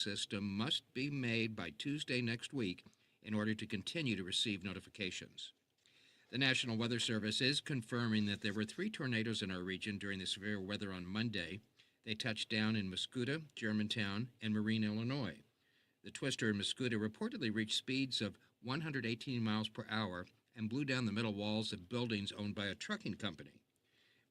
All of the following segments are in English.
system must be made by Tuesday next week in order to continue to receive notifications. The National Weather Service is confirming that there were 3 tornadoes in our region during the severe weather on Monday. They touched down in Muscuda, Germantown, and Marine, Illinois. The twister in Muscuda reportedly reached speeds of 118 miles per hour and blew down the metal walls of buildings owned by a trucking company.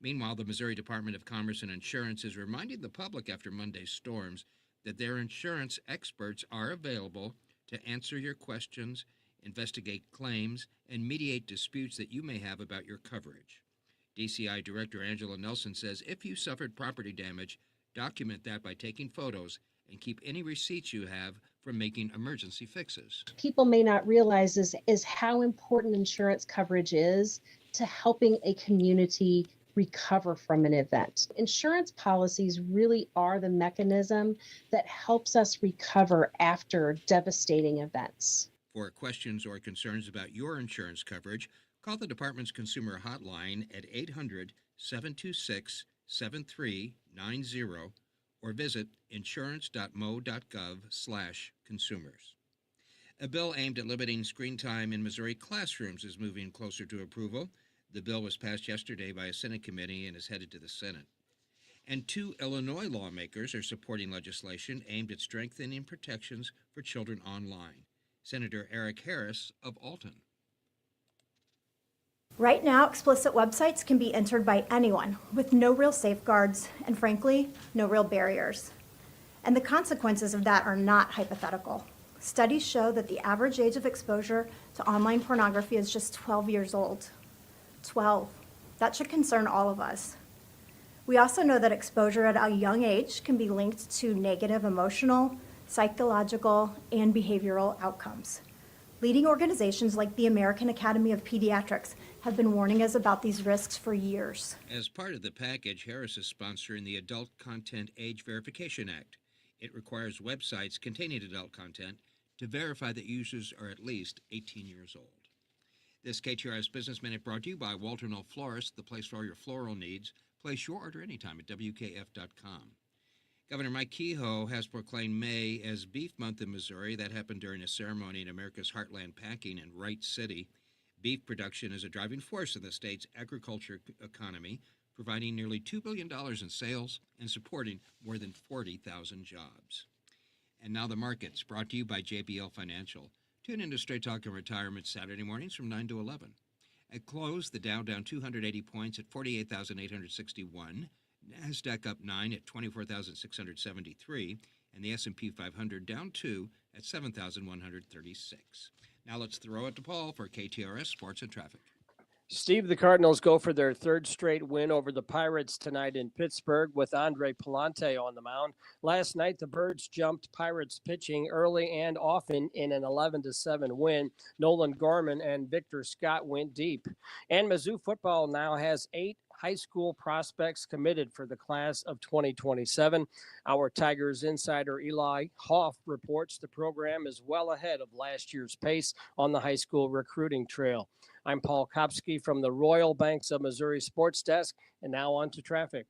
Meanwhile, the Missouri Department of Commerce and Insurance is reminding the public after Monday's storms that their insurance experts are available to answer your questions, investigate claims, and mediate disputes that you may have about your coverage. DCI Director Angela Nelson says if you suffered property damage, document that by taking photos and keep any receipts you have from making emergency fixes. People may not realize is how important insurance coverage is to helping a community recover from an event. Insurance policies really are the mechanism that helps us recover after devastating events. For questions or concerns about your insurance coverage, call the department's consumer hotline at 800-726-7390 or visit insurance.mo.gov/consumers. A bill aimed at limiting screen time in Missouri classrooms is moving closer to approval. The bill was passed yesterday by a Senate committee and is headed to the Senate. And 2 Illinois lawmakers are supporting legislation aimed at strengthening protections for children online. Senator Eric Harris of Alton. Right now, explicit websites can be entered by anyone with no real safeguards and, frankly, no real barriers. And the consequences of that are not hypothetical. Studies show that the average age of exposure to online pornography is just 12 years old. 12. That should concern all of us. We also know that exposure at a young age can be linked to negative emotional, psychological, and behavioral outcomes. Leading organizations like the American Academy of Pediatrics have been warning us about these risks for years. As part of the package, Harris is sponsoring the Adult Content Age Verification Act. It requires websites containing adult content to verify that users are at least 18 years old. This KTRS Business Minute brought to you by Walter Knoll Florist, the place for all your floral needs. Place your order anytime at WKF.com. Governor Mike Kehoe has proclaimed May as Beef Month in Missouri. That happened during a ceremony in America's Heartland Packing in Wright City. Beef production is a driving force of the state's agriculture economy, providing nearly $2 billion in sales and supporting more than 40,000 jobs. And now the markets, brought to you by JBL Financial. Tune into Straight Talk and Retirement Saturday mornings from 9 to 11. At close, the Dow down 280 points at 48,861. NASDAQ up 9 at 24,673. And the S&P 500 down 2 at 7,136. Now let's throw it to Paul for KTRS Sports and Traffic. Steve, the Cardinals go for their 3rd straight win over the Pirates tonight in Pittsburgh with Andre Palante on the mound. Last night, the Birds jumped Pirates pitching early and often in an 11-7 win. Nolan Gorman and Victor Scott went deep. And Mizzou football now has 8 high school prospects committed for the class of 2027. Our Tigers insider Eli Hoff reports the program is well ahead of last year's pace on the high school recruiting trail. I'm Paul Kopsky from the Royal Banks of Missouri Sports Desk, and now on to traffic.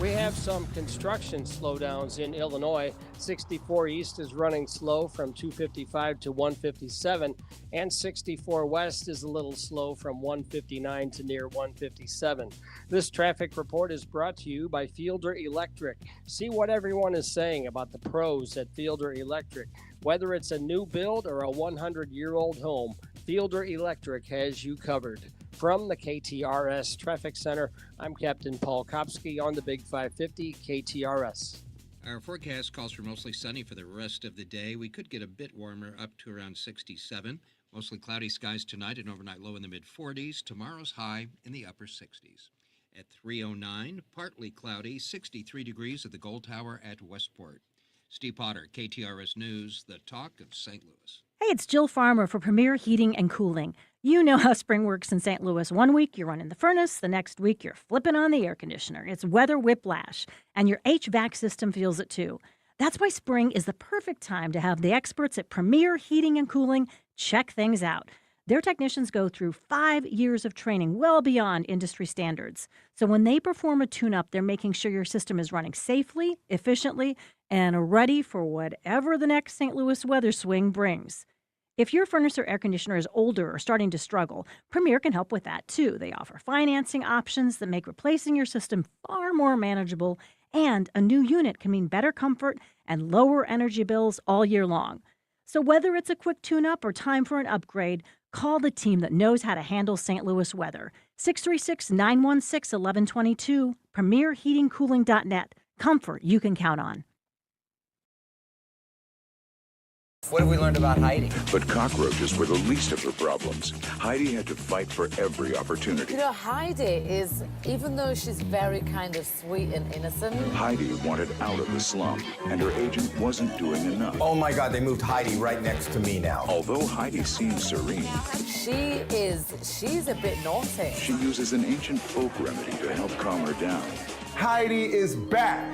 We have some construction slowdowns in Illinois. 64 East is running slow from 255 to 157, and 64 West is a little slow from 159 to near 157. This traffic report is brought to you by Fielder Electric. See what everyone is saying about the pros at Fielder Electric. Whether it's a new build or a 100-year-old home, Fielder Electric has you covered. From the KTRS Traffic Center, I'm Captain Paul Kopsky on the Big 550 KTRS. Our forecast calls for mostly sunny for the rest of the day. We could get a bit warmer up to around 67. Mostly cloudy skies tonight, an overnight low in the mid-40s. Tomorrow's high in the upper 60s. At 3:09, partly cloudy, 63 degrees at the Gold Tower at Westport. Steve Potter, KTRS News, the talk of St. Louis. Hey, it's Jill Farmer for Premier Heating and Cooling. You know how spring works in St. Louis. One week you're running the furnace, the next week you're flipping on the air conditioner. It's weather whiplash, and your HVAC system feels it too. That's why spring is the perfect time to have the experts at Premier Heating and Cooling check things out. Their technicians go through 5 years of training, well beyond industry standards. So when they perform a tune-up, they're making sure your system is running safely, efficiently, and ready for whatever the next St. Louis weather swing brings. If your furnace or air conditioner is older or starting to struggle, Premier can help with that too. They offer financing options that make replacing your system far more manageable, and a new unit can mean better comfort and lower energy bills all year long. So whether it's a quick tune-up or time for an upgrade, call the team that knows how to handle St. Louis weather. 636-916-1122, premierheatingcooling.net. Comfort you can count on. What have we learned about Heidi? But cockroaches were the least of her problems. Heidi had to fight for every opportunity. You know, Heidi is, even though she's very kind of sweet and innocent. Heidi wanted out of the slum, and her agent wasn't doing enough. Oh my God, they moved Heidi right next to me now. Although Heidi seems serene, she's a bit naughty. she uses an ancient folk remedy to help calm her down. Heidi is back.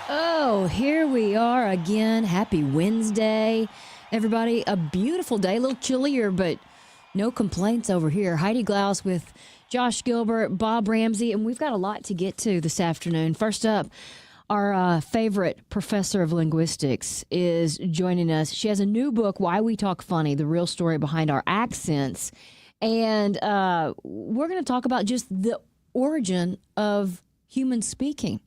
Oh, here we are again. Happy Wednesday, everybody. A beautiful day, a little chillier, but no complaints over here. Heidi Glaus with Josh Gilbert, Bob Ramsey, and we've got a lot to get to this afternoon. First up, our favorite professor of linguistics is joining us. She has a new book, Why We Talk Funny, the real story behind our accents. And we're going to talk about just the origin of human speaking.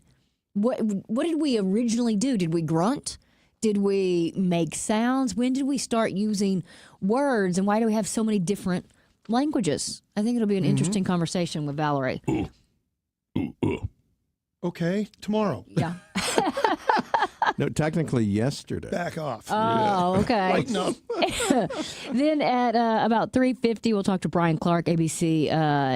What did we originally do? Did we grunt? Did we make sounds? When did we start using words? And why do we have so many different languages? I think it'll be an interesting conversation with Valerie. Okay, tomorrow. Yeah. No, technically yesterday. Back off. Oh, okay. Right, no. Then at about 3:50, we'll talk to Brian Clark, ABC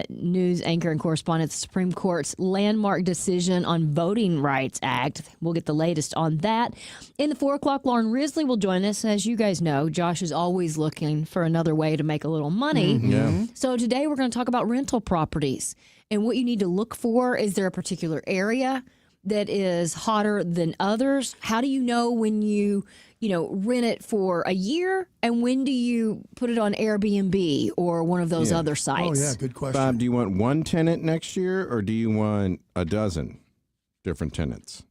news anchor and correspondent, the Supreme Court's landmark decision on Voting Rights Act. We'll get the latest on that. In the 4 o'clock, Lauren Risley will join us. As you guys know, Josh is always looking for another way to make a little money. Yeah. So today we're going to talk about rental properties and what you need to look for. Is there a particular area that is hotter than others? How do you know when you rent it for a year, and when do you put it on Airbnb or one of those other sites? Oh, yeah, good question. Bob, do you want one tenant next year, or do you want a dozen different tenants?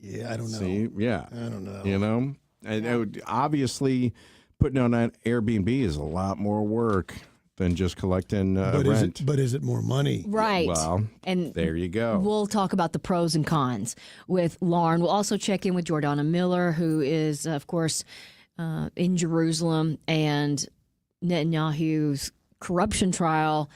Yeah, I don't know. See, yeah. I don't know. You know? And obviously, putting on an Airbnb is a lot more work than just collecting rent. Is it more money? Right. Well, and there you go. We'll talk about the pros and cons with Lauren. We'll also check in with Jordana Miller, who is, of course, in Jerusalem, and Netanyahu's corruption trial.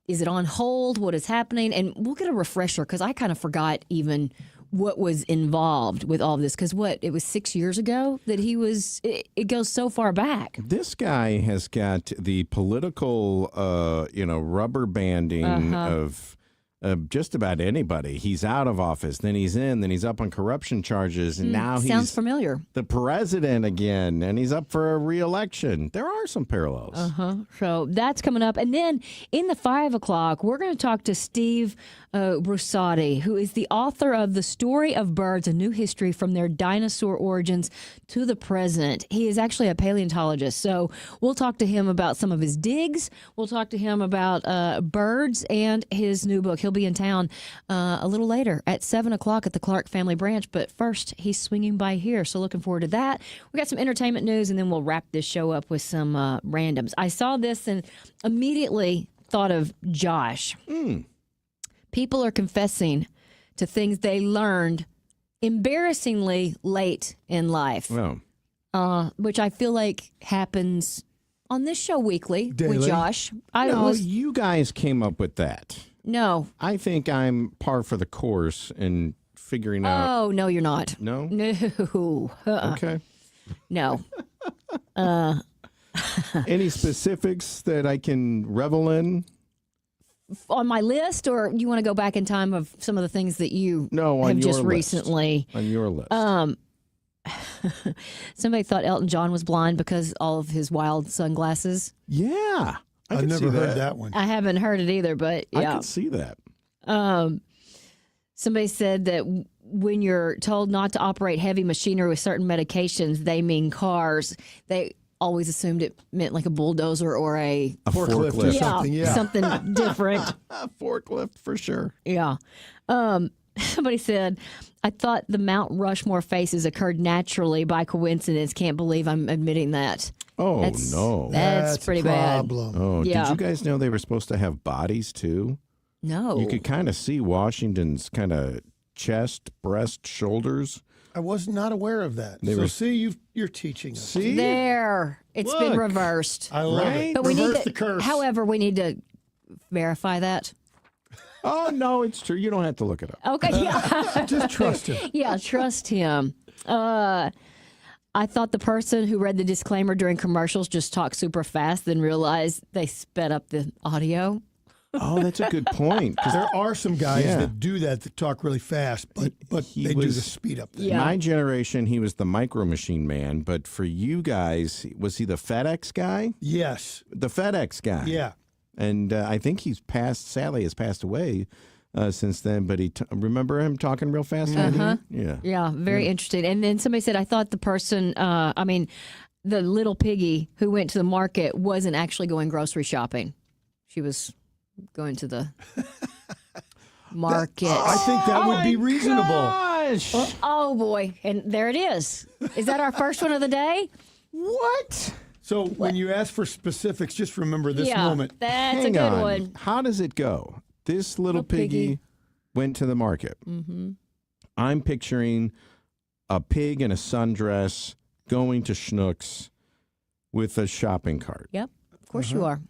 Is it on hold? What is happening? And we'll get a refresher, because I kind of forgot even what was involved with all of this, because it was 6 years ago that he was, it goes so far back. This guy has got the political, rubber banding of just about anybody. He's out of office, then he's in, then he's up on corruption charges, and now sounds he's familiar. The president again, and he's up for a re-election. There are some parallels. So that's coming up. And then in the 5 o'clock, we're going to talk to Steve Brusatte, who is the author of The Story of Birds, A New History from Their Dinosaur Origins to the Present. He is actually a paleontologist. So we'll talk to him about some of his digs. We'll talk to him about birds and his new book. He'll be in town a little later at 7 o'clock at the Clark Family Branch. But first, he's swinging by here. So looking forward to that. We got some entertainment news, and then we'll wrap this show up with some randoms. I saw this and immediately thought of Josh. People are confessing to things they learned embarrassingly late in life, Well, which I feel like happens on this show weekly Daily. with Josh. No, you guys came up with that. No. I think I'm par for the course in figuring out. Oh, no, you're not. No? No. Okay. No. Any specifics that I can revel in? On my list, or you want to go back in time of some of the things that you No, on have your just list. recently? On your list. Somebody thought Elton John was blind because all of his wild sunglasses. Yeah. I've never heard that one. I haven't heard it either, but I yeah. can see that. Somebody said that when you're told not to operate heavy machinery with certain medications, they mean cars. They always assumed it meant like a bulldozer or a forklift or something. Yeah. Something different. A forklift for sure. Yeah. Somebody said, I thought the Mount Rushmore faces occurred naturally by coincidence. Can't believe I'm admitting that. Oh, That's- no. That's pretty a bad. problem. Oh, Yeah. did you guys know they were supposed to have bodies too? No. You could kind of see Washington's kind of chest, breast, shoulders. I was not aware of that. They So were- see, you're teaching us. See? There. It's been Look. reversed. I love Right? it. But we Reverse need to, the curse. however, we need to verify that. Oh, no, it's true. You don't have to look it up. Okay, yeah. Just trust him. Yeah, trust him. I thought the person who read the disclaimer during commercials just talked super fast, then realized they sped up the audio. Oh, that's a good point. 'cause There are some guys Yeah. that do that talk really fast, but He they do was- the speed up thing. Yeah. My generation, he was the micro machine man. But for you guys, was he the FedEx guy? Yes. The FedEx guy. Yeah. And I think he's sadly has passed away since then. But remember him talking real fast? Uh-huh. Yeah. Yeah, very interesting. And then somebody said, I thought the person, the little piggy who went to the market wasn't actually going grocery shopping. She was going to the market. I think that would be reasonable. Gosh. Oh, boy. And there it is. Is that our first one of the day? What? So when you ask for specifics, just remember this yeah, moment. that's Hang a good on. one. How does it go? This little piggy went to the market. Mm-hmm. I'm picturing a pig in a sundress going to Schnucks with a shopping cart. Yep, of course you are.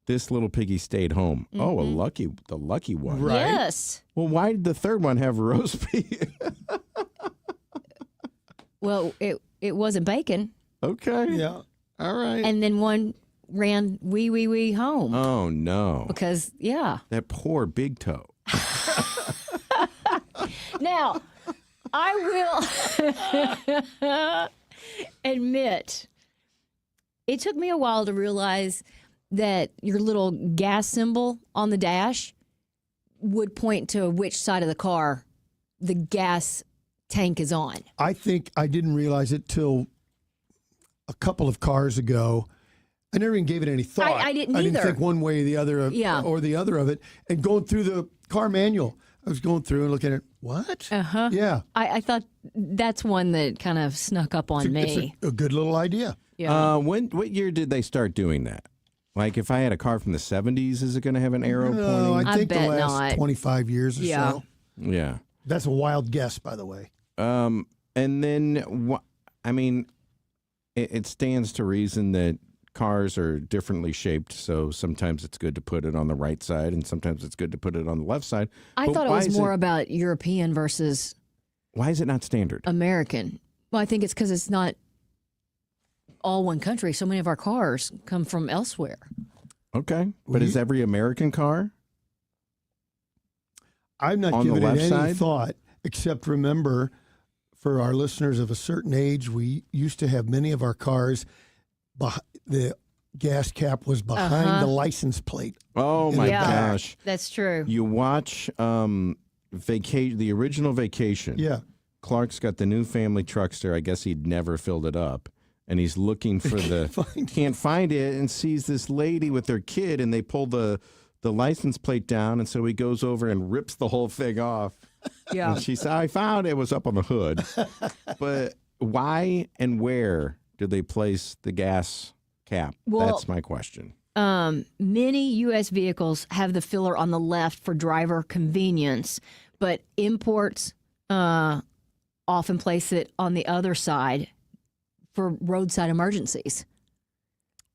This little piggy stayed home. Oh, the lucky one. Right. Yes. Well, why did the third one have roast beef? Well, it wasn't bacon. Okay. Yeah. All right. And then one ran wee home. Oh, no. Because, yeah. That poor big toe. Now, I will admit, it took me a while to realize that your little gas symbol on the dash would point to which side of the car the gas tank is on. I think I didn't realize it till a couple of cars ago. I never even gave it any thought. I didn't I didn't either. think one way or the other or the other of it. And going through the car manual, I was going through and looking at what? Uh-huh. Yeah. I thought that's one that kind of snuck up on It's me. a good little idea. Yeah. What year did they start doing that? Like, if I had a car from the 70s, is it going to have an arrow No, pointing? I think the bet last not. 25 years or Yeah. so. Yeah. That's a wild guess, by the way. And then, it stands to reason that cars are differently shaped, so sometimes it's good to put it on the right side, and sometimes it's good to put it on the left side. I But thought it why was is more about European versus Why is it not standard? American. Well, I think it's because it's not all one country. So many of our cars come from elsewhere. Okay. But is every American car? I've not On the given it left any side? thought, except remember, for our listeners of a certain age, we used to have many of our cars, the gas cap was behind the license plate. Oh, my Yeah. gosh. That's true. You watch the original Vacation. Yeah. Clark's got the new family truckster. I guess he'd never filled it up. And he's looking for can't find it, and sees this lady with her kid, and they pull the license plate down, and so he goes over and rips the whole thing off. Yeah. And she said, I found it was up on the hood. But why and where did they place the gas cap? Well, That's my question. Many U.S. vehicles have the filler on the left for driver convenience, but imports often place it on the other side for roadside emergencies.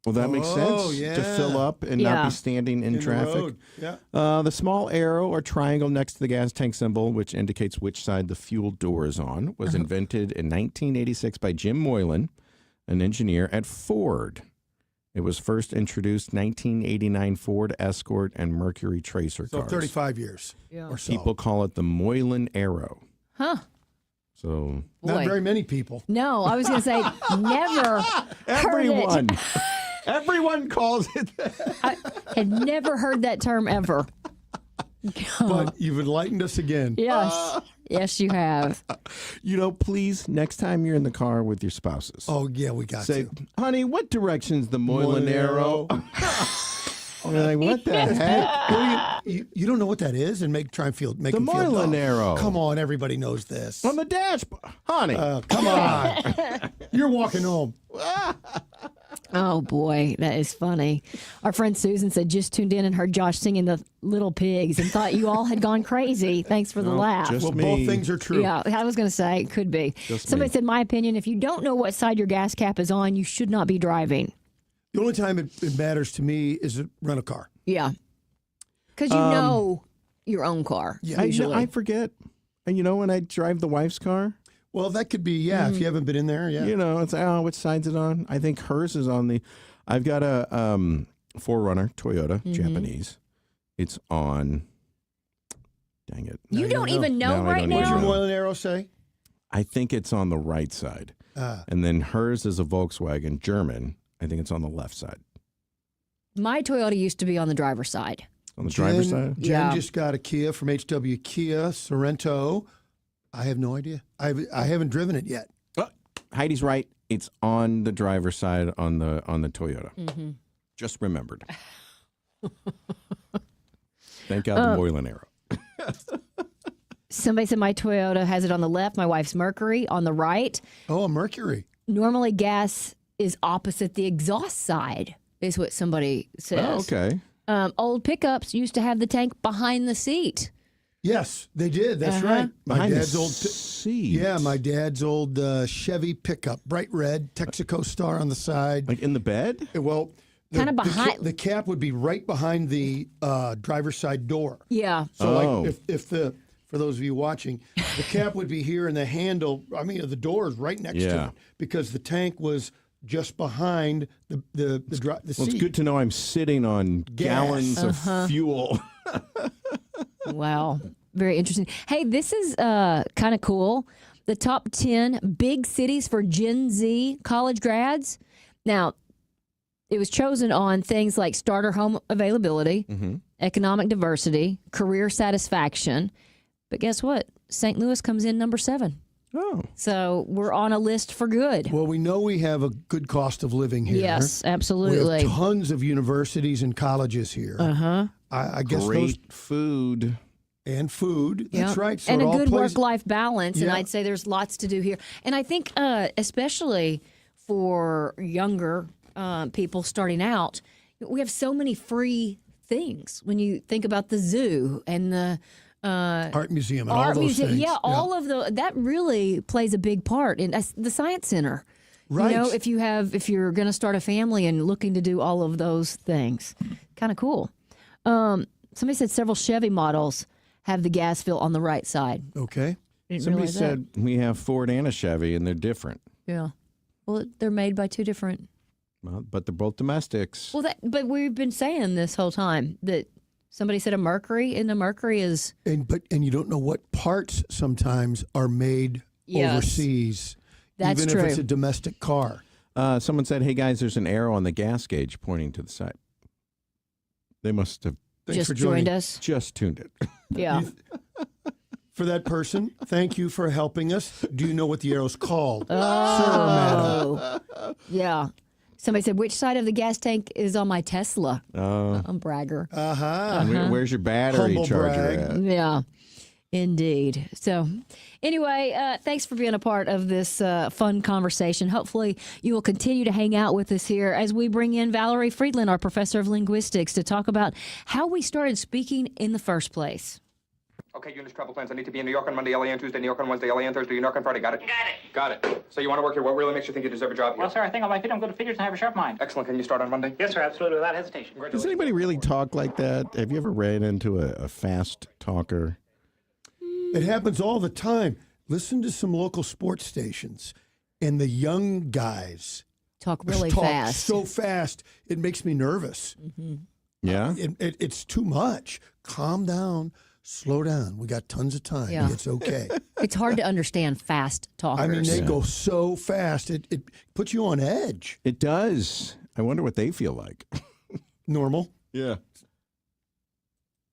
Well, that makes sense yeah. to fill up and not be standing in the traffic. road. Yeah. The small arrow or triangle next to the gas tank symbol, which indicates which side the fuel door is on, was invented in 1986 by Jim Moylan, an engineer at Ford. It was first introduced 1989 Ford Escort and Mercury Tracer So cars. 35 years or so. People call it the Moylan arrow. Huh. So Not Boy. very many people. No, I was going to say never everyone, heard it. everyone calls it that. I had never heard that term ever. But you've enlightened us again. Yes. Yes, you have. Please, next time you're in the car with your spouses. Oh, yeah, we got Say, to. honey, what direction's the Moylan Moylan arrow? arrow. You're like, what the heck? Well, you don't know what that is, and try and make The them feel Moylan dumb. arrow. Come on, everybody knows this. On the dashboard. Honey. Come on. You're walking home. Oh, boy, that is funny. Our friend Susan said just tuned in and heard Josh singing the Little Pigs and thought you all had gone crazy. Thanks for the laugh. just Well, me. both things are true. Yeah, I was going to say it could be. Just Somebody me. said, my opinion, if you don't know what side your gas cap is on, you should not be driving. The only time it matters to me is to rent a car. Yeah. Because you know your own car. Yeah. Usually. I forget. And when I drive the wife's car, Well, that could be, if you haven't been in there, yeah. it's which side's it on? I think hers is on the. I've got a 4Runner Toyota Japanese. It's on. Dang it! You you don't don't even know Now I right don't What's even your now? know. Moylan arrow say? I think it's on the right side, and then hers is a Volkswagen German. I think it's on the left side. My Toyota used to be on the driver's side. On the driver's side. Jen Yeah. just got a Kia from HW Kia Sorento. I have no idea. I haven't driven it yet. Heidi's right. It's on the driver's side on the Toyota. Just remembered. Thank God the Moylan arrow. Somebody said my Toyota has it on the left, my wife's Mercury on the right. Oh, a Mercury. Normally, gas is opposite the exhaust side, is what somebody says. Oh, okay. Old pickups used to have the tank behind the seat. Yes, they did. That's right. My Behind dad's the old. seat. Yeah, my dad's old Chevy pickup, bright red, Texaco star on the side. Like in the bed? Well, Kinda behind- the cap would be right behind the driver's side door. Yeah. So, Oh. like, if for those of you watching, the cap would be here, and the handle, the door is right next to Yeah. it because the tank was just behind the seat. Well, it's good to know I'm sitting on gallons of fuel. Wow. Very interesting. Hey, this is kind of cool. The top 10 big cities for Gen Z college grads. Now, it was chosen on things like starter home availability, economic diversity, career satisfaction. But guess what? St. Louis comes in number 7. Oh. So we're on a list for good. Well, we know we have a good cost of living here. Yes, We absolutely. have tons of universities and colleges here. I guess Great food. and food. That's Yeah. right. So and it a all good plays- work-life balance. And Yeah. I'd say there's lots to do here. And I think especially for younger people starting out, we have so many free things. When you think about the zoo and the art museum and art all those museum, things. yeah, all of that really plays a big part in the science center. Right. You know, if you're going to start a family and looking to do all of those things, kind of cool. Somebody said several Chevy models have the gas fill on the right side. Okay. Didn't Somebody realize that. said we have Ford and a Chevy, and they're different. Yeah. Well, they're made by two different. Well, but they're both domestics. Well, but we've been saying this whole time that somebody said a Mercury, and the Mercury is. And you don't know what parts sometimes are made Yes. overseas, That's even true. if it's a domestic car. Someone said, "Hey guys, there's an arrow on the gas gauge pointing to the side." They must have Thanks just for joining. joined us. just tuned it. Yeah. For that person, thank you for helping us. Do you know what the arrow's called? Oh. Yeah. Somebody said, which side of the gas tank is on my Tesla? Oh, I'm bragger. where's your battery Humble charger brag. at? Yeah, indeed. So, anyway, thanks for being a part of this fun conversation. Hopefully, you will continue to hang out with us here as we bring in Valerie Fridland, our professor of linguistics, to talk about how we started speaking in the first place. Okay, Eunice, travel plans. I need to be in New York on Monday, LA on Tuesday, New York on Wednesday, LA on Thursday, New York on Friday. Got it? Got it. So you want to work here. What really makes you think you deserve a job here? Well, sir, I think on my feet I'm good at figures and I have a sharp mind. Excellent. Can you start on Monday? Yes, sir, absolutely, without hesitation. Does anybody really talk like that? Have you ever ran into a fast talker? It happens all the time. Listen to some local sports stations, and the young guys talk really talk fast. so fast, it makes me nervous. Mm-hmm. Yeah? It's too much. Calm down. Slow down. We got tons of time. Yeah. It's okay. It's hard to understand fast talkers. I mean, they go so fast. It puts you on edge. It does. I wonder what they feel like. Normal. Yeah.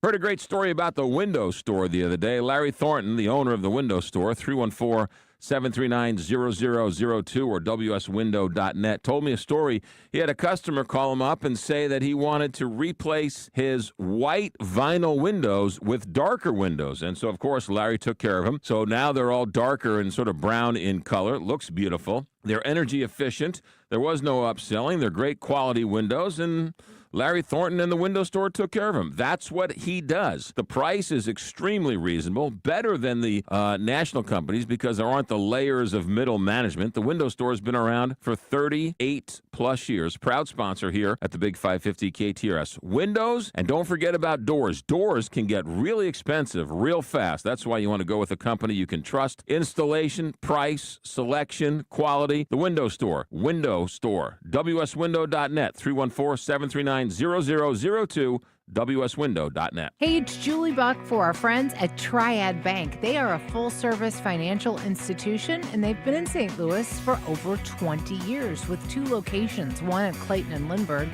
Heard a great story about the window store the other day. Larry Thornton, the owner of the window store, 314-739-0002 or WSWindow.net, told me a story. He had a customer call him up and say that he wanted to replace his white vinyl windows with darker windows. And so, of course, Larry took care of him. So now they're all darker and sort of brown in color. Looks beautiful. They're energy efficient. There was no upselling. They're great quality windows, and Larry Thornton and the window store took care of him. That's what he does. The price is extremely reasonable, better than the national companies because there aren't the layers of middle management. The window store has been around for 38 plus years. Proud sponsor here at the Big 550 KTRS. Windows, and don't forget about doors. Doors can get really expensive real fast. That's why you want to go with a company you can trust. Installation, price, selection, quality. The window store. Window store. WSWindow.net. 314-739-0002, WSWindow.net. Hey, it's Julie Buck for our friends at Triad Bank. They are a full-service financial institution, and they've been in St. Louis for over 20 years with 2 locations, one at Clayton and Lindbergh,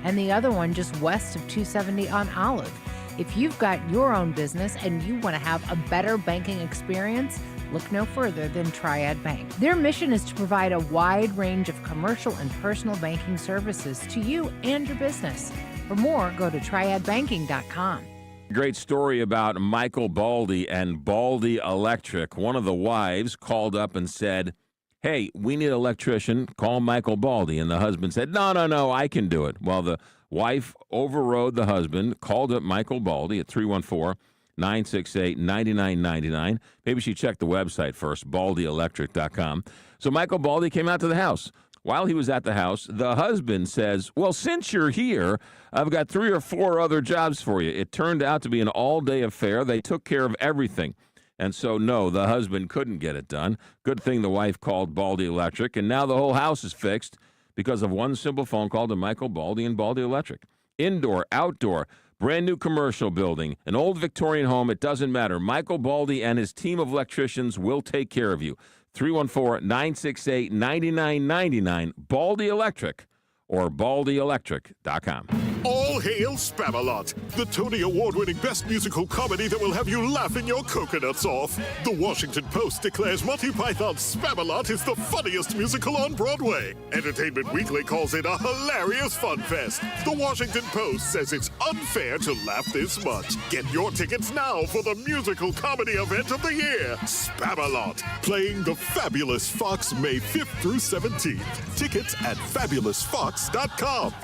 and the other one just west of 270 on Olive. If you've got your own business and you want to have a better banking experience, look no further than Triad Bank. Their mission is to provide a wide range of commercial and personal banking services to you and your business. For more, go to triadbanking.com. Great story about Michael Baldy and Baldy Electric. One of the wives called up and said, hey, we need an electrician. Call Michael Baldy. And the husband said, no, I can do it. Well, the wife overrode the husband, called up Michael Baldy at 314-968-9999. Maybe she checked the website first, baldyelectric.com. So Michael Baldy came out to the house. While he was at the house, the husband says, well, since you're here, I've got 3 or 4 other jobs for you. It turned out to be an all-day affair. They took care of everything. And so, no, the husband couldn't get it done. Good thing the wife called Baldy Electric, and now the whole house is fixed because of one simple phone call to Michael Baldy and Baldy Electric. Indoor, outdoor, brand new commercial building, an old Victorian home, it doesn't matter. Michael Baldy and his team of electricians will take care of you. 314-968-9999, Baldy Electric or baldyelectric.com. All hail Spamalot, the Tony Award-winning best musical comedy that will have you laughing your coconuts off. The Washington Post declares Monty Python's Spamalot is the funniest musical on Broadway. Entertainment Weekly calls it a hilarious fun fest. The Washington Post says it's unfair to laugh this much. Get your tickets now for the musical comedy event of the year, Spamalot, playing the Fabulous Fox May 5th through 17th. Tickets at fabulousfox.com.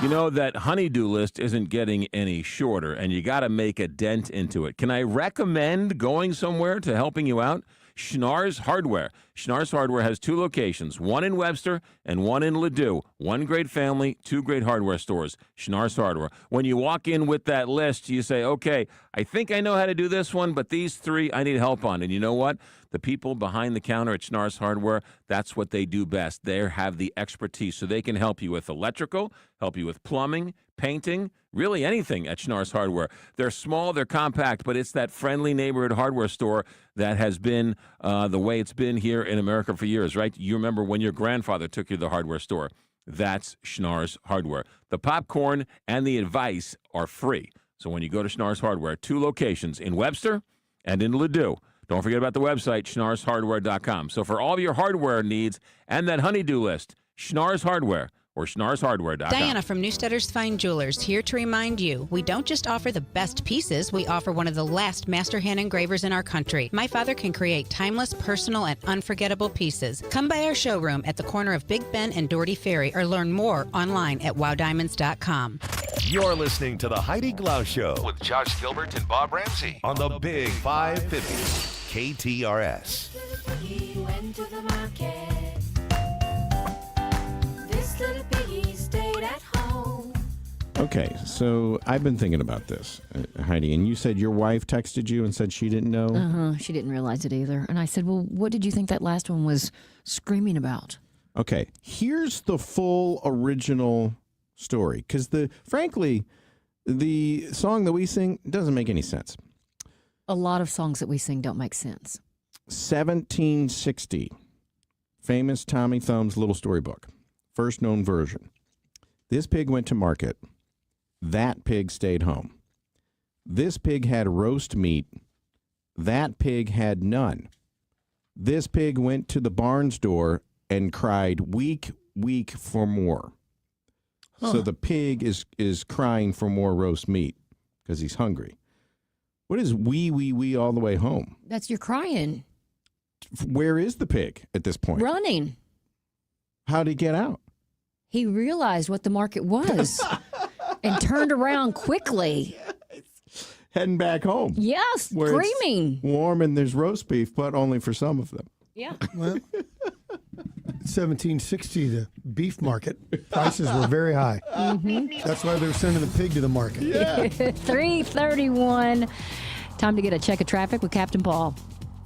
You know that honey-do list isn't getting any shorter, and you got to make a dent into it. Can I recommend going somewhere to helping you out? Schnarr's Hardware. Schnarr's Hardware has 2 locations, one in Webster and one in Ladue. One great family, 2 great hardware stores. Schnarr's Hardware. When you walk in with that list, you say, okay, I think I know how to do this one, but these 3 I need help on. And you know what? The people behind the counter at Schnarr's Hardware, that's what they do best. They have the expertise, so they can help you with electrical, help you with plumbing, painting, really anything at Schnarr's Hardware. They're small, they're compact, but it's that friendly neighborhood hardware store that has been the way it's been here in America for years, right? You remember when your grandfather took you to the hardware store. That's Schnarr's Hardware. The popcorn and the advice are free. So when you go to Schnarr's Hardware, 2 locations in Webster and in Ladue. Don't forget about the website, schnarrshardware.com. So for all of your hardware needs and that honey-do list, Schnarr's Hardware or schnarrshardware.com. Diana from Newstetter's Fine Jewelers here to remind you, we don't just offer the best pieces, we offer one of the last master hand engravers in our country. My father can create timeless, personal, and unforgettable pieces. Come by our showroom at the corner of Big Ben and Doherty Ferry or learn more online at wowdiamonds.com. You're listening to the Heidi Glaus Show with Josh Gilbert and Bob Ramsey on the Big 550 KTRS. He went to the market. This little piggy stayed at home. Okay, so I've been thinking about this, Heidi, and you said your wife texted you and said she didn't know? She didn't realize it either. And I said, well, what did you think that last one was screaming about? Okay, here's the full original story, because frankly, the song that we sing doesn't make any sense. A lot of songs that we sing don't make sense. 1760, famous Tommy Thumb's Little Storybook, first known version. This pig went to market. That pig stayed home. This pig had roast meat. That pig had none. This pig went to the barn's door and cried, weak, weak for more. So the pig is crying for more roast meat because he's hungry. What is wee all the way home? That's your crying. Where is the pig at this point? Running. How'd he get out? He realized what the market was and turned around quickly. Heading back home. Yes, screaming. It's warm and there's roast beef, but only for some of them. Yeah. Well, 1760, the beef market prices were very high. That's why they were sending the pig to the market. Yeah. 3:31. Time to get a check of traffic with Captain Paul.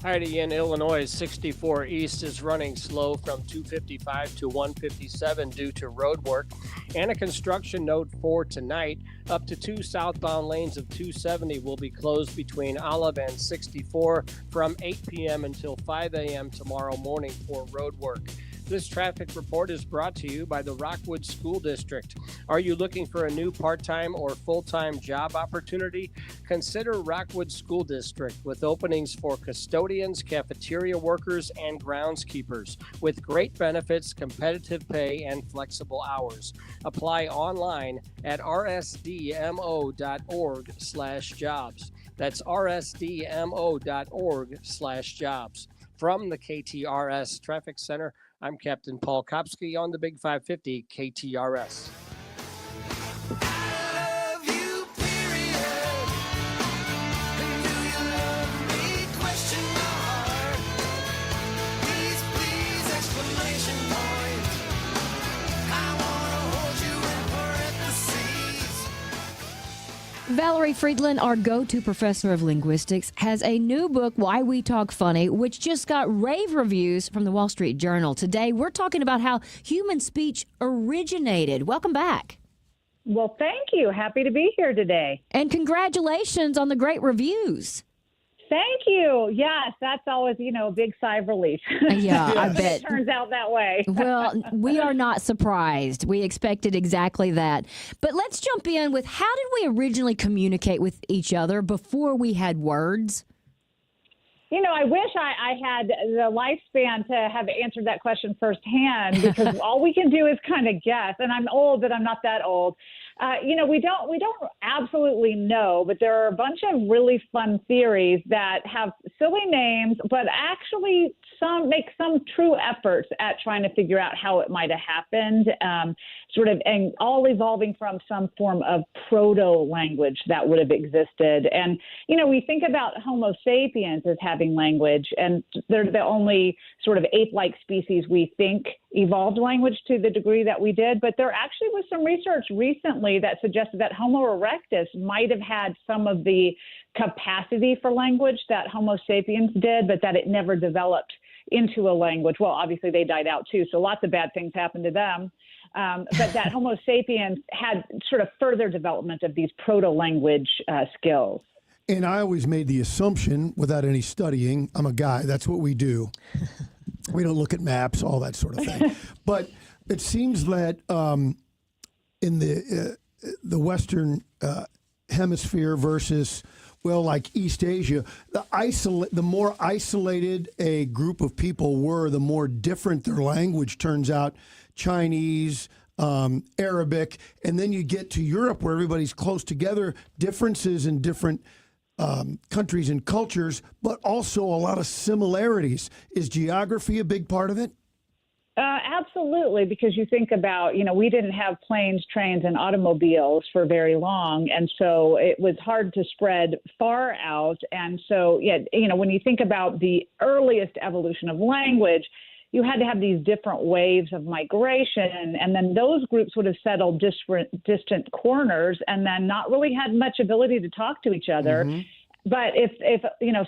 Heidi, in Illinois, 64 East is running slow from 255 to 157 due to road work and a construction note for tonight. Up to 2 southbound lanes of 270 will be closed between Olive and 64 from 8 p.m. until 5 a.m. tomorrow morning for road work. This traffic report is brought to you by the Rockwood School District. Are you looking for a new part-time or full-time job opportunity? Consider Rockwood School District with openings for custodians, cafeteria workers, and groundskeepers with great benefits, competitive pay, and flexible hours. Apply online at rsdmo.org/jobs. That's rsdmo.org/jobs. From the KTRS Traffic Center, I'm Captain Paul Kopsky on the Big 550 KTRS. Valerie Fridland, our go-to professor of linguistics, has a new book, Why We Talk Funny, which just got rave reviews from the Wall Street Journal. Today, we're talking about how human speech originated. Welcome back. Well, thank you. Happy to be here today. And congratulations on the great reviews. Thank you. Yes, that's always, a big sigh of relief. Yeah, I bet. It turns out that way. Well, we are not surprised. We expected exactly that. But let's jump in with, how did we originally communicate with each other before we had words? I wish I had the lifespan to have answered that question firsthand, because all we can do is kind of guess. And I'm old, but I'm not that old. We don't absolutely know, but there are a bunch of really fun theories that have silly names, but actually make some true efforts at trying to figure out how it might have happened, and all evolving from some form of proto-language that would have existed. And, we think about Homo sapiens as having language, and they're the only sort of ape-like species we think evolved language to the degree that we did. But there actually was some research recently that suggested that Homo erectus might have had some of the capacity for language that Homo sapiens did, but that it never developed into a language. Well, obviously they died out too, so lots of bad things happened to them. But that Homo sapiens had sort of further development of these proto-language skills. And I always made the assumption, without any studying, I'm a guy, that's what we do. We don't look at maps, all that sort of thing. But it seems that in the Western hemisphere versus, like East Asia, the more isolated a group of people were, the more different their language turns out. Chinese, Arabic, and then you get to Europe where everybody's close together, differences in different countries and cultures, but also a lot of similarities. Is geography a big part of it? Absolutely, because you think about, we didn't have planes, trains, and automobiles for very long, and so it was hard to spread far out. And so, when you think about the earliest evolution of language, you had to have these different waves of migration, and then those groups would have settled distant corners and then not really had much ability to talk to each other. Mm-hmm. But if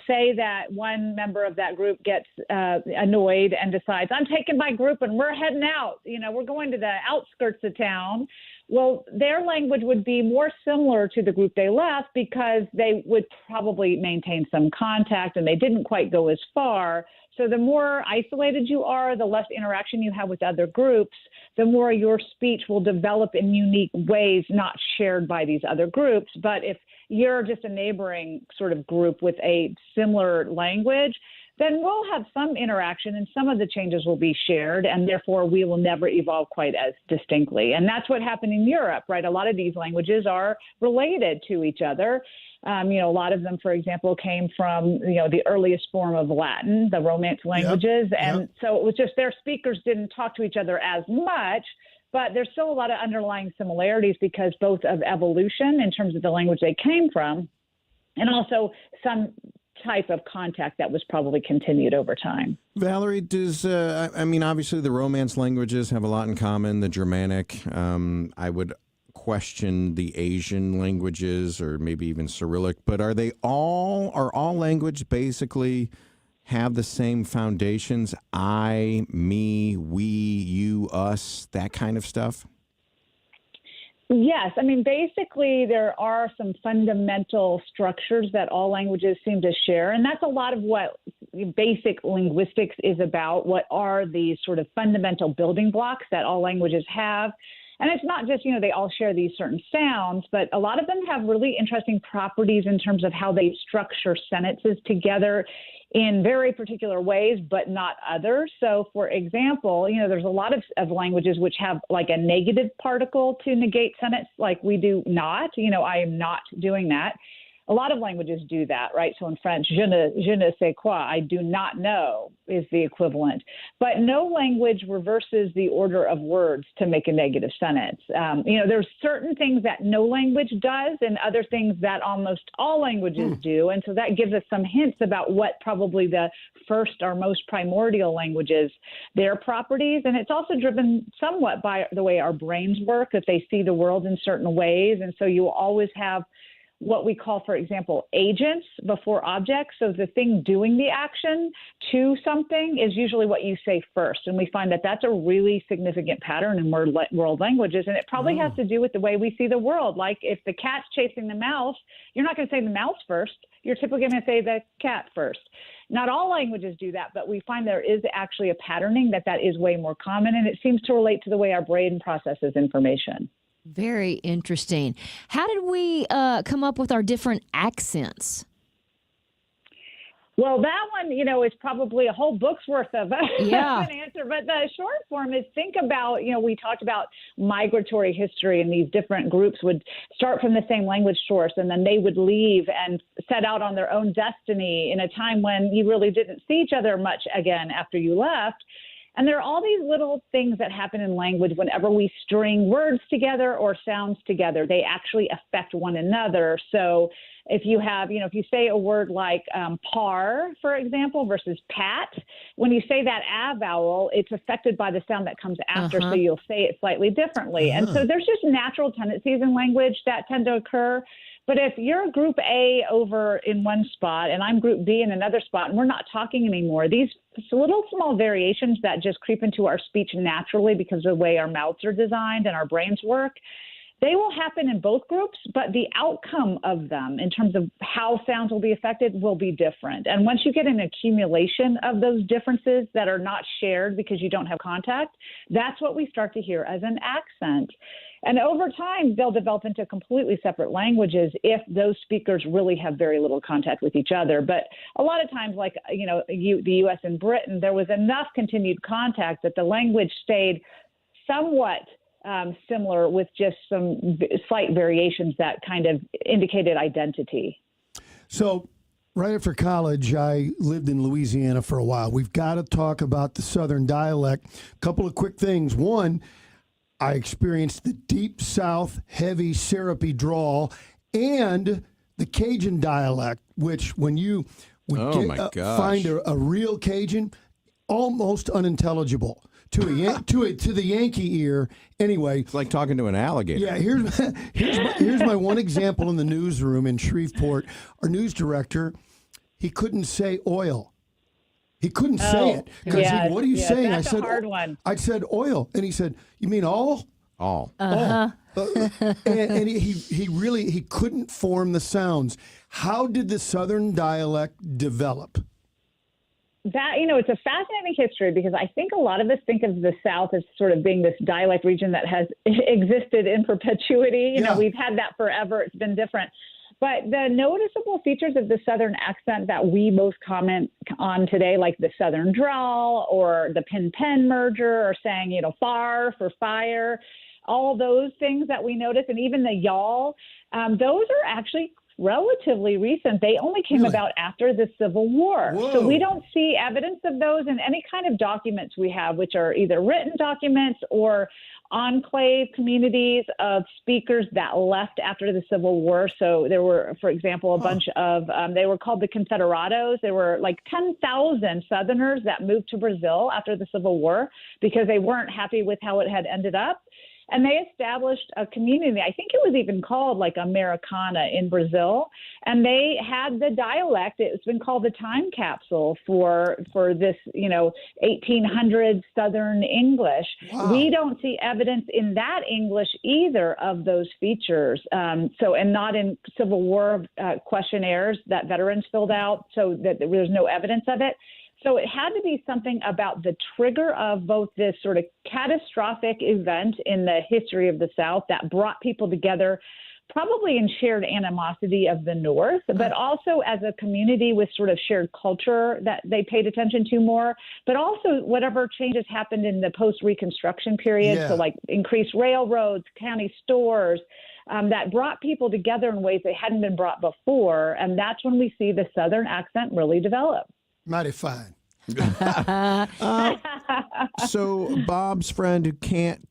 say that one member of that group gets annoyed and decides, I'm taking my group and we're heading out, we're going to the outskirts of town. Well, their language would be more similar to the group they left because they would probably maintain some contact and they didn't quite go as far. So the more isolated you are, the less interaction you have with other groups, the more your speech will develop in unique ways not shared by these other groups. But if you're just a neighboring sort of group with a similar language, then we'll have some interaction and some of the changes will be shared, and therefore we will never evolve quite as distinctly. And that's what happened in Europe, right? A lot of these languages are related to each other. A lot of them, for example, came from, the earliest form of Latin, the Romance languages. Yep. And so it was just their speakers didn't talk to each other as much. But there's still a lot of underlying similarities because both of evolution in terms of the language they came from and also some type of contact that was probably continued over time. Valerie, obviously the Romance languages have a lot in common, the Germanic. I would question the Asian languages or maybe even Cyrillic, but are all language basically have the same foundations? I, me, we, you, us, that kind of stuff? Yes. Basically, there are some fundamental structures that all languages seem to share. And that's a lot of what basic linguistics is about. What are these sort of fundamental building blocks that all languages have? And it's not just, they all share these certain sounds, but a lot of them have really interesting properties in terms of how they structure sentences together in very particular ways, but not others. So, for example, there's a lot of languages which have like a negative particle to negate sentence, like we do not. I am not doing that. A lot of languages do that, right? So in French, je ne sais quoi, I do not know is the equivalent. But no language reverses the order of words to make a negative sentence. There's certain things that no language does and other things that almost all languages do. And so that gives us some hints about what probably the first or most primordial languages, their properties. And it's also driven somewhat by the way our brains work, that they see the world in certain ways. And so you will always have what we call, for example, agents before objects. So the thing doing the action to something is usually what you say first. And we find that that's a really significant pattern in world languages. And it probably has to do with the way we see the world. Like if the cat's chasing the mouse, you're not going to say the mouse first. You're typically going to say the cat first. Not all languages do that, but we find there is actually a patterning that is way more common. And it seems to relate to the way our brain processes information. Very interesting. How did we come up with our different accents? Well, that one, is probably a whole book's worth of an answer. But the short form is think about, we talked about migratory history, and these different groups would start from the same language source, and then they would leave and set out on their own destiny in a time when you really didn't see each other much again after you left. And there are all these little things that happen in language whenever we string words together or sounds together. They actually affect one another. So if you have, if you say a word like par, for example, versus pat, when you say that a vowel, it's affected by the sound that comes after. So you'll say it slightly differently. And so there's just natural tendencies in language that tend to occur. But if you're group A over in one spot and I'm group B in another spot and we're not talking anymore, these little small variations that just creep into our speech naturally because of the way our mouths are designed and our brains work, they will happen in both groups, but the outcome of them in terms of how sounds will be affected will be different. And once you get an accumulation of those differences that are not shared because you don't have contact, that's what we start to hear as an accent. And over time, they'll develop into completely separate languages if those speakers really have very little contact with each other. But a lot of times, like, the U.S. and Britain, there was enough continued contact that the language stayed somewhat similar with just some slight variations that kind of indicated identity. So Right after college, I lived in Louisiana for a while. We've got to talk about the Southern dialect. A couple of quick things. One, I experienced the deep South, heavy, syrupy drawl, and the Cajun dialect, which when you find a real Cajun, almost unintelligible to the Yankee ear. Anyway, it's like talking to an alligator. Yeah, here's my one example in the newsroom in Shreveport. Our news director, he couldn't say oil. He couldn't say it. What are you saying? That's I said, a hard one. I said oil, and he said, "You mean all?" All. And he couldn't form the sounds. How did the Southern dialect develop? That, it's a fascinating history because I think a lot of us think of the South as sort of being this dialect region that has existed in perpetuity. You know, we've had that forever. It's been different. But the noticeable features of the Southern accent that we most comment on today, like the Southern drawl or the pin-pen merger or saying, far for fire, all those things that we notice, and even the y'all, those are actually relatively recent. They only came about after the Civil War. Whoa. So we don't see evidence of those in any kind of documents we have, which are either written documents or enclave communities of speakers that left after the Civil War. So there were, for example, a bunch of, they were called the Confederados. There were like 10,000 Southerners that moved to Brazil after the Civil War because they weren't happy with how it had ended up. And they established a community. I think it was even called like Americana in Brazil. And they had the dialect. It's been called the time capsule for this, 1800s Southern English. Wow. We don't see evidence in that English either of those features. And not in Civil War questionnaires that veterans filled out, so that there's no evidence of it. So it had to be something about the trigger of both this sort of catastrophic event in the history of the South that brought people together, probably in shared animosity of the North, but also as a community with sort of shared culture that they paid attention to more, but also whatever changes happened in the post-Reconstruction period. Yeah. So like increased railroads, county stores, that brought people together in ways they hadn't been brought before. And that's when we see the Southern accent really develop. Mighty fine. So Bob's friend who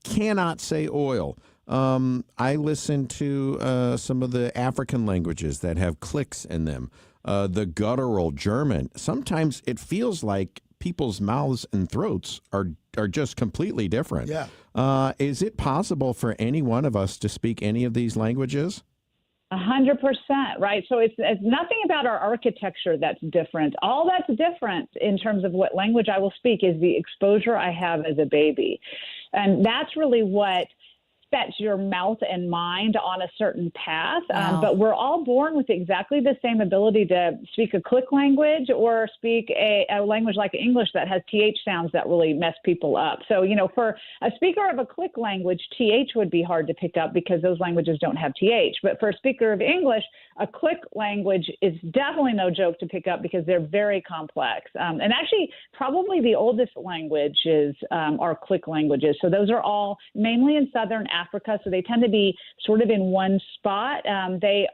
cannot say oil. I listen to some of the African languages that have clicks in them. The guttural German. Sometimes it feels like people's mouths and throats are just completely different. Yeah. Is it possible for any one of us to speak any of these languages? 100%, right? So it's nothing about our architecture that's different. All that's different in terms of what language I will speak is the exposure I have as a baby. And that's really what sets your mouth and mind on a certain path. Wow. But we're all born with exactly the same ability to speak a click language or speak a language like English that has TH sounds that really mess people up. So, for a speaker of a click language, TH would be hard to pick up because those languages don't have TH. But for a speaker of English, a click language is definitely no joke to pick up because they're very complex. And actually, probably the oldest languages are click languages. So those are all mainly in Southern Africa, so they tend to be sort of in one spot. They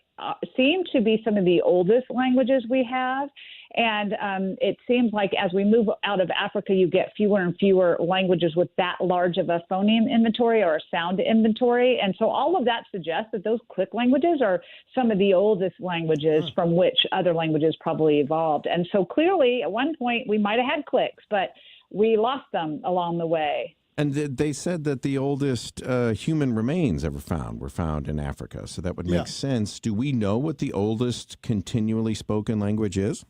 seem to be some of the oldest languages we have, and it seems like as we move out of Africa, you get fewer and fewer languages with that large of a phoneme inventory or a sound inventory, and so all of that suggests that those click languages are some of the oldest languages from which other languages probably evolved. And so clearly, at one point, we might have had clicks, but we lost them along the way. And they said that the oldest human remains ever found were found in Africa. So that would make sense. Do we know what the oldest continually spoken language is?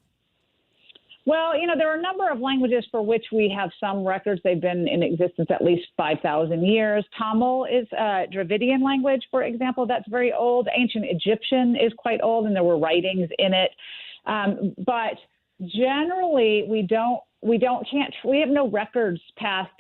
Well, there are a number of languages for which we have some records. They've been in existence at least 5,000 years. Tamil is a Dravidian language, for example, that's very old. Ancient Egyptian is quite old, and there were writings in it. But generally, we have no records past,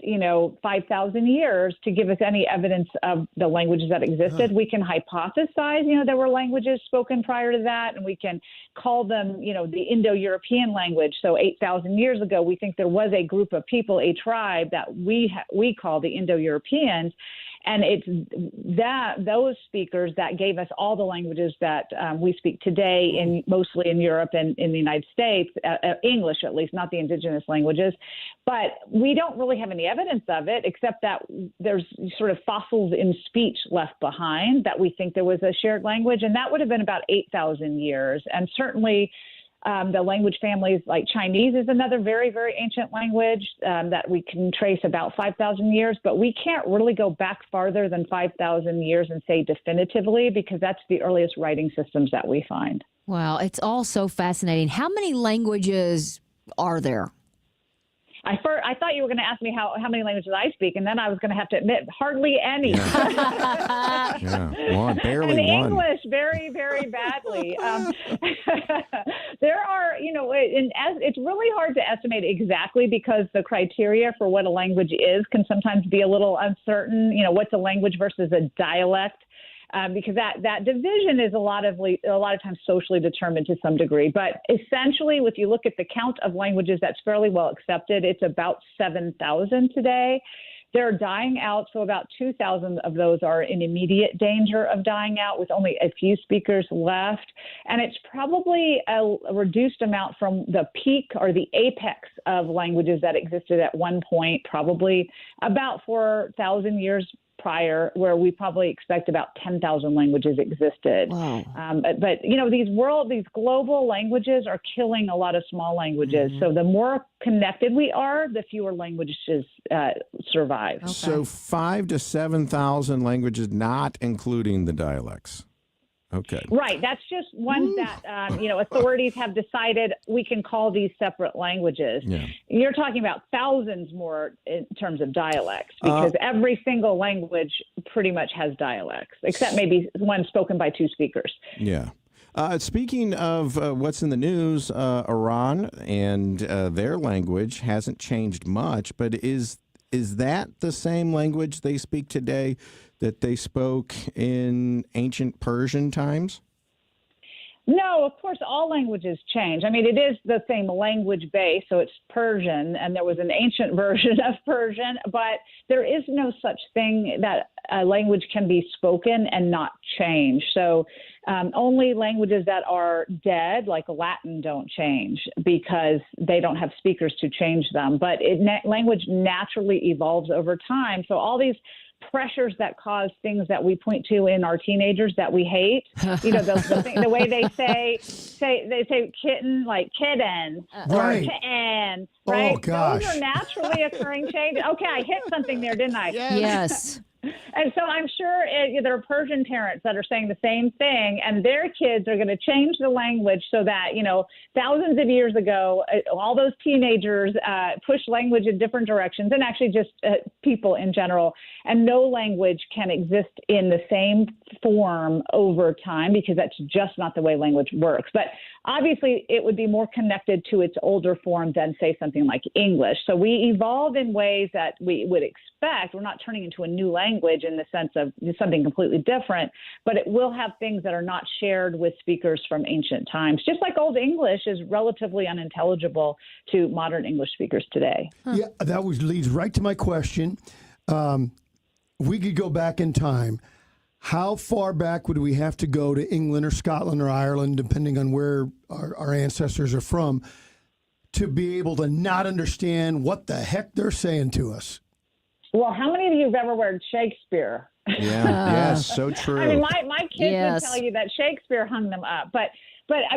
5,000 years to give us any evidence of the languages that existed. We can hypothesize, there were languages spoken prior to that, and we can call them, the Indo-European language. So 8,000 years ago, we think there was a group of people, a tribe that we call the Indo-Europeans. And it's those speakers that gave us all the languages that we speak today, mostly in Europe and in the United States, English at least, not the indigenous languages. But we don't really have any evidence of it, except that there's sort of fossils in speech left behind that we think there was a shared language, and that would have been about 8,000 years. And certainly the language families like Chinese is another very, very ancient language that we can trace about 5,000 years, but we can't really go back farther than 5,000 years and say definitively, because that's the earliest writing systems that we find. Wow, it's all so fascinating. How many languages are there? I thought you were going to ask me how many languages I speak, and then I was going to have to admit hardly any. Well, barely and one. English very, very badly. There are, it's really hard to estimate exactly because the criteria for what a language is can sometimes be a little uncertain. What's a language versus a dialect? Because that division is a lot of times socially determined to some degree. But essentially, if you look at the count of languages that's fairly well accepted, it's about 7,000 today. They're dying out, so about 2,000 of those are in immediate danger of dying out with only a few speakers left. And it's probably a reduced amount from the peak or the apex of languages that existed at one point, probably about 4,000 years prior, where we probably expect about 10,000 languages existed. Wow. But these global languages are killing a lot of small languages. Mm-hmm. So the more connected we are, the fewer languages survive. Okay. So 5,000 to 7,000 languages, not including the dialects. Okay. Right. That's just ones that, authorities have decided we can call these separate languages. Yeah. You're talking about thousands more in terms of dialects, because every single language pretty much has dialects, except maybe one spoken by two speakers. Yeah. Speaking of what's in the news, Iran and their language hasn't changed much, but is that the same language they speak today that they spoke in ancient Persian times? No, of course, all languages change. I mean, it is the same language base, so it's Persian, and there was an ancient version of Persian, but there is no such thing that a language can be spoken and not change. So only languages that are dead, like Latin, don't change because they don't have speakers to change them. But language naturally evolves over time. So all these pressures that cause things that we point to in our teenagers that we hate, the way they say kitten, like kitten, Right. or kitten, right? Oh, gosh. Those are naturally occurring changes. Okay, I hit something there, didn't I? Yes. And so I'm sure there are Persian parents that are saying the same thing, and their kids are going to change the language so that, thousands of years ago, all those teenagers pushed language in different directions, and actually just people in general. And no language can exist in the same form over time because that's just not the way language works. But obviously, it would be more connected to its older form than, say, something like English. So we evolved in ways that we would expect. We're not turning into a new language in the sense of something completely different, but it will have things that are not shared with speakers from ancient times, just like Old English is relatively unintelligible to modern English speakers today. Yeah, that leads right to my question. We could go back in time. How far back would we have to go to England or Scotland or Ireland, depending on where our ancestors are from, to be able to not understand what the heck they're saying to us? Well, how many of you have ever read Shakespeare? Yeah, yes, so true. I mean, my kids would tell you that Shakespeare hung them up, but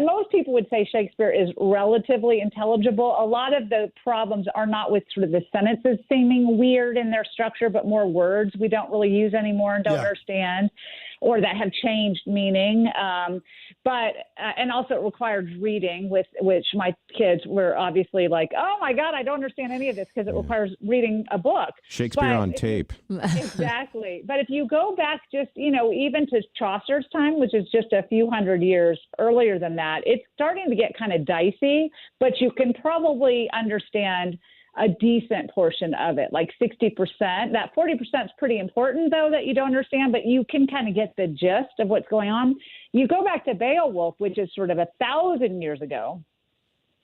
most people would say Shakespeare is relatively intelligible. A lot of the problems are not with sort of the sentences seeming weird in their structure, but more words we don't really use anymore and don't understand, or that have changed meaning. And also it required reading, which my kids were obviously like, oh my God, I don't understand any of this because it requires reading a book. Shakespeare on tape. Exactly. But if you go back just, even to Chaucer's time, which is just a few hundred years earlier than that, it's starting to get kind of dicey, but you can probably understand a decent portion of it, like 60%. That 40% is pretty important, though, that you don't understand, but you can kind of get the gist of what's going on. You go back to Beowulf, which is sort of 1,000 years ago,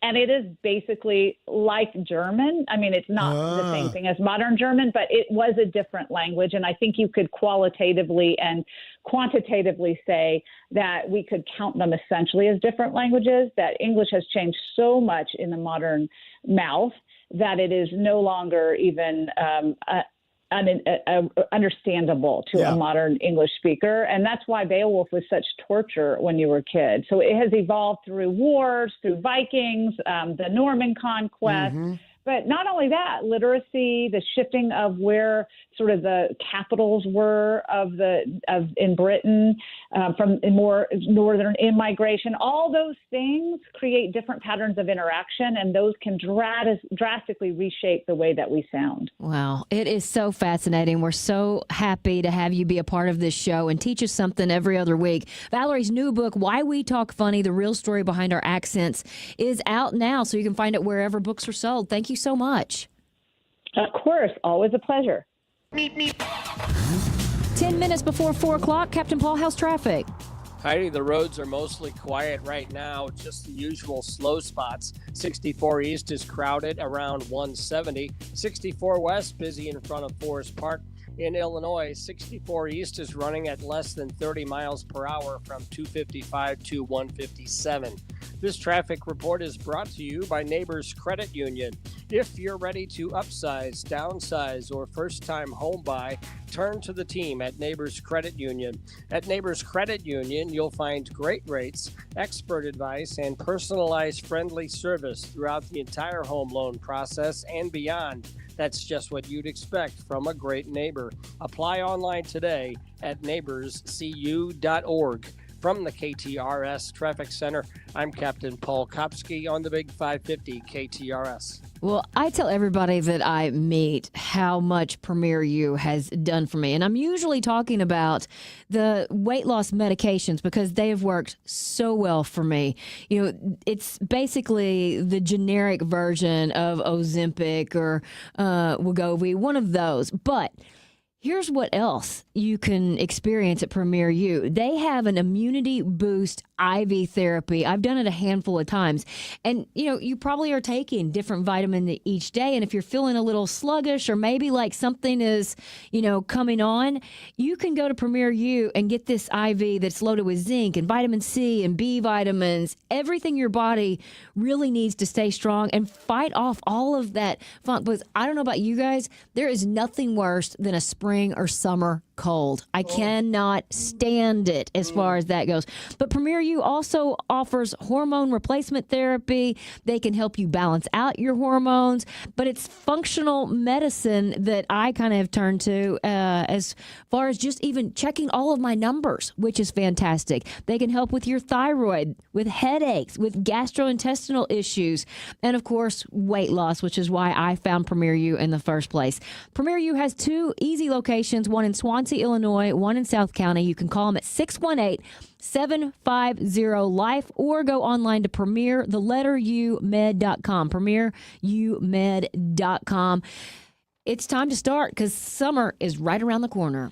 And it is basically like German. I mean, it's not the same thing as modern German, but it was a different language. And I think you could qualitatively and quantitatively say that we could count them essentially as different languages, that English has changed so much in the modern mouth that it is no longer even understandable to a modern English speaker. And that's why Beowulf was such torture when you were a kid. So it has evolved through wars, through Vikings, the Norman conquest. But not only that, literacy, the shifting of where sort of the capitals were in Britain, from more northern immigration, all those things create different patterns of interaction, and those can drastically reshape the way that we sound. Wow, it is so fascinating. We're so happy to have you be a part of this show and teach us something every other week. Valerie's new book, Why We Talk Funny, The Real Story Behind Our Accents, is out now, so you can find it wherever books are sold. Thank you so much. Of course, always a pleasure. 10 minutes before 4 o'clock, Captain Paul, how's traffic? Heidi, the roads are mostly quiet right now, just the usual slow spots. 64 East is crowded around 170. 64 West busy in front of Forest Park. In Illinois, 64 East is running at less than 30 miles per hour from 255 to 157. This traffic report is brought to you by Neighbors Credit Union. If you're ready to upsize, downsize, or first-time home buy, turn to the team at Neighbors Credit Union. At Neighbors Credit Union, you'll find great rates, expert advice, and personalized friendly service throughout the entire home loan process and beyond. That's just what you'd expect from a great neighbor. Apply online today at neighborscu.org. From the KTRS Traffic Center, I'm Captain Paul Kopsky on the Big 550 KTRS. Well, I tell everybody that I meet how much Premier U has done for me. And I'm usually talking about the weight loss medications because they have worked so well for me. You know, it's basically the generic version of Ozempic or Wegovy, one of those. But here's what else you can experience at Premier U. They have an immunity boost IV therapy. I've done it a handful of times. And, you know, you probably are taking different vitamin each day. And if you're feeling a little sluggish or maybe like something is, you know, coming on, you can go to Premier U and get this IV that's loaded with zinc and vitamin C and B vitamins, everything your body really needs to stay strong and fight off all of that funk. Because I don't know about you guys, there is nothing worse than a spring or summer cold. I cannot stand it as far as that goes. But Premier U also offers hormone replacement therapy. They can help you balance out your hormones, but it's functional medicine that I kind of have turned to as far as just even checking all of my numbers, which is fantastic. They can help with your thyroid, with headaches, with gastrointestinal issues, and of course, weight loss, which is why I found Premier U in the first place. Premier U has 2 easy locations, one in Swansea, Illinois, one in South County. You can call them at 618-750-LIFE or go online to premiermed.com, premiermed.com. It's time to start because summer is right around the corner.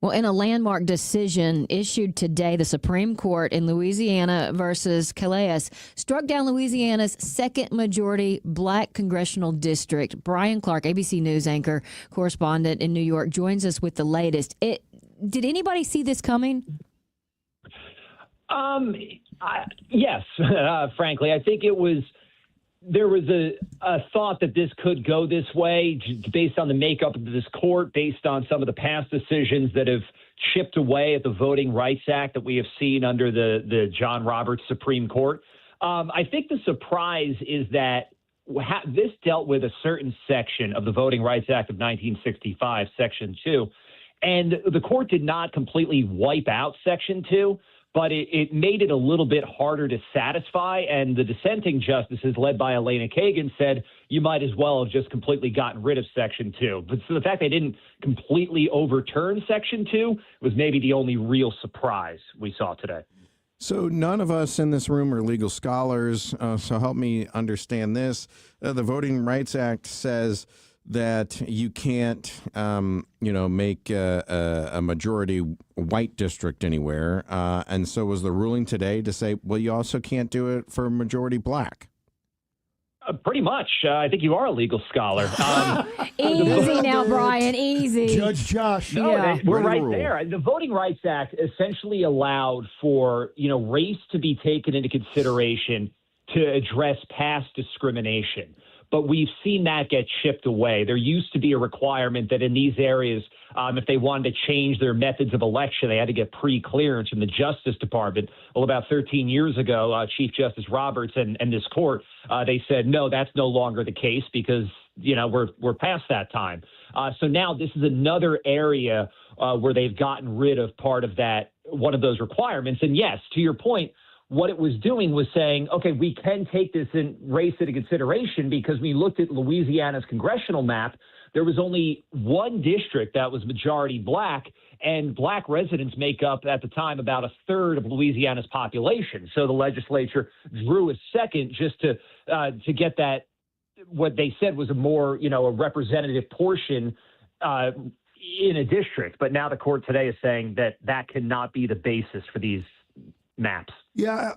Well, in a landmark decision issued today, the Supreme Court in Louisiana versus Calais struck down Louisiana's second majority black congressional district. Brian Clark, ABC News anchor, correspondent in New York, joins us with the latest. Did anybody see this coming? Yes, frankly. I think there was a thought that this could go this way based on the makeup of this court, based on some of the past decisions that have chipped away at the Voting Rights Act that we have seen under the John Roberts Supreme Court. I think the surprise is that this dealt with a certain section of the Voting Rights Act of 1965, Section 2, and the court did not completely wipe out Section 2. But it made it a little bit harder to satisfy. And the dissenting justices, led by Elena Kagan, said you might as well have just completely gotten rid of Section 2. But so the fact they didn't completely overturn Section 2 was maybe the only real surprise we saw today. So none of us in this room are legal scholars, so help me understand this. The Voting Rights Act says that you can't, make a majority white district anywhere. And so was the ruling today to say, well, you also can't do it for majority black. Pretty much. I think you are a legal scholar. Easy now, Brian. Easy. Judge Josh. No, Yeah. we're Ready to right rule. there. The Voting Rights Act essentially allowed for, race to be taken into consideration to address past discrimination. But we've seen that get chipped away. There used to be a requirement that in these areas, if they wanted to change their methods of election, they had to get pre-clearance from the Justice Department. Well, about 13 years ago, Chief Justice Roberts and this court, they said, no, that's no longer the case because, we're past that time. So now this is another area where they've gotten rid of part of that, one of those requirements. And yes, to your point, what it was doing was saying, okay, we can take this in race into consideration because we looked at Louisiana's congressional map. There was only one district that was majority black, and black residents make up at the time about a third of Louisiana's population. So the legislature drew a second just to get that, what they said was a more, a representative portion in a district. But now the court today is saying that that cannot be the basis for these maps. Yeah,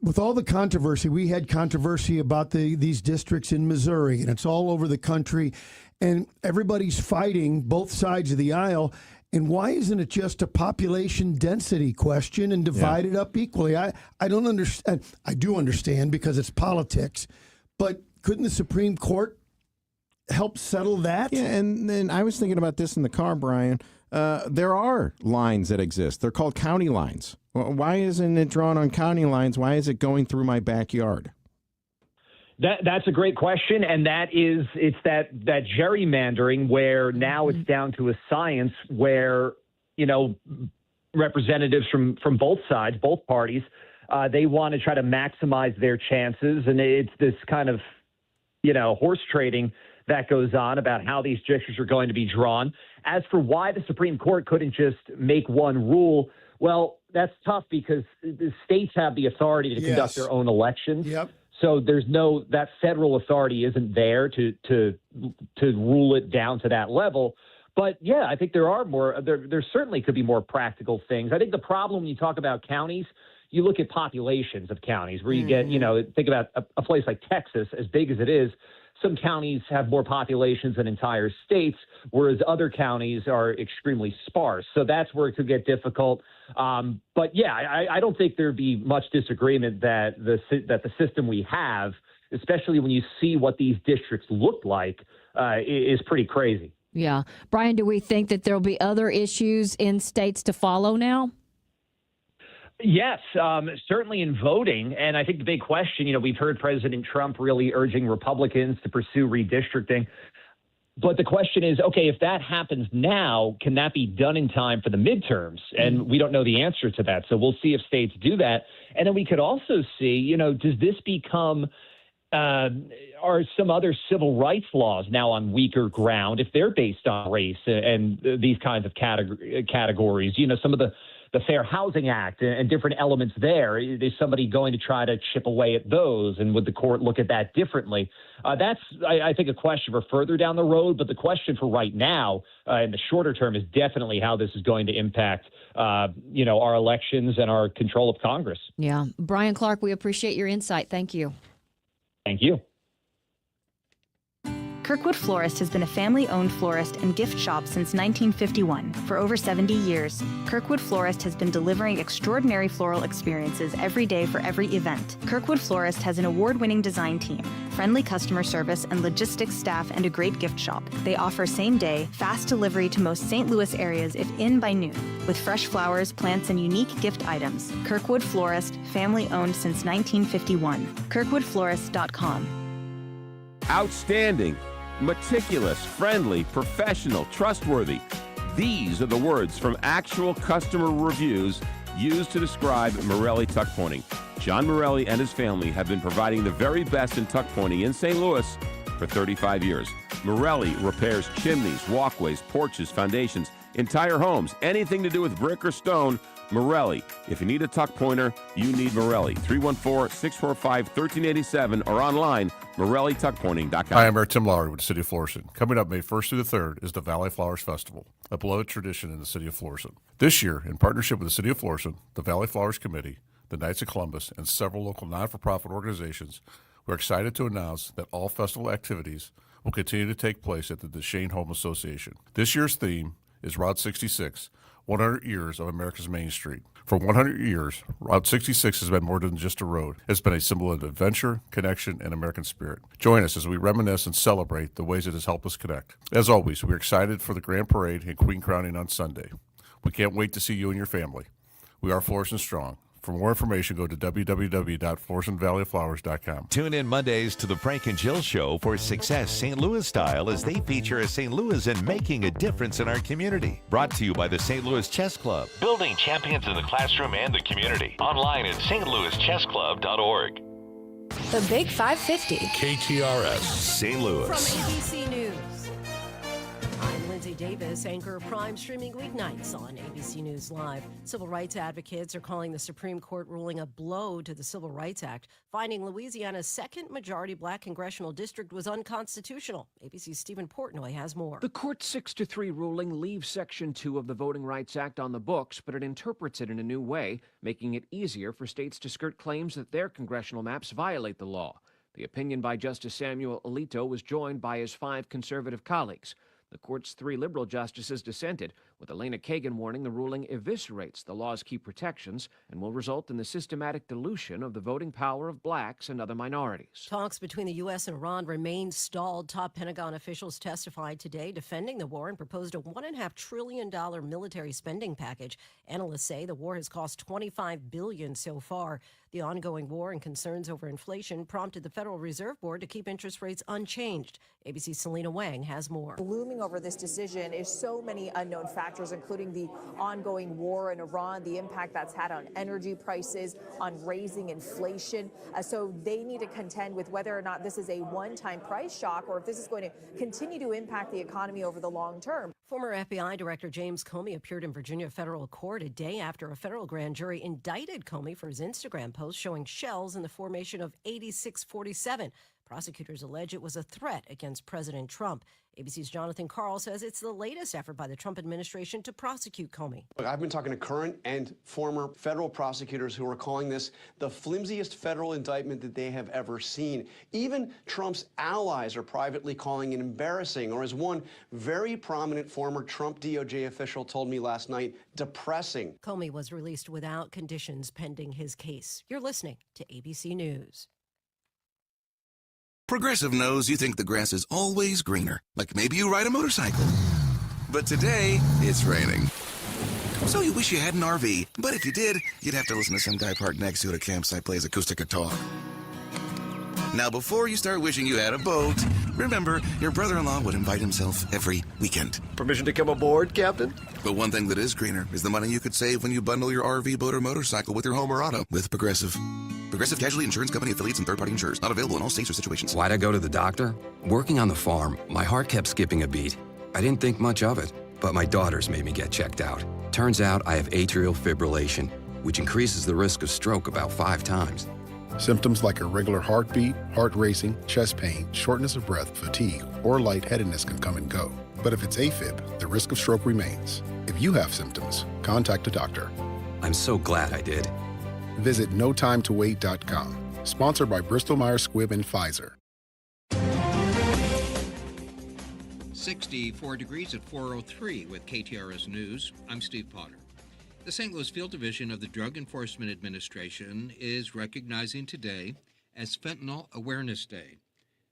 with all the controversy, we had controversy about these districts in Missouri, and it's all over the country, and everybody's fighting both sides of the aisle. And why isn't it just a population density question and divided up equally? I don't understand. I do understand because it's politics, but couldn't the Supreme Court help settle that? Yeah, and then I was thinking about this in the car, Brian. There are lines that exist. They're called county lines. Well, why isn't it drawn on county lines? Why is it going through my backyard? That's a great question, and it's that gerrymandering where now it's down to a science where representatives from both sides, both parties, they want to try to maximize their chances, and it's this kind of horse trading that goes on about how these districts are going to be drawn. As for why the Supreme Court couldn't just make one rule, well, that's tough because the states have the authority to conduct their own elections. Yep. So there's that federal authority isn't there to rule it down to that level. But yeah, I think there are more. There certainly could be more practical things. I think the problem when you talk about counties, you look at populations of counties where you get, think about a place like Texas, as big as it is. Some counties have more populations than entire states, whereas other counties are extremely sparse. So that's where it could get difficult. But yeah, I don't think there'd be much disagreement that the system we have, especially when you see what these districts look like, is pretty crazy. Yeah. Brian, do we think that there'll be other issues in states to follow now? Yes, certainly in voting. And I think the big question, we've heard President Trump really urging Republicans to pursue redistricting. But the question is, okay, if that happens now, can that be done in time for the midterms? And we don't know the answer to that. So we'll see if states do that. And then we could also see, does this become are some other civil rights laws now on weaker ground if they're based on race and these kinds of categories? Some of the Fair Housing Act and different elements there. Is somebody going to try to chip away at those? And would the court look at that differently? That's, I think, a question for further down the road. But the question for right now in the shorter term is definitely how this is going to impact, our elections and our control of Congress. Yeah. Brian Clark, we appreciate your insight. Thank you. Thank you. Kirkwood Florist has been a family-owned florist and gift shop since 1951. For over 70 years, Kirkwood Florist has been delivering extraordinary floral experiences every day for every event. Kirkwood Florist has an award-winning design team, friendly customer service and logistics staff, and a great gift shop. They offer same-day, fast delivery to most St. Louis areas if in by noon, with fresh flowers, plants, and unique gift items. Kirkwood Florist, family-owned since 1951. KirkwoodFlorist.com. Outstanding, meticulous, friendly, professional, trustworthy. These are the words from actual customer reviews used to describe Morelli tuck pointing. John Morelli and his family have been providing the very best in tuck pointing in St. Louis for 35 years. Morelli repairs chimneys, walkways, porches, foundations, entire homes, anything to do with brick or stone. Morelli. If you need a tuck pointer, you need Morelli. 314-645-1387 or online, MorelliTuckPointing.com. Hi, I'm Mayor Tim Lowry with the City of Florissant. Coming up May 1st through the 3rd is the Valley Flowers Festival, a beloved tradition in the City of Florissant. This year, in partnership with the City of Florissant, the Valley Flowers Committee, the Knights of Columbus, and several local non-for-profit organizations, we're excited to announce that all festival activities will continue to take place at the Duchesne Home Association. This year's theme is Route 66, 100 Years of America's Main Street. For 100 years, Route 66 has been more than just a road. It's been a symbol of adventure, connection, and American spirit. Join us as we reminisce and celebrate the ways it has helped us connect. As always, we're excited for the Grand Parade and Queen Crowning on Sunday. We can't wait to see you and your family. We are Florissant Strong. For more information, go to www.florissantValleyFlowers.com. Tune in Mondays to the Frank and Jill Show for Success St. Louis Style as they feature a St. Louis and making a difference in our community. Brought to you by the St. Louis Chess Club. Building champions in the classroom and the community. Online at stlouischessclub.org. The Big 550. KTRS St. Louis. From ABC News. I'm Lindsay Davis, anchor of Prime, streaming weeknights on ABC News Live. Civil rights advocates are calling the Supreme Court ruling a blow to the Civil Rights Act, finding Louisiana's second majority black congressional district was unconstitutional. ABC's Stephen Portnoy has more. The court's 6-3 ruling leaves Section 2 of the Voting Rights Act on the books, but it interprets it in a new way, making it easier for states to skirt claims that their congressional maps violate the law. The opinion by Justice Samuel Alito was joined by his 5 conservative colleagues. The court's 3 liberal justices dissented, with Elena Kagan warning the ruling eviscerates the law's key protections and will result in the systematic dilution of the voting power of blacks and other minorities. Talks between the U.S. and Iran remain stalled. Top Pentagon officials testified today defending the war and proposed a $1.5 trillion military spending package. Analysts say the war has cost $25 billion so far. The ongoing war and concerns over inflation prompted the Federal Reserve Board to keep interest rates unchanged. ABC's Selena Wang has more. Looming over this decision is so many unknown factors, including the ongoing war in Iran, the impact that's had on energy prices, on raising inflation. So they need to contend with whether or not this is a one-time price shock or if this is going to continue to impact the economy over the long term. Former FBI Director James Comey appeared in Virginia federal court a day after a federal grand jury indicted Comey for his Instagram post showing shells in the formation of 8647. Prosecutors allege it was a threat against President Trump. ABC's Jonathan Karl says it's the latest effort by the Trump administration to prosecute Comey. Look, I've been talking to current and former federal prosecutors who are calling this the flimsiest federal indictment that they have ever seen. Even Trump's allies are privately calling it embarrassing, or as one very prominent former Trump DOJ official told me last night, depressing. Comey was released without conditions pending his case. You're listening to ABC News. Progressive knows you think the grass is always greener, like maybe you ride a motorcycle. But today, it's raining. So you wish you had an RV, but if you did, you'd have to listen to some guy parked next to it at a campsite plays acoustic guitar. Now, before you start wishing you had a boat, remember, your brother-in-law would invite himself every weekend. Permission to come aboard, Captain? But one thing that is greener is the money you could save when you bundle your RV, boat, or motorcycle with your home or auto with Progressive. Progressive Casualty Insurance Company affiliates and third-party insurers. Not available in all states or situations. Why'd I go to the doctor? Working on the farm, my heart kept skipping a beat. I didn't think much of it, but my daughters made me get checked out. Turns out I have atrial fibrillation, which increases the risk of stroke about 5 times. Symptoms like irregular heartbeat, heart racing, chest pain, shortness of breath, fatigue, or lightheadedness can come and go. But if it's AFib, the risk of stroke remains. If you have symptoms, contact a doctor. I'm so glad I did. Visit notimetowait.com. Sponsored by Bristol-Myers Squibb and Pfizer. 64 degrees at 4:03 with KTRS News. I'm Steve Potter. The St. Louis Field Division of the Drug Enforcement Administration is recognizing today as Fentanyl Awareness Day.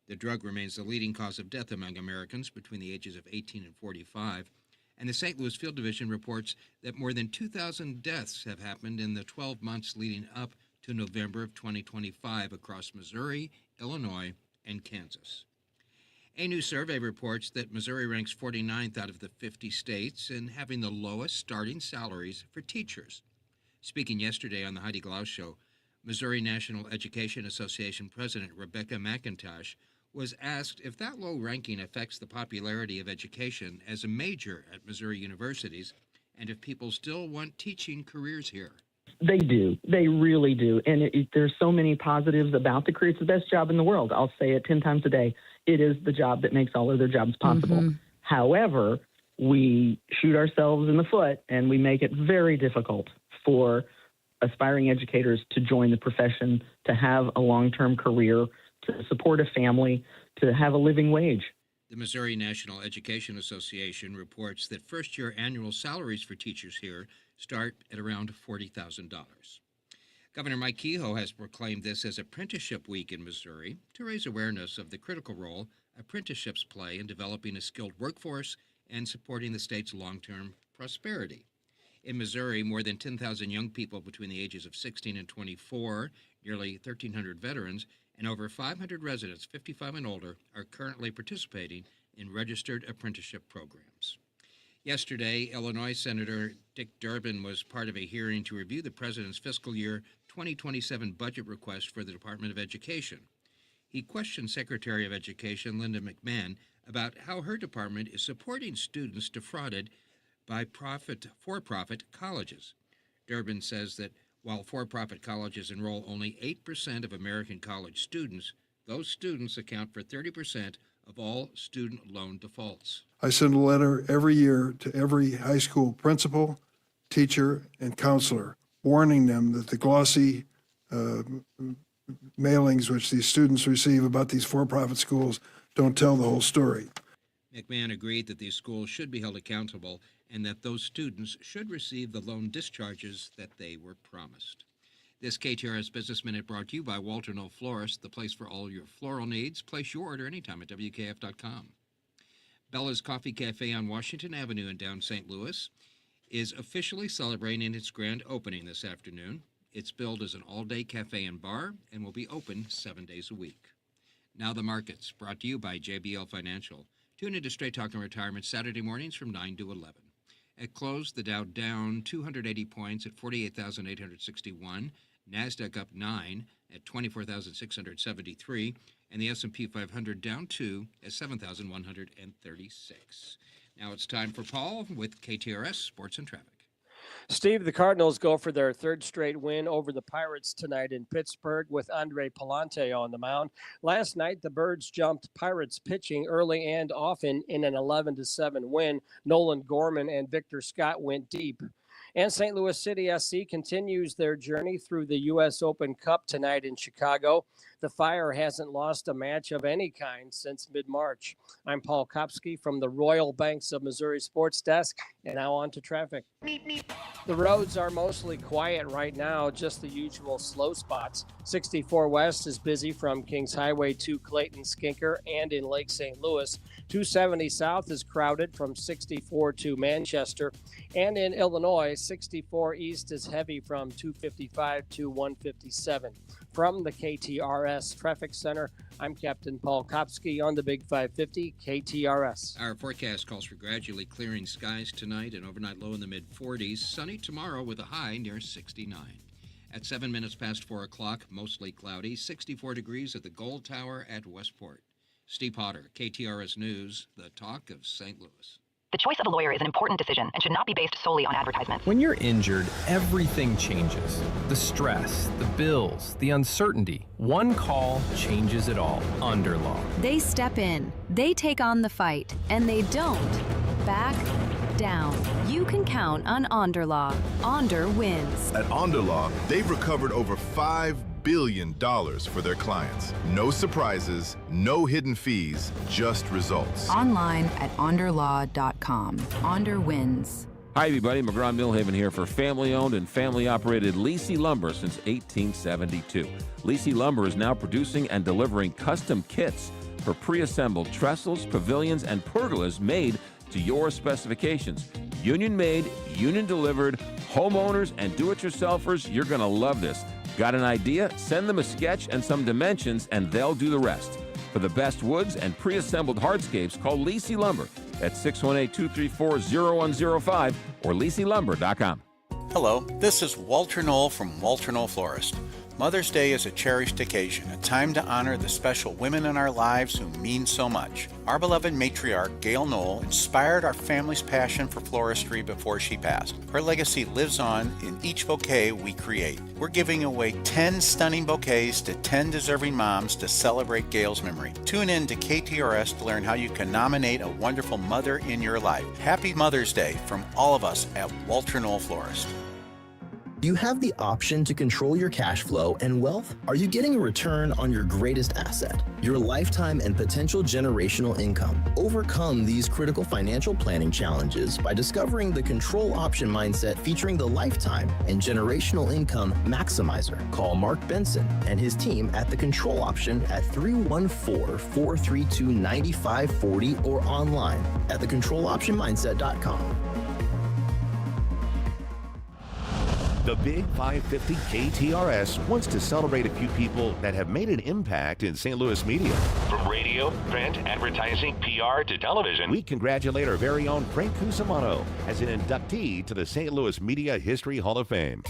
The drug remains the leading cause of death among Americans between the ages of 18 and 45, and the St. Louis Field Division reports that more than 2,000 deaths have happened in the 12 months leading up to November of 2025 across Missouri, Illinois, and Kansas. A new survey reports that Missouri ranks 49th out of the 50 states in having the lowest starting salaries for teachers. Speaking yesterday on the Heidi Glaus Show, Missouri National Education Association President Rebecca McIntosh was asked if that low ranking affects the popularity of education as a major at Missouri universities and if people still want teaching careers here. They do. They really do. And there's so many positives about the career. It's the best job in the world. I'll say it 10 times a day. It is the job that makes all other jobs possible. Mm-hmm. However, we shoot ourselves in the foot and we make it very difficult for aspiring educators to join the profession, to have a long-term career, to support a family, to have a living wage. The Missouri National Education Association reports that first-year annual salaries for teachers here start at around $40,000. Governor Mike Kehoe has proclaimed this as Apprenticeship Week in Missouri to raise awareness of the critical role apprenticeships play in developing a skilled workforce and supporting the state's long-term prosperity. In Missouri, more than 10,000 young people between the ages of 16 and 24, nearly 1,300 veterans, and over 500 residents 55 and older are currently participating in registered apprenticeship programs. Yesterday, Illinois Senator Dick Durbin was part of a hearing to review the president's fiscal year 2027 budget request for the Department of Education. He questioned Secretary of Education Linda McMahon about how her department is supporting students defrauded by for-profit colleges. Durbin says that while for-profit colleges enroll only 8% of American college students, those students account for 30% of all student loan defaults. I send a letter every year to every high school principal, teacher, and counselor, warning them that the glossy mailings which these students receive about these for-profit schools don't tell the whole story. McMahon agreed that these schools should be held accountable and that those students should receive the loan discharges that they were promised. This KTRS Business Minute brought to you by Walter Knoll Florist, the place for all your floral needs. Place your order anytime at WKF.com. Bella's Coffee Cafe on Washington Avenue in down St. Louis is officially celebrating its grand opening this afternoon. It's billed as an all-day cafe and bar and will be open 7 days a week. Now the markets, brought to you by JBL Financial. Tune into Straight Talk and Retirement Saturday mornings from 9 to 11. At close, the Dow down 280 points at 48,861, NASDAQ up 9 at 24,673, and the S&P 500 down 2 at 7,136. Now it's time for Paul with KTRS Sports and Traffic. Steve, the Cardinals go for their third straight win over the Pirates tonight in Pittsburgh with Andre Palante on the mound. Last night, the Birds jumped Pirates pitching early and often in an 11-7 win. Nolan Gorman and Victor Scott went deep. And St. Louis City SC continues their journey through the U.S. Open Cup tonight in Chicago. The Fire hasn't lost a match of any kind since mid-March. I'm Paul Kopsky from the Royal Banks of Missouri Sports Desk, and now on to traffic. The roads are mostly quiet right now, just the usual slow spots. 64 West is busy from Kings Highway to Clayton Skinker and in Lake St. Louis. 270 South is crowded from 64 to Manchester. And in Illinois, 64 East is heavy from 255 to 157. From the KTRS Traffic Center, I'm Captain Paul Kopsky on the Big 550 KTRS. Our forecast calls for gradually clearing skies tonight, an overnight low in the mid-40s. Sunny tomorrow with a high near 69. At 7 minutes past 4 o'clock, mostly cloudy, 64 degrees at the Gold Tower at Westport. Steve Potter, KTRS News, the talk of St. Louis. The choice of a lawyer is an important decision and should not be based solely on advertisements. When you're injured, everything changes. The stress, the bills, the uncertainty. One call changes it all. Underlaw. They step in, they take on the fight, and they don't back down. You can count on Onderlaw. Onder wins. At Onderlaw, they've recovered over $5 billion for their clients. No surprises, no hidden fees, just results. Online at onderlaw.com. Onder wins. Hi, everybody. McGraw-Millhaven here for family-owned and family-operated Lisi Lumber since 1872. Lisi Lumber is now producing and delivering custom kits for pre-assembled trestles, pavilions, and pergolas made to your specifications. Union-made, union-delivered, homeowners and do-it-yourselfers, you're going to love this. Got an idea? Send them a sketch and some dimensions, and they'll do the rest. For the best woods and pre-assembled hardscapes, call Lisi Lumber at 618-234-0105 or LisiLumber.com. Hello, this is Walter Knoll from Walter Knoll Florist. Mother's Day is a cherished occasion, a time to honor the special women in our lives who mean so much. Our beloved matriarch, Gail Knoll, inspired our family's passion for floristry before she passed. Her legacy lives on in each bouquet we create. We're giving away 10 stunning bouquets to 10 deserving moms to celebrate Gail's memory. Tune in to KTRS to learn how you can nominate a wonderful mother in your life. Happy Mother's Day from all of us at Walter Knoll Florist. Do you have the option to control your cash flow and wealth? Are you getting a return on your greatest asset, your lifetime and potential generational income? Overcome these critical financial planning challenges by discovering the Control Option Mindset featuring the Lifetime and Generational Income Maximizer. Call Mark Benson and his team at the Control Option at 314-432-9540 or online at thecontroloptionmindset.com. The Big 550 KTRS wants to celebrate a few people that have made an impact in St. Louis media. From radio, print, advertising, PR to television, we congratulate our very own Frank Cusimano as an inductee to the St. Louis Media History Hall of Fame.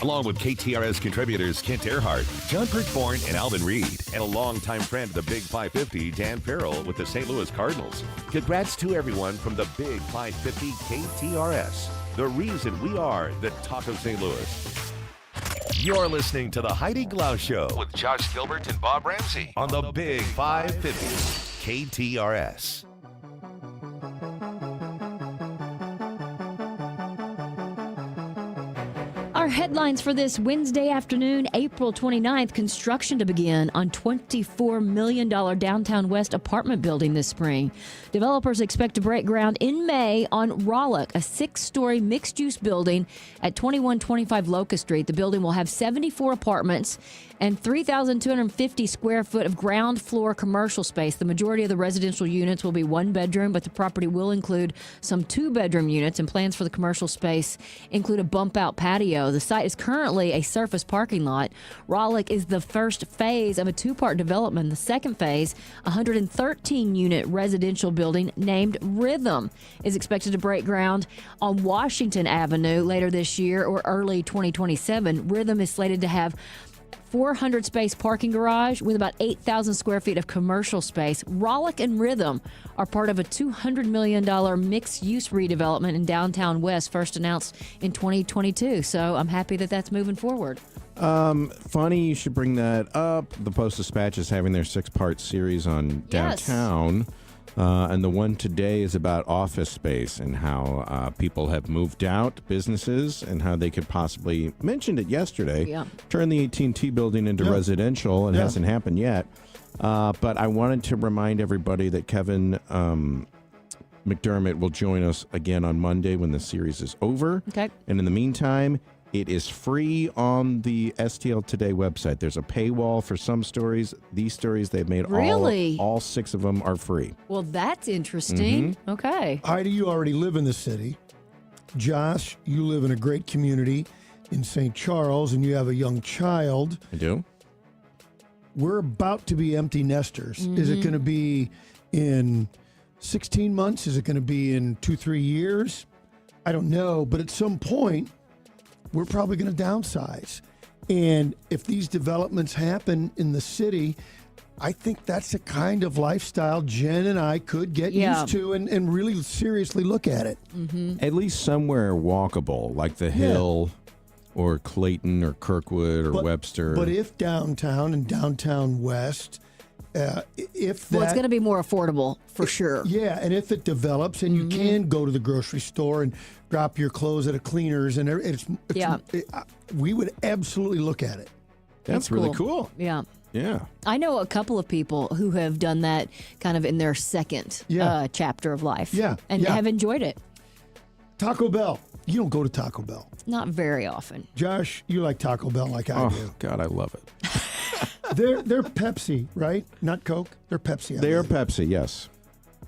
Along with KTRS contributors Kent Earhart, John Perchborn, and Alvin Reed, and a longtime friend of the Big 550, Dan Farrell with the St. Louis Cardinals. Congrats to everyone from the Big 550 KTRS. The reason we are the talk of St. Louis. You're listening to the Heidi Glaus Show with Josh Gilbert and Bob Ramsey on the Big 550 KTRS. Our headlines for this Wednesday afternoon, April 29th, construction to begin on $24 million downtown West apartment building this spring. Developers expect to break ground in May on Rollick, a 6-story mixed-use building at 2125 Locust Street. The building will have 74 apartments and 3,250 square foot of ground floor commercial space. The majority of the residential units will be 1-bedroom, but the property will include some 2-bedroom units, and plans for the commercial space include a bump-out patio. The site is currently a surface parking lot. Rollick is the first phase of a 2-part development. The second phase, a 113-unit residential building named Rhythm, is expected to break ground on Washington Avenue later this year or early 2027. Rhythm is slated to have 400-space parking garage with about 8,000 square feet of commercial space. Rollick and Rhythm are part of a $200 million mixed-use redevelopment in downtown West, first announced in 2022. So I'm happy that that's moving forward. Funny you should bring that up. The Post-Dispatch is having their 6-part series on downtown. Yes. And the one today is about office space and how people have moved out, businesses, and how they could possibly, mentioned it yesterday, turn the AT&T building into residential, and it hasn't happened yet. But I wanted to remind everybody that Kevin McDermott will join us again on Monday when the series is over. Okay. And in the meantime, it is free on the STL Today website. There's a paywall for some stories. These stories they've made, all 6 of them are free. Well, that's interesting. Mm-hmm. Okay. Heidi, you already live in the city. Josh, you live in a great community in St. Charles, and you have a young child. I do. We're about to be empty nesters. Is it going to be in 16 months? Is it going to be in 2-3 years? I don't know, but at some point, we're probably going to downsize. And if these developments happen in the city, I think that's a kind of lifestyle Jen and I could get used to and really seriously look at it. At least somewhere walkable, like the Hill or Clayton or Kirkwood or Webster. But if downtown and downtown West, it's going to be more affordable for sure. Yeah, and if it develops and you can go to the grocery store and drop your clothes at a cleaner's, and we would absolutely look at it. That's really cool. Yeah. Yeah. I know a couple of people who have done that kind of in their second chapter of life. Yeah. And have enjoyed it. Taco Bell. You don't go to Taco Bell. Not very often. Josh, you like Taco Bell like I do. Oh, God, I love it. They're Pepsi, right? Not Coke. They're Pepsi. They are Pepsi, yes.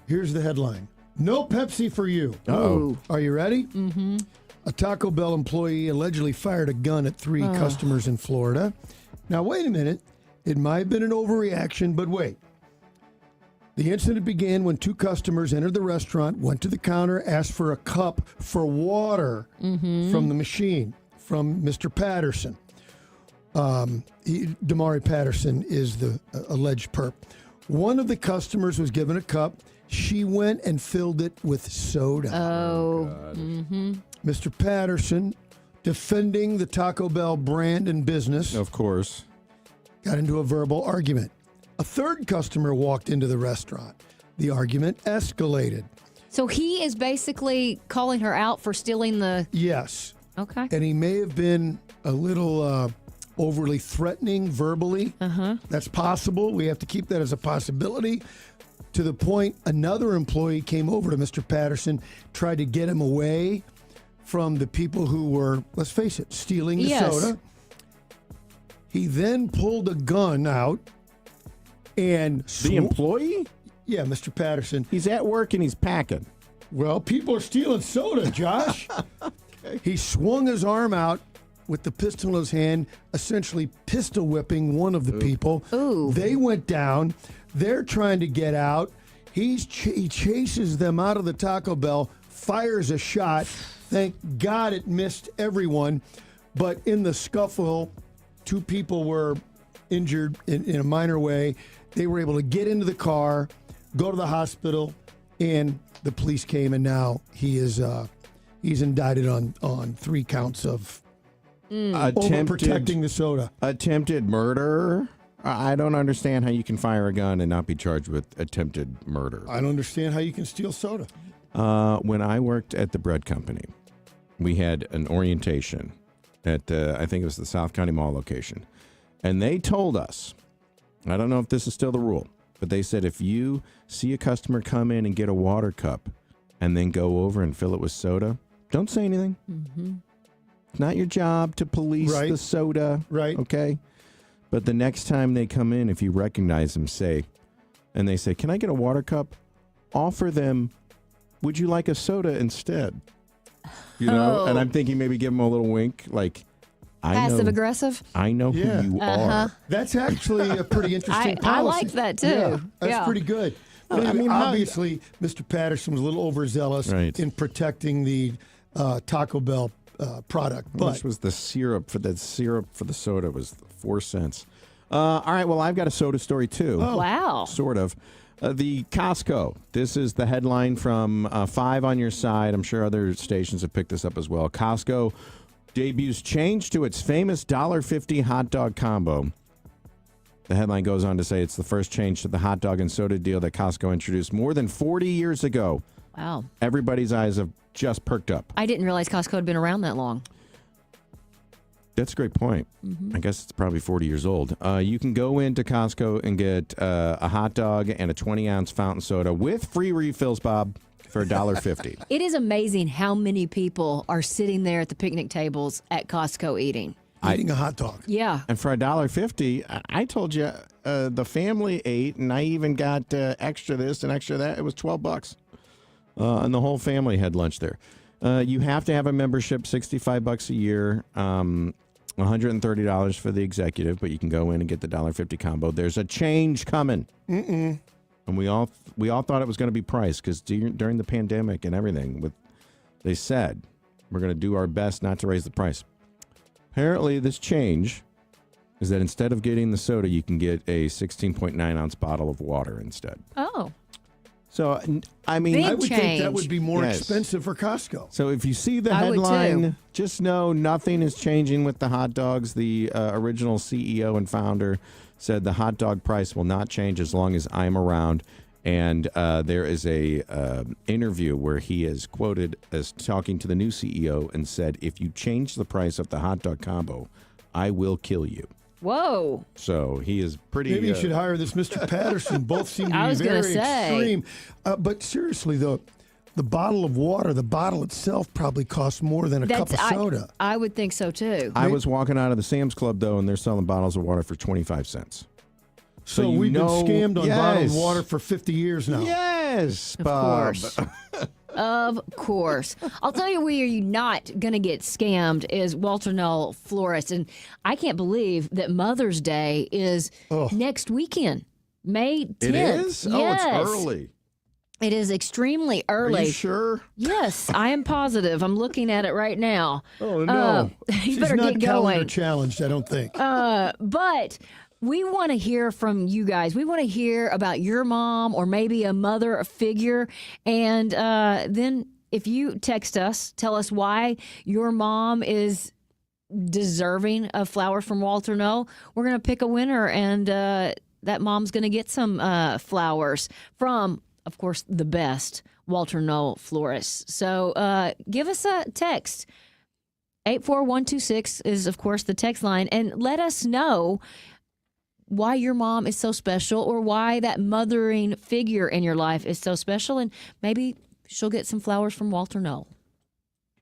Here's the headline. No Pepsi for you. Uh-oh. Are you ready? Mm-hmm. A Taco Bell employee allegedly fired a gun at 3 customers in Florida. Now, wait a minute. It might have been an overreaction, but wait. The incident began when 2 customers entered the restaurant, went to the counter, asked for a cup for water from the machine, from Mr. Patterson. Damari Patterson is the alleged perp. One of the customers was given a cup. She went and filled it with soda. Oh. Mr. Patterson, defending the Taco Bell brand and business, Of course. got into a verbal argument. A third customer walked into the restaurant. The argument escalated. So he is basically calling her out for stealing the. Yes. Okay. And he may have been a little overly threatening verbally. That's possible. We have to keep that as a possibility. To the point, another employee came over to Mr. Patterson, tried to get him away from the people who were, let's face it, stealing the soda. He then pulled a gun out and... The employee? Yeah, Mr. Patterson. He's at work and he's packing. Well, people are stealing soda, Josh. He swung his arm out with the pistol in his hand, essentially pistol whipping one of the people. Ooh. They went down. They're trying to get out. He chases them out of the Taco Bell, fires a shot. Thank God it missed everyone. But in the scuffle, 2 people were injured in a minor way. They were able to get into the car, go to the hospital, and the police came, and now he's indicted on 3 counts of overprotecting the soda. Attempted murder. I don't understand how you can fire a gun and not be charged with attempted murder. I don't understand how you can steal soda. When I worked at the bread company, we had an orientation at I think it was the South County Mall location. And they told us, I don't know if this is still the rule, but they said if you see a customer come in and get a water cup and then go over and fill it with soda, don't say anything. It's not your job to police the soda. Right. Okay? But the next time they come in, if you recognize them, and they say, can I get a water cup? Offer them, would you like a soda instead? You know? And I'm thinking maybe give them a little wink, like, Passive aggressive? I know who you are. That's actually a pretty interesting policy. I like that, too. Yeah, that's pretty good. But I mean, obviously, Mr. Patterson was a little overzealous in protecting the Taco Bell product. But Which was the syrup for the soda was 4 cents. All right, well, I've got a soda story, too. Oh. Wow. Sort of. The Costco. This is the headline from 5 on your side. I'm sure other stations have picked this up as well. Costco debuts change to its famous $1.50 hot dog combo. The headline goes on to say it's the first change to the hot dog and soda deal that Costco introduced more than 40 years ago. Wow. Everybody's eyes have just perked up. I didn't realize Costco had been around that long. That's a great point. I guess it's probably 40 years old. You can go into Costco and get a hot dog and a 20-ounce fountain soda with free refills, Bob, for $1.50. It is amazing how many people are sitting there at the picnic tables at Costco eating a hot dog. Yeah. And for $1.50, I told you the family ate, and I even got extra this and extra that. It was $12. And the whole family had lunch there. You have to have a membership, $65 a year, $130 for the executive, but you can go in and get the $1.50 combo. There's a change coming. And we all thought it was going to be priced because during the pandemic and everything, they said we're going to do our best not to raise the price. Apparently, this change is that instead of getting the soda, you can get a 16.9-ounce bottle of water instead. Oh. So, I mean, Big I would change. think that would be more expensive for Costco. So if you see the I would headline, too. just know nothing is changing with the hot dogs. The original CEO and founder said the hot dog price will not change as long as I'm around. And there is a interview where he is quoted as talking to the new CEO and said, if you change the price of the hot dog combo, I will kill you. Whoa. So he is pretty... Maybe you should hire this Mr. Patterson. Both seem to be very extreme. But seriously, though, the bottle of water, the bottle itself probably costs more than a cup of soda. I would think so, too. I was walking out of the Sam's Club, though, and they're selling bottles of water for 25 cents. So we've been scammed on bottled water for 50 years now. Yes, Of Bob. course. Of course. I'll tell you where you're not going to get scammed is Walter Null Florist. And I can't believe that Mother's Day is next weekend, May 10th. It is? Yes. Oh, it's early. It is extremely early. Are you sure? Yes, I am positive. I'm looking at it right now. Oh, no. You She's better not get calendar going. challenged, I don't think. But we want to hear from you guys. We want to hear about your mom or maybe a mother figure. And then if you text us, tell us why your mom is deserving of flowers from Walter Knoll. We're going to pick a winner, and that mom's going to get some flowers from, of course, the best Walter Knoll florist. So give us a text. 84126 is, of course, the text line. And let us know why your mom is so special or why that mothering figure in your life is so special. And maybe she'll get some flowers from Walter Knoll.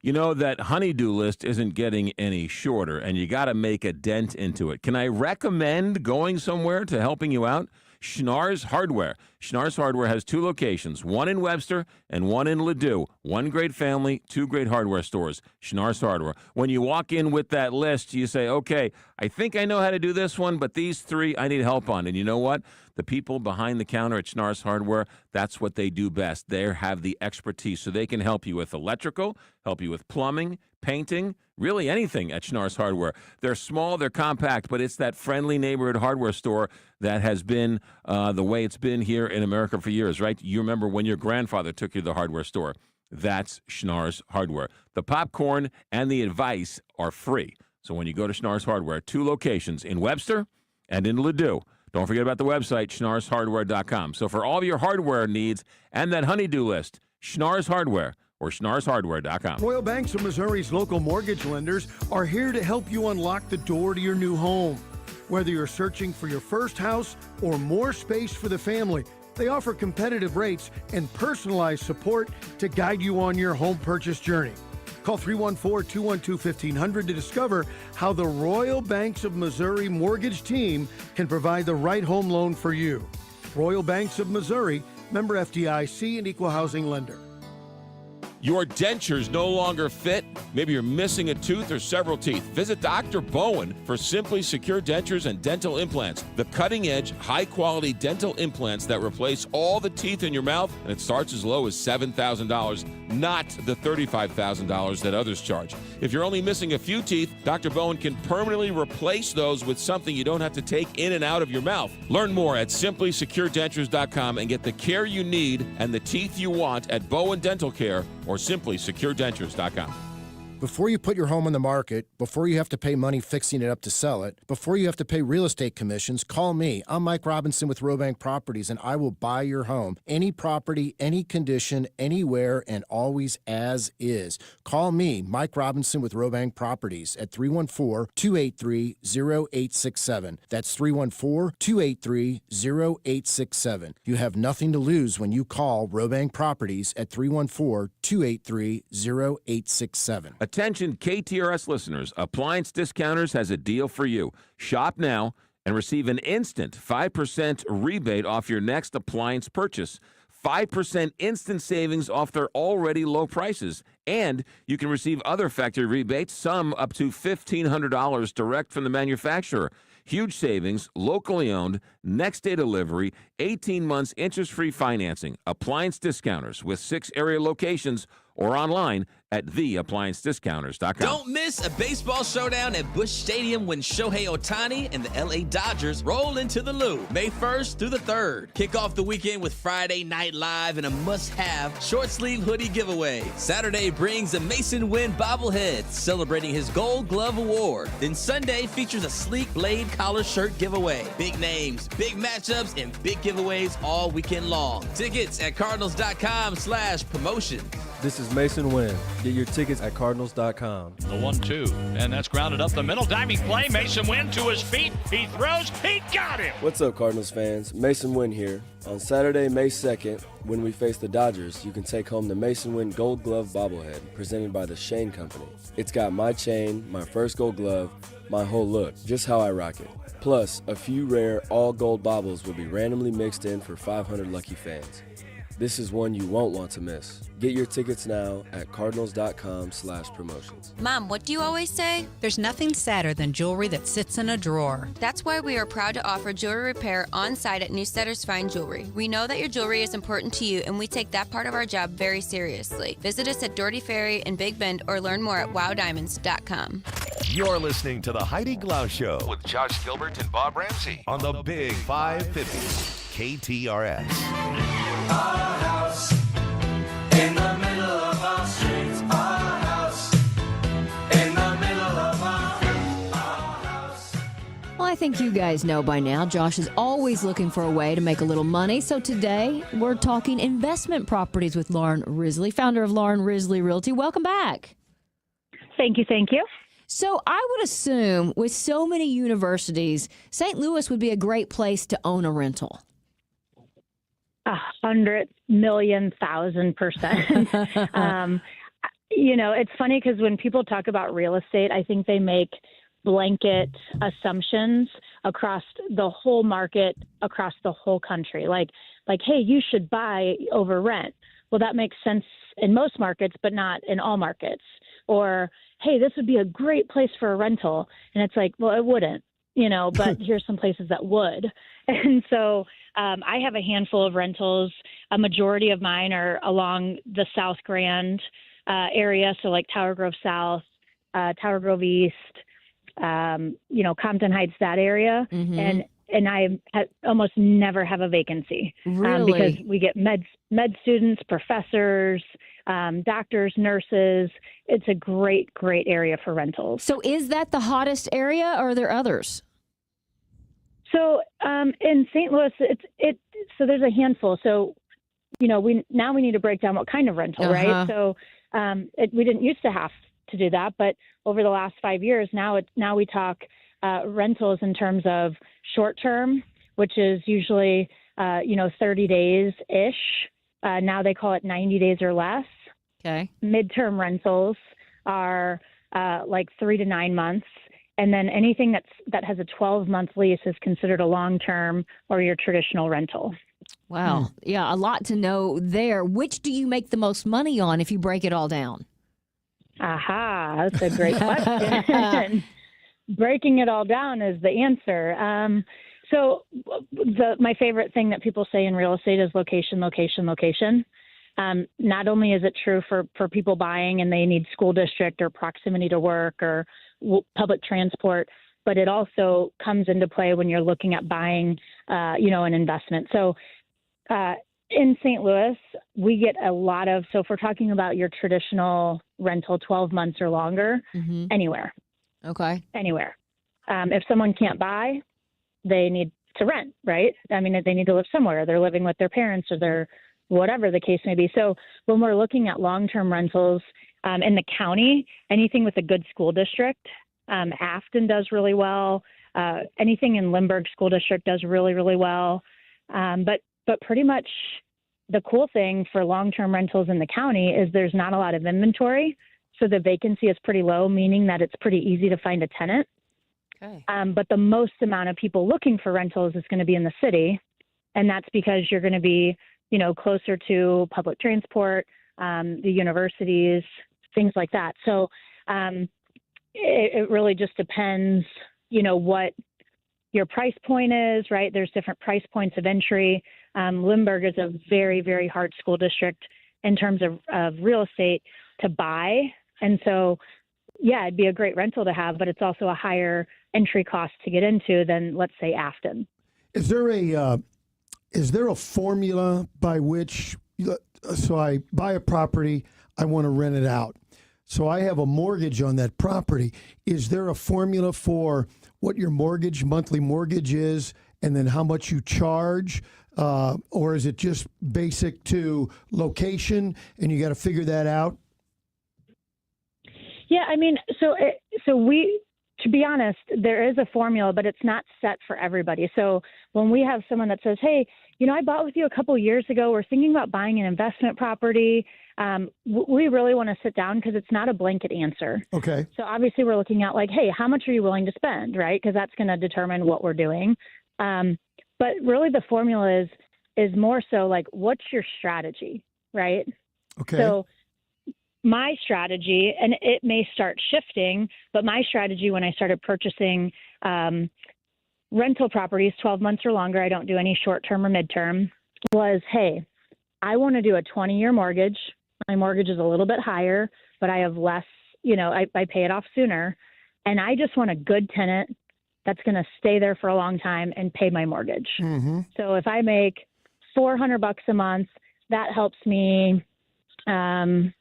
You know, that honey-do list isn't getting any shorter, and you got to make a dent into it. Can I recommend going somewhere to helping you out? Schnarr's Hardware. Schnarr's Hardware has 2 locations, one in Webster and one in Ladue. One great family, 2 great hardware stores. Schnarr's Hardware. When you walk in with that list, you say, okay, I think I know how to do this one, but these 3 I need help on. And you know what? The people behind the counter at Schnarr's Hardware, that's what they do best. They have the expertise, so they can help you with electrical, help you with plumbing, painting, really anything at Schnarr's Hardware. They're small, they're compact, but it's that friendly neighborhood hardware store that has been the way it's been here in America for years, right? You remember when your grandfather took you to the hardware store. That's Schnarr's Hardware. The popcorn and the advice are free. So when you go to Schnarr's Hardware, 2 locations in Webster and in Ladue. Don't forget about the website, schnarrshardware.com. So for all your hardware needs and that honey-do list, Schnarr's Hardware or schnarrshardware.com. Royal Banks of Missouri's local mortgage lenders are here to help you unlock the door to your new home. Whether you're searching for your first house or more space for the family, they offer competitive rates and personalized support to guide you on your home purchase journey. Call 314-212-1500 to discover how the Royal Banks of Missouri mortgage team can provide the right home loan for you. Royal Banks of Missouri, member FDIC and equal housing lender. Your dentures no longer fit? Maybe you're missing a tooth or several teeth. Visit Dr. Bowen for Simply Secure Dentures and Dental Implants, the cutting-edge, high-quality dental implants that replace all the teeth in your mouth, and it starts as low as $7,000, not the $35,000 that others charge. If you're only missing a few teeth, Dr. Bowen can permanently replace those with something you don't have to take in and out of your mouth. Learn more at simplysecuredentures.com and get the care you need and the teeth you want at Bowen Dental Care or simplysecuredentures.com. Before you put your home on the market, before you have to pay money fixing it up to sell it, before you have to pay real estate commissions, call me. I'm Mike Robinson with Robank Properties, and I will buy your home. Any property, any condition, anywhere, and always as is. Call me, Mike Robinson with Robank Properties at 314-283-0867. That's 314-283-0867. You have nothing to lose when you call Robank Properties at 314-283-0867. Attention KTRS listeners, Appliance Discounters has a deal for you. Shop now and receive an instant 5% rebate off your next appliance purchase. 5% instant savings off their already low prices. And you can receive other factory rebates, some up to $1,500 direct from the manufacturer. Huge savings, locally owned, next day delivery, 18 months interest-free financing. Appliance Discounters with 6 area locations or online at theappliancediscounters.com. Don't miss a baseball showdown at Busch Stadium when Shohei Ohtani and the LA Dodgers roll into the Lou May 1st through the 3rd. Kick off the weekend with Friday Night Live and a must-have short-sleeve hoodie giveaway. Saturday brings a Mason Wynn bobblehead celebrating his Gold Glove Award. Then Sunday features a sleek Blade collar shirt giveaway. Big names, big matchups, and big giveaways all weekend long. Tickets at cardinals.com/promotion. This is Mason Wynn. Get your tickets at cardinals.com. The 1-2, and that's grounded up the middle. Diving play, Mason Wynn to his feet. He throws, he got him! What's up, Cardinals fans? Mason Wynn here. On Saturday, May 2nd, when we face the Dodgers, you can take home the Mason Wynn Gold Glove bobblehead presented by the Shane Company. It's got my chain, my first gold glove, my whole look, just how I rock it. Plus, a few rare all-gold baubles will be randomly mixed in for 500 lucky fans. This is one you won't want to miss. Get your tickets now at cardinals.com/promotions. Mom, what do you always say? There's nothing sadder than jewelry that sits in a drawer. That's why we are proud to offer jewelry repair on site at Newstetter's Fine Jewelry. We know that your jewelry is important to you, and we take that part of our job very seriously. Visit us at Doherty Ferry in Big Bend or learn more at wowdiamonds.com. You're listening to the Heidi Glaus Show with Josh Gilbert and Bob Ramsey on the Big 550 KTRS. Our house in the middle of our streets. Our house in the middle of our house. Well, I think you guys know by now, Josh is always looking for a way to make a little money. So today, we're talking investment properties with Lauren Risley, founder of Lauren Risley Realty. Welcome back. Thank you. Thank you. So I would assume with so many universities, St. Louis would be a great place to own a rental. 100,000,000%. It's funny because when people talk about real estate, I think they make blanket assumptions across the whole market, across the whole country. Like, hey, you should buy over rent. Well, that makes sense in most markets, but not in all markets. Or, hey, this would be a great place for a rental. And it's like, well, it wouldn't, but here's some places that would. And so I have a handful of rentals. A majority of mine are along the South Grand area. So like Tower Grove South, Tower Grove East, Compton Heights, that area. Mm-hmm. And I almost never have a vacancy. Really? Because we get med students, professors, doctors, nurses. It's a great, great area for rentals. So is that the hottest area, or are there others? So in St. Louis, so there's a handful. So, we need to break down what kind of rental, right? So we didn't used to have to do that, but over the last 5 years, now we talk rentals in terms of short term, which is usually 30 days ish. Now they call it 90 days or less. Okay. Midterm rentals are like 3 to 9 months. And then anything that has a 12-month lease is considered a long-term or your traditional rental. Wow. Yeah, a lot to know there. Which do you make the most money on if you break it all down? Aha, that's a great question. Breaking it all down is the answer. So my favorite thing that people say in real estate is location, location, location. Not only is it true for people buying and they need school district or proximity to work or public transport, but it also comes into play when you're looking at buying, an investment. So in St. Louis, we get a lot of, so if we're talking about your traditional rental, 12 months or longer, anywhere. Okay. Anywhere. If someone can't buy, they need to rent, right? I mean, they need to live somewhere. They're living with their parents or their whatever the case may be. So when we're looking at long-term rentals in the county, anything with a good school district, Afton does really well. Anything in Lindbergh School District does really, really well. But pretty much the cool thing for long-term rentals in the county is there's not a lot of inventory. So the vacancy is pretty low, meaning that it's pretty easy to find a tenant. Okay. But the most amount of people looking for rentals is going to be in the city. And that's because you're going to be, closer to public transport, the universities, things like that. So it really just depends, what your price point is, right? There's different price points of entry. Lindbergh is a very, very hard school district in terms of real estate to buy. And so, yeah, it'd be a great rental to have, but it's also a higher entry cost to get into than, let's say, Afton. Is there a formula by which, so I buy a property, I want to rent it out. So I have a mortgage on that property. Is there a formula for what your monthly mortgage is, and then how much you charge? Or is it just basic to location and you got to figure that out? Yeah, I mean, to be honest, there is a formula, but it's not set for everybody. So when we have someone that says, hey, I bought with you a couple years ago, we're thinking about buying an investment property. We really want to sit down because it's not a blanket answer. Okay. So obviously we're looking at like, hey, how much are you willing to spend, right? Because that's going to determine what we're doing. But really the formula is is more so like, what's your strategy, right? Okay. So my strategy, and it may start shifting, but my strategy when I started purchasing rental properties, 12 months or longer, I don't do any short-term or midterm, was, hey, I want to do a 20-year mortgage. My mortgage is a little bit higher, but I have less, I pay it off sooner. And I just want a good tenant that's going to stay there for a long time and pay my mortgage. Mm-hmm. So if I make $400 a month, that helps me, paint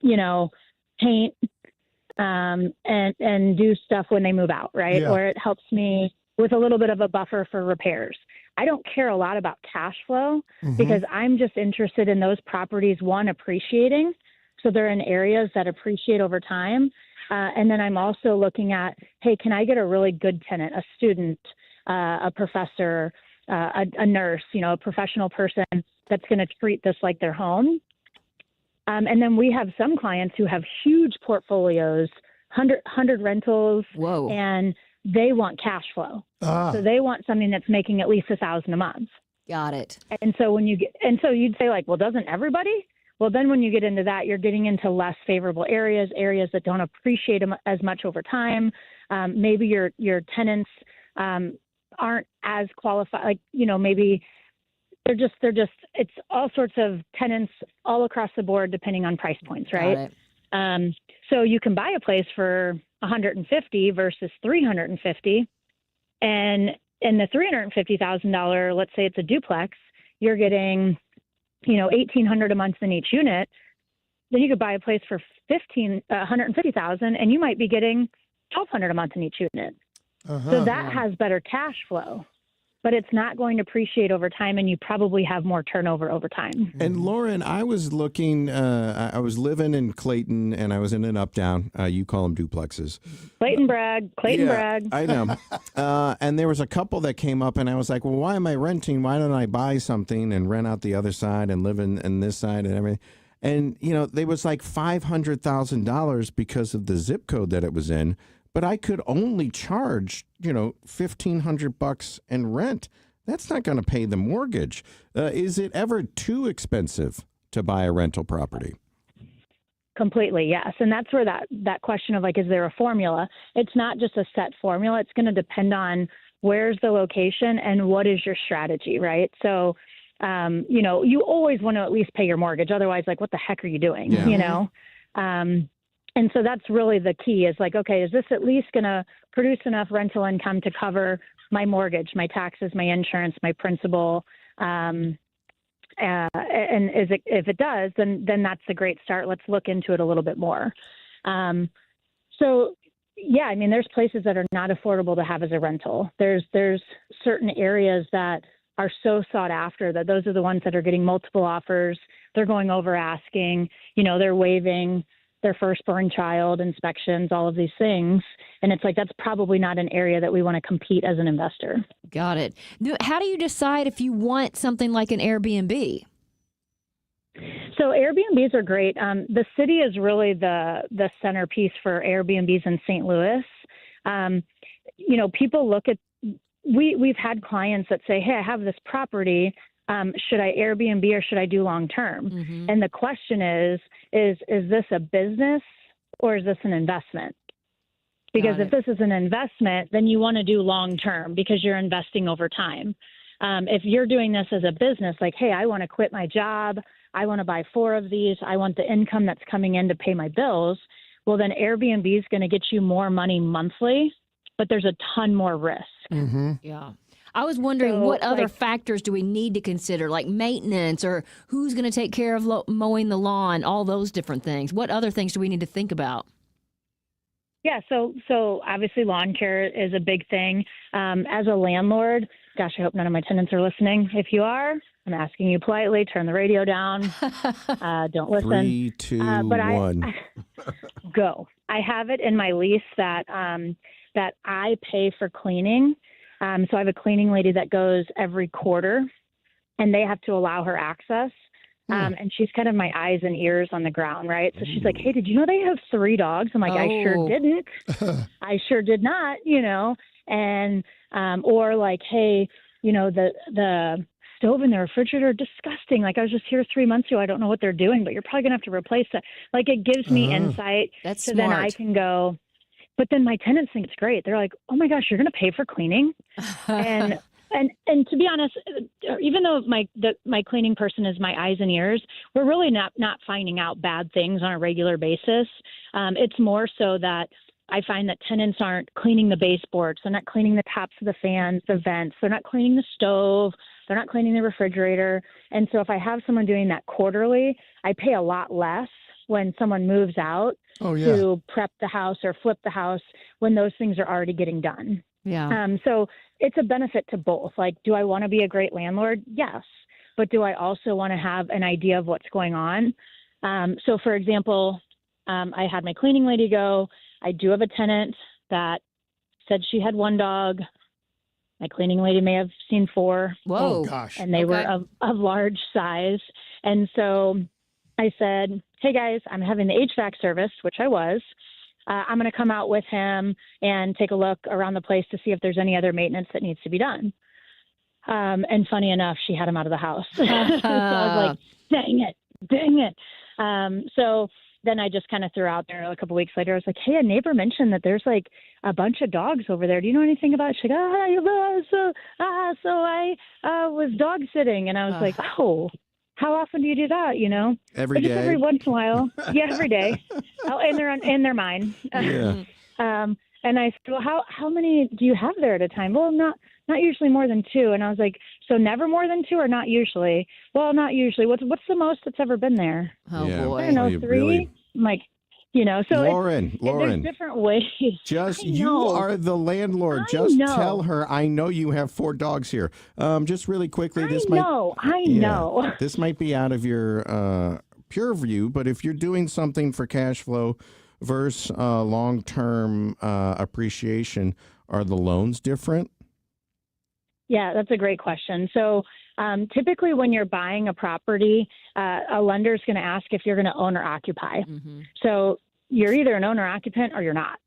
and do stuff when they move out, right? Yeah. Or it helps me with a little bit of a buffer for repairs. I don't care a lot about cash flow because I'm just interested in those properties, one, appreciating. So they're in areas that appreciate over time. And then I'm also looking at, hey, can I get a really good tenant, a student, a professor, a nurse, a professional person that's going to treat this like their home. And then we have some clients who have huge portfolios, 100 rentals, and they want cash flow. So they want something that's making at least $1,000 a month. Got it. And so so you'd say like, well, doesn't everybody? Well, then when you get into that, you're getting into less favorable areas that don't appreciate them as much over time. Maybe your tenants aren't as qualified. Like, maybe they're just. It's all sorts of tenants all across the board, depending on price points, right? So you can buy a place for $150 versus $350, and in the $350,000, let's say it's a duplex, you're getting $1,800 a month in each unit. Then you could buy a place for $150,000, and you might be getting $1,200 a month in each unit. So that has better cash flow, but it's not going to appreciate over time, and you probably have more turnover over time. And Lauren, I was looking, I was living in Clayton, and I was in an up-down. You call them duplexes. Clayton brag. I know. And there was a couple that came up, and I was like, well, why am I renting? Why don't I buy something and rent out the other side and live in this side and everything? And, they was like $500,000 because of the zip code that it was in. But I could only charge, $1,500 in rent. That's not going to pay the mortgage. Is it ever too expensive to buy a rental property? Completely, yes. And that's where that question of like, is there a formula? It's not just a set formula. It's going to depend on where's the location and what is your strategy, right? So, you always want to at least pay your mortgage. Otherwise, like, what the heck are you doing? And so that's really the key is like, okay, is this at least going to produce enough rental income to cover my mortgage, my taxes, my insurance, my principal? And if it does, then that's a great start. Let's look into it a little bit more. So yeah, I mean, there's places that are not affordable to have as a rental. There's certain areas that are so sought after that those are the ones that are getting multiple offers. They're going over asking, they're waiving their firstborn child inspections, all of these things. And it's like, that's probably not an area that we want to compete as an investor. Got it. How do you decide if you want something like an Airbnb? So Airbnbs are great. The city is really the centerpiece for Airbnbs in St. Louis. People look at, we've had clients that say, hey, I have this property. Should I Airbnb or should I do long-term? And the question is this a business or is this an investment? Because if this is an investment, then you want to do long-term because you're investing over time. If you're doing this as a business, like, hey, I want to quit my job. I want to buy 4 of these. I want the income that's coming in to pay my bills. Well, then Airbnb is going to get you more money monthly, but there's a ton more risk. Yeah. I was wondering what other factors do we need to consider, like maintenance or who's going to take care of mowing the lawn, all those different things. What other things do we need to think about? Yeah, so obviously lawn care is a big thing. As a landlord, gosh, I hope none of my tenants are listening. If you are, I'm asking you politely, turn the radio down. Don't listen. 3, 2, 1. Go. I have it in my lease that I pay for cleaning. So I have a cleaning lady that goes every quarter, and they have to allow her access. And she's kind of my eyes and ears on the ground, right? So she's like, hey, did you know they have 3 dogs? I'm like, I sure didn't. I sure did not, And, or like, hey, the stove and the refrigerator are disgusting. Like, I was just here 3 months ago. I don't know what they're doing, but you're probably going to have to replace that. Like, it gives me insight. That's so smart. then I can go, but then my tenants think it's great. They're like, oh my gosh, you're going to pay for cleaning? and to be honest, even though my cleaning person is my eyes and ears, we're really not finding out bad things on a regular basis. It's more so that I find that tenants aren't cleaning the baseboards. They're not cleaning the tops of the fans, the vents. They're not cleaning the stove. They're not cleaning the refrigerator. And so if I have someone doing that quarterly, I pay a lot less when someone moves out to prep the house or flip the house when those things are already getting done. Yeah. So it's a benefit to both. Like, do I want to be a great landlord? Yes. But do I also want to have an idea of what's going on? So for example, I had my cleaning lady go. I do have a tenant that said she had 1 dog. My cleaning lady may have seen 4. Whoa. Oh, gosh. And they were of large size. And so I said, hey, guys, I'm having the HVAC service, which I was. I'm going to come out with him and take a look around the place to see if there's any other maintenance that needs to be done. And funny enough, she had him out of the house. So I was like, dang it. So then I just kind of threw out there a couple weeks later. I was like, hey, a neighbor mentioned that there's like a bunch of dogs over there. Do you know anything about it? She's like, so I was dog sitting. And I was like, oh, how often do you do that? You know, Every just day. every once in a while. Yeah, every day. And they're mine. Yeah. And I said, well, how many do you have there at a time? Well, not usually more than 2. And I was like, so never more than 2 or not usually? Well, not usually. What's the most that's ever been there? Oh, Yeah. boy. I don't know, Well, you 3. really- I'm like, you know, so Lauren, there's different ways. Just I you know. are the landlord. I Just know. tell her I know you have 4 dogs here. Just really quickly, I know. This might be out of your pure view, but if you're doing something for cash flow versus long-term appreciation, are the loans different? Yeah, that's a great question. So typically when you're buying a property, a lender is going to ask if you're going to own or occupy. Mm-hmm. So you're either an owner occupant or you're not.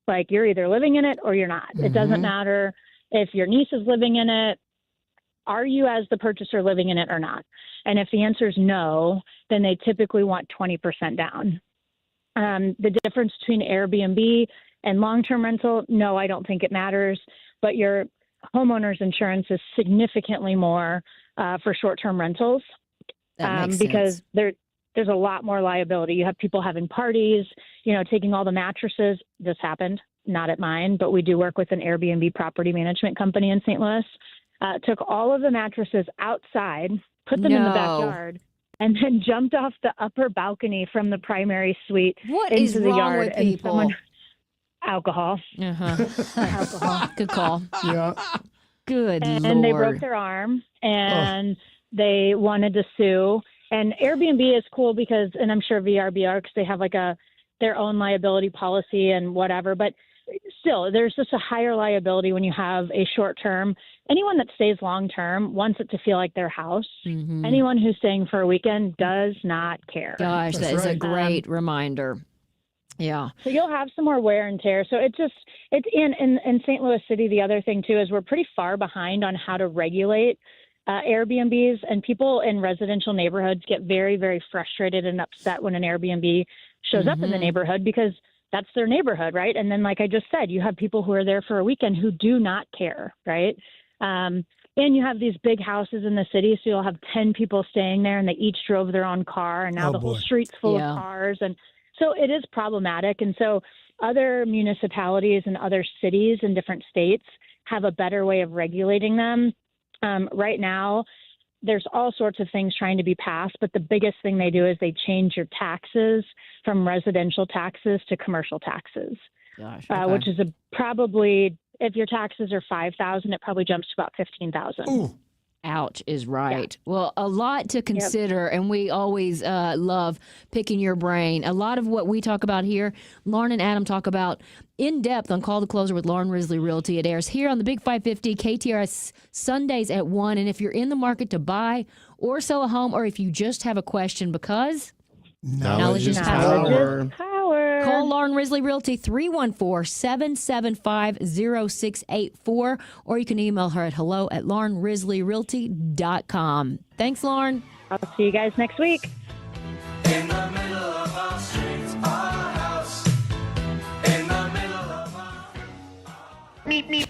Like, you're either living in it or you're not. It doesn't matter if your niece is living in it. Are you, as the purchaser, living in it or not? And if the answer is no, then they typically want 20% down. The difference between Airbnb and long-term rental, no, I don't think it matters. But your homeowner's insurance is significantly more for short-term rentals because there's a lot more liability. You have people having parties, you know, taking all the mattresses. This happened, not at mine, but we do work with an Airbnb property management company in St. Louis. Took all of the mattresses outside, put them in the backyard, and then jumped off the upper balcony from the primary suite into the yard. With people? Alcohol. Alcohol. Good call. Yeah. Good and Lord. they broke their arm, and they wanted to sue. And Airbnb is cool because, and I'm sure VRBO, because they have like their own liability policy and whatever, but still, there's just a higher liability when you have a short term. Anyone that stays long term wants it to feel like their house. Mm-hmm. Anyone who's staying for a weekend does not care. Gosh, that is a great reminder. Yeah. So you'll have some more wear and tear. So it's in St. Louis City. The other thing too is we're pretty far behind on how to regulate Airbnbs, and people in residential neighborhoods get very, very frustrated and upset when an Airbnb shows up in the neighborhood because that's their neighborhood, right? And then, like I just said, you have people who are there for a weekend who do not care, right? And you have these big houses in the city, so you'll have 10 people staying there, and they each drove their own car, and now the whole street's full of cars. And so it is problematic. And so other municipalities and other cities in different states have a better way of regulating them. Right now, there's all sorts of things trying to be passed, but the biggest thing they do is they change your taxes from residential taxes to commercial taxes, which is probably, if your taxes are $5,000, it probably jumps to about $15,000. Ouch is right. Yeah. Well, a lot to consider, and we always love picking your brain. A lot of what we talk about here, Lauren and Adam talk about in depth on Call the Closer with Lauren Risley Realty. It airs here on the Big 550 KTRS Sundays at 1. And if you're in the market to buy or sell a home, or if you just have a question, because knowledge is power. care. Call Lauren Risley Realty 314-775-0684, or you can email her at hello@laurenrisleyrealty.com. Thanks, Lauren. I'll see you guys next week. In the middle of our streets, our house. In the middle of our... Meep, meep.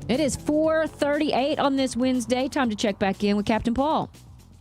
It is 4:38 on this Wednesday. Time to check back in with Captain Paul.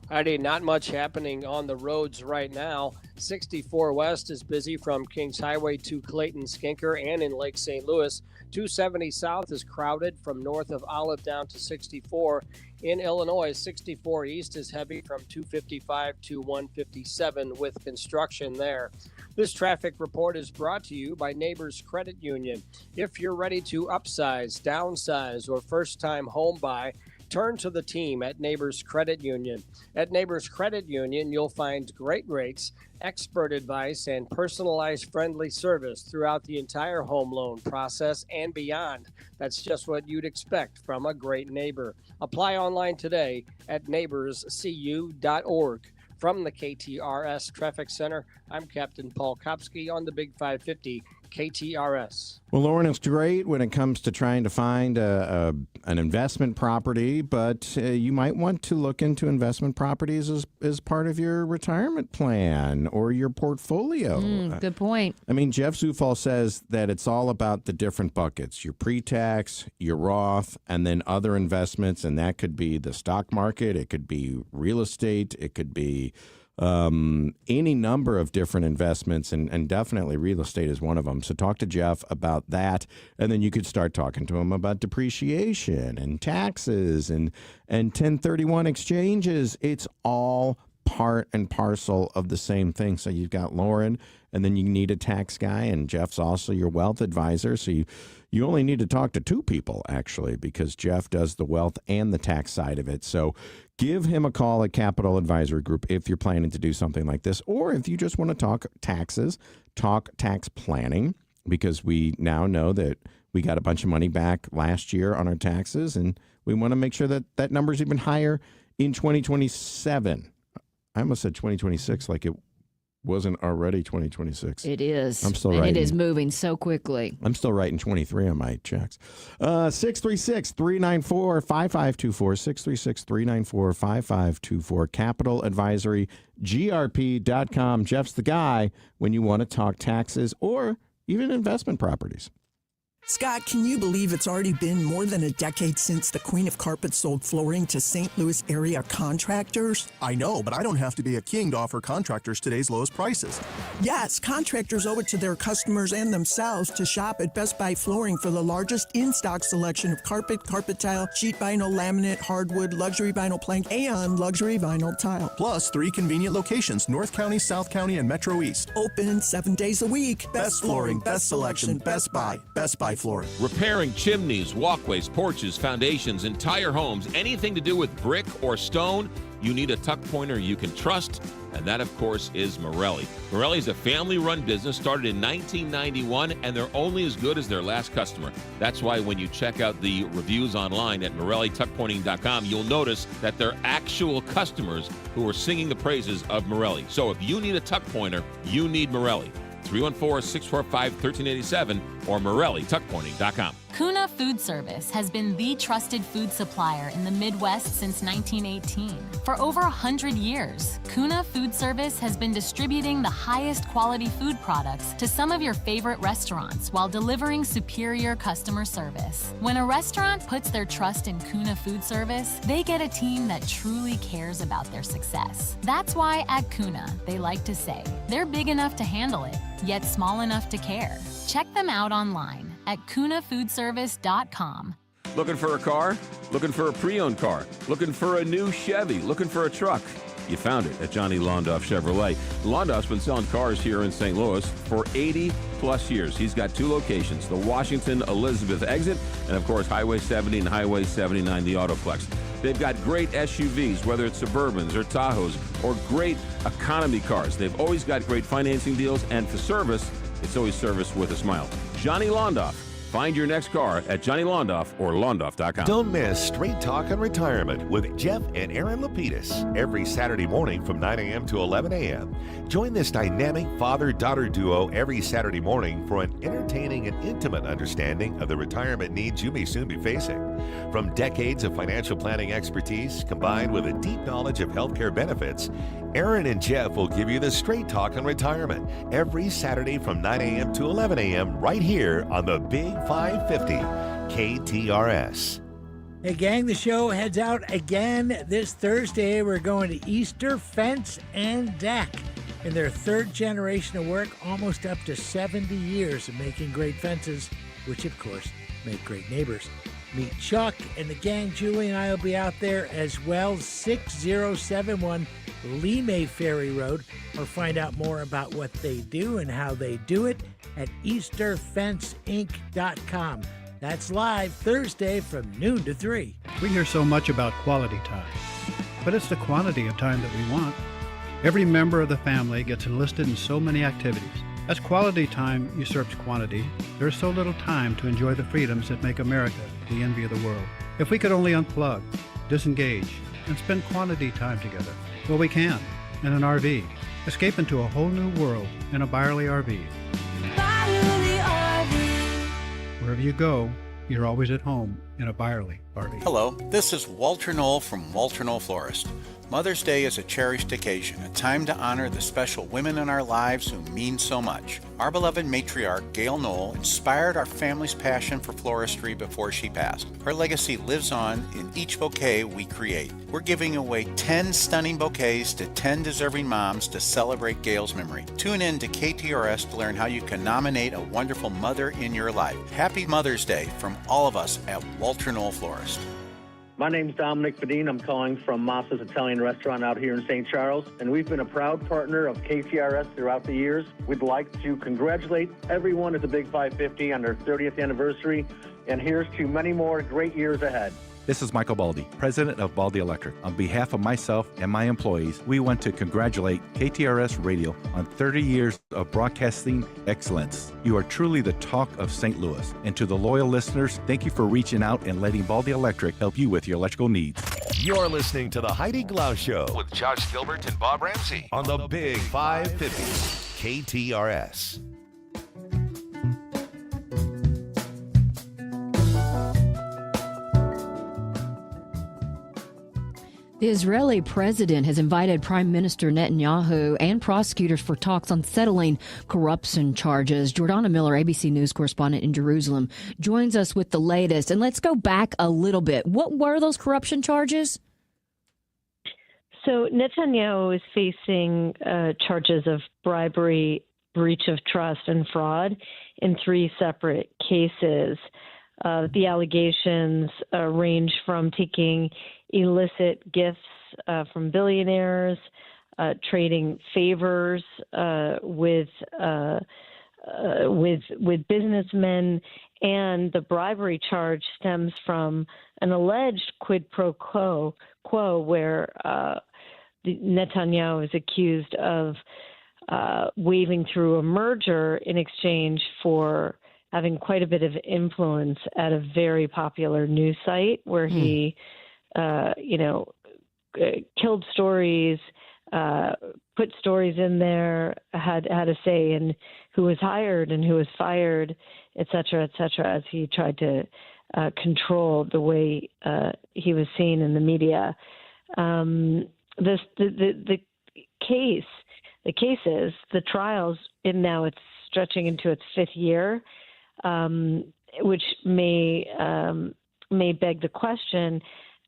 Heidi, not much happening on the roads right now. 64 West is busy from Kings Highway to Clayton, Skinker, and in Lake St. Louis. 270 South is crowded from north of Olive down to 64. In Illinois, 64 East is heavy from 255 to 157 with construction there. This traffic report is brought to you by Neighbors Credit Union. If you're ready to upsize, downsize, or first-time home buy, turn to the team at Neighbors Credit Union. At Neighbors Credit Union, you'll find great rates, expert advice, and personalized friendly service throughout the entire home loan process and beyond. That's just what you'd expect from a great neighbor. Apply online today at neighborscu.org. From the KTRS Traffic Center, I'm Captain Paul Kopsky on the Big 550 KTRS. Well, Lauren, it's great when it comes to trying to find an investment property, but you might want to look into investment properties as part of your retirement plan or your portfolio. Good point. I mean, Jeff Zufall says that it's all about the different buckets, your pre-tax, your Roth, and then other investments, and that could be the stock market, it could be real estate, it could be any number of different investments, and definitely real estate is one of them. So talk to Jeff about that, and then you could start talking to him about depreciation and taxes and 1031 exchanges. It's all part and parcel of the same thing. So you've got Lauren, and then you need a tax guy, and Jeff's also your wealth advisor. So you only need to talk to two people, actually, because Jeff does the wealth and the tax side of it. So give him a call at Capital Advisory Group if you're planning to do something like this, or if you just want to talk taxes, talk tax planning, because we now know that we got a bunch of money back last year on our taxes, and we want to make sure that that number is even higher in 2027. I almost said 2026 like it wasn't already 2026. It is. I'm still and writing. it is moving so quickly. I'm still writing 23 on my checks. 636-394-5524. 636-394-5524. Capital Advisory, GRP.com. Jeff's the guy when you want to talk taxes or even investment properties. Scott, can you believe it's already been more than a decade since the Queen of Carpet sold flooring to St. Louis area contractors? I know, but I don't have to be a king to offer contractors today's lowest prices. Yes, contractors owe it to their customers and themselves to shop at Best Buy Flooring for the largest in-stock selection of carpet, carpet tile, sheet vinyl, laminate, hardwood, luxury vinyl plank, and luxury vinyl tile. Plus 3 convenient locations, North County, South County, and Metro East. Open 7 days a week. Best flooring, best selection, Best Buy. Best Buy Flooring. Repairing chimneys, walkways, porches, foundations, entire homes, anything to do with brick or stone, you need a tuck pointer you can trust, and that, of course, is Morelli. Morelli is a family-run business started in 1991, and they're only as good as their last customer. That's why when you check out the reviews online at MorelliTuckPointing.com, you'll notice that they're actual customers who are singing the praises of Morelli. So if you need a tuck pointer, you need Morelli. 314-645-1387 or MorelliTuckPointing.com. Kuna Food Service has been the trusted food supplier in the Midwest since 1918. For over 100 years, Kuna Food Service has been distributing the highest quality food products to some of your favorite restaurants while delivering superior customer service. When a restaurant puts their trust in Kuna Food Service, they get a team that truly cares about their success. That's why at Kuna, they like to say, they're big enough to handle it, yet small enough to care. Check them out online at kunafoodservice.com. Looking for a car? Looking for a pre-owned car? Looking for a new Chevy? Looking for a truck? You found it at Johnny Londoff Chevrolet. Londoff's been selling cars here in St. Louis for 80 plus years. He's got 2 locations, the Washington Elizabeth exit, and of course Highway 70 and Highway 79, the Autoplex. They've got great SUVs, whether it's Suburbans or Tahoes or great economy cars. They've always got great financing deals, and for service, it's always service with a smile. Johnny Londoff, Find your next car at Johnny Londoff or Londoff.com. Don't miss Straight Talk on Retirement with Jeff and Aaron Lapidus every Saturday morning from 9 a.m. to 11 a.m. Join this dynamic father-daughter duo every Saturday morning for an entertaining and intimate understanding of the retirement needs you may soon be facing. From decades of financial planning expertise combined with a deep knowledge of healthcare benefits, Aaron and Jeff will give you the Straight Talk on Retirement every Saturday from 9 a.m. to 11 a.m. right here on the Big 550 KTRS. Hey gang, the show heads out again this Thursday. We're going to Easter Fence and Deck. In their third generation of work, almost up to 70 years of making great fences, which of course make great neighbors. Meet Chuck and the gang. Julie and I will be out there as well. 6071 Lee Ferry Road, or find out more about what they do and how they do it at EasterFenceInc.com. That's live Thursday from noon to 3. We hear so much about quality time, but it's the quantity of time that we want. Every member of the family gets enlisted in so many activities. As quality time usurps quantity, there is so little time to enjoy the freedoms that make America the envy of the world. If we could only unplug, disengage, and spend quantity time together, well, we can, in an RV. Escape into a whole new world in a Byerly RV. Wherever you go, you're always at home in a Byerly RV. Hello, this is Walter Knoll from Walter Knoll Florist. Mother's Day is a cherished occasion, a time to honor the special women in our lives who mean so much. Our beloved matriarch, Gail Knoll, inspired our family's passion for floristry before she passed. Her legacy lives on in each bouquet we create. We're giving away 10 stunning bouquets to 10 deserving moms to celebrate Gail's memory. Tune in to KTRS to learn how you can nominate a wonderful mother in your life. Happy Mother's Day from all of us at Walter Knoll Florist. My name's Dominic Badine. I'm calling from Massa's Italian Restaurant out here in St. Charles, and we've been a proud partner of KTRS throughout the years. We'd like to congratulate everyone at the Big 550 on their 30th anniversary, and here's to many more great years ahead. This is Michael Baldi, president of Baldi Electric. On behalf of myself and my employees, we want to congratulate KTRS Radio on 30 years of broadcasting excellence. You are truly the talk of St. Louis. And to the loyal listeners, thank you for reaching out and letting Baldi Electric help you with your electrical needs. You're listening to the Heidi Glaus Show with Josh Gilbert and Bob Ramsey on the Big 550 KTRS. The Israeli president has invited Prime Minister Netanyahu and prosecutors for talks on settling corruption charges. Jordana Miller, ABC News correspondent in Jerusalem, joins us with the latest. And let's go back a little bit. What were those corruption charges? So Netanyahu is facing charges of bribery, breach of trust, and fraud in 3 separate cases. The allegations range from taking illicit gifts from billionaires, trading favors with businessmen, and the bribery charge stems from an alleged quid pro quo where Netanyahu is accused of waving through a merger in exchange for having quite a bit of influence at a very popular news site where he, killed stories, put stories in there, had a say in who was hired and who was fired, et cetera, as he tried to control the way he was seen in the media. The trials, and now it's stretching into its 5th year, which may beg the question,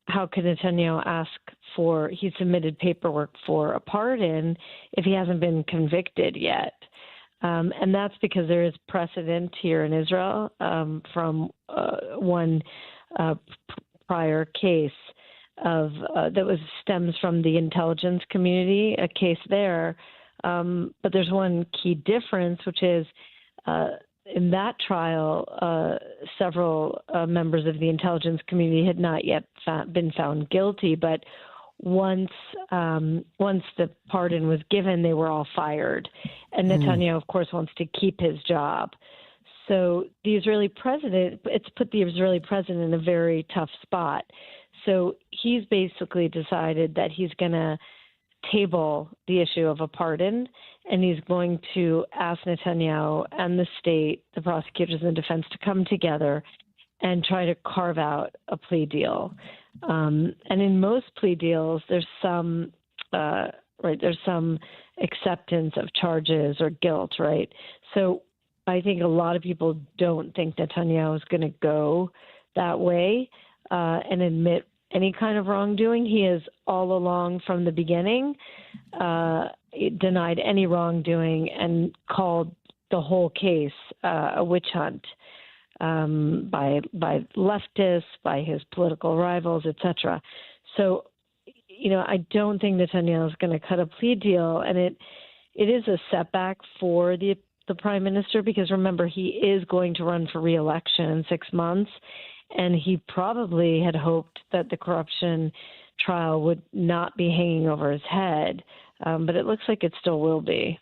how could Netanyahu he submitted paperwork for a pardon if he hasn't been convicted yet? And that's because there is precedent here in Israel from one prior case that stems from the intelligence community, a case there. But there's one key difference, which is in that trial, several members of the intelligence community had not yet been found guilty. But once the pardon was given, they were all fired. And Netanyahu, of course, wants to keep his job. So the Israeli president, it's put the Israeli president in a very tough spot. So he's basically decided that he's going to table the issue of a pardon, and he's going to ask Netanyahu and the state, the prosecutors and the defense, to come together and try to carve out a plea deal. And in most plea deals, there's some there's some acceptance of charges or guilt, right? So I think a lot of people don't think Netanyahu is going to go that way and admit any kind of wrongdoing. He has all along from the beginning denied any wrongdoing and called the whole case a witch hunt by leftists, by his political rivals, etc. So, I don't think Netanyahu is going to cut a plea deal, and it is a setback for the prime minister, because remember, he is going to run for re-election in 6 months, and he probably had hoped that the corruption trial would not be hanging over his head, but it looks like it still will be.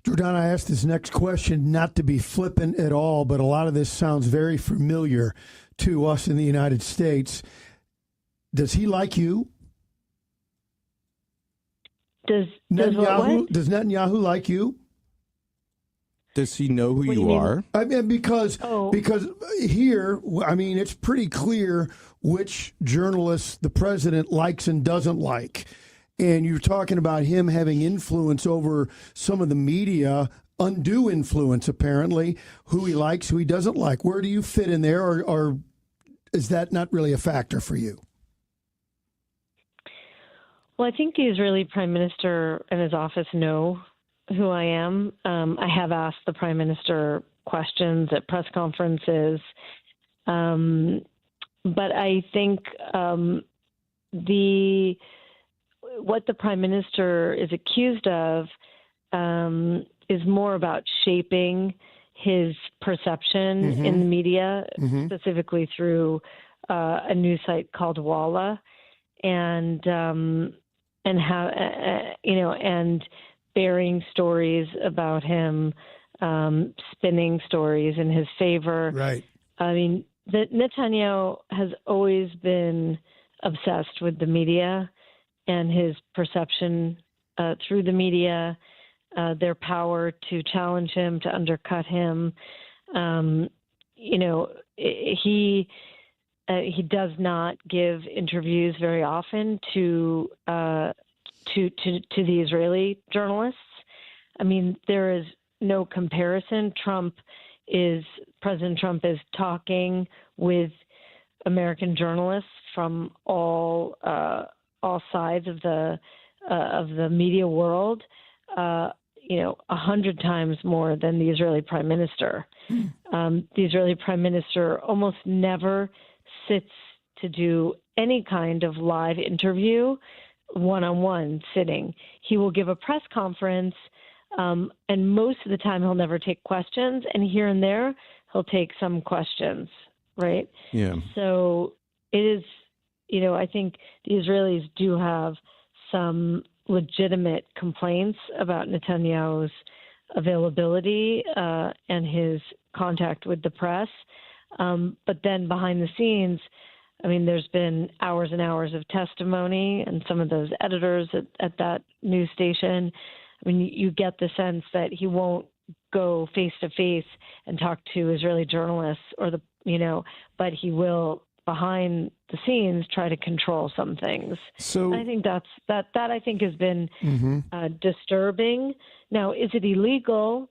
Jordana, I asked this next question not to be flippant at all, but a lot of this sounds very familiar to us in the United States. Does he like you? Does Netanyahu like you? Does he know who you are? I mean, because here, I mean, it's pretty clear which journalists the president likes and doesn't like. And you're talking about him having influence over some of the media, undue influence, apparently, who he likes, who he doesn't like. Where do you fit in there, or is that not really a factor for you? Well, I think the Israeli prime minister and his office know who I am. I have asked the prime minister questions at press conferences. But I think what the prime minister is accused of is more about shaping his perception in the media, specifically through a news site called Walla, and how and bearing stories about him, spinning stories in his favor. Right. I mean, Netanyahu has always been obsessed with the media and his perception through the media, their power to challenge him, to undercut him. He does not give interviews very often to the Israeli journalists. I mean, there is no comparison. President Trump is talking with American journalists from all sides of the media world, 100 times more than the Israeli prime minister. The Israeli prime minister almost never sits to do any kind of live interview, one-on-one sitting. He will give a press conference, and most of the time he'll never take questions, and here and there he'll take some questions, right? Yeah. So it is, I think the Israelis do have some legitimate complaints about Netanyahu's availability and his contact with the press. But then behind the scenes, I mean, there's been hours and hours of testimony, and some of those editors at that news station, I mean, you get the sense that he won't go face to face and talk to Israeli journalists but he will behind the scenes try to control some things. So I think that I think has been disturbing. Now, is it illegal?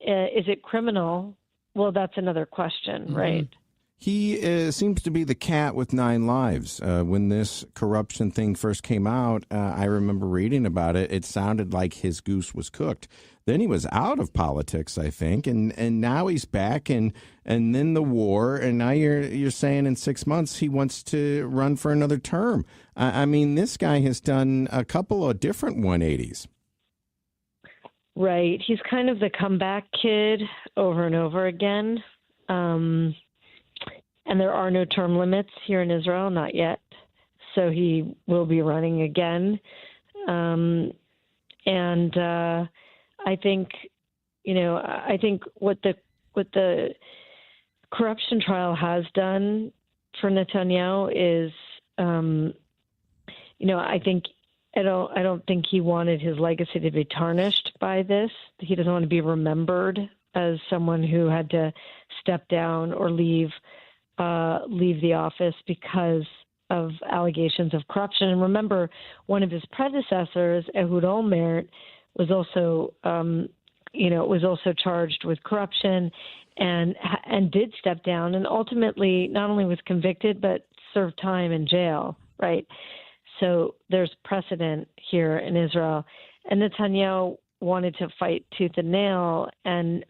Is it criminal? Well, that's another question, right? He seems to be the cat with 9 lives. When this corruption thing first came out, I remember reading about it. It sounded like his goose was cooked. Then he was out of politics, I think, and now he's back, and then the war, and now you're saying in 6 months he wants to run for another term. I mean, this guy has done a couple of different 180s. Right. He's kind of the comeback kid over and over again. And there are no term limits here in Israel, not yet. So he will be running again. I think, I think what the corruption trial has done for Netanyahu is, I don't think he wanted his legacy to be tarnished by this. He doesn't want to be remembered as someone who had to step down or leave the office because of allegations of corruption. And remember, one of his predecessors, Ehud Olmert, was also charged with corruption and did step down, and ultimately not only was convicted but served time in jail. Right. So there's precedent here in Israel, and Netanyahu wanted to fight tooth and nail, and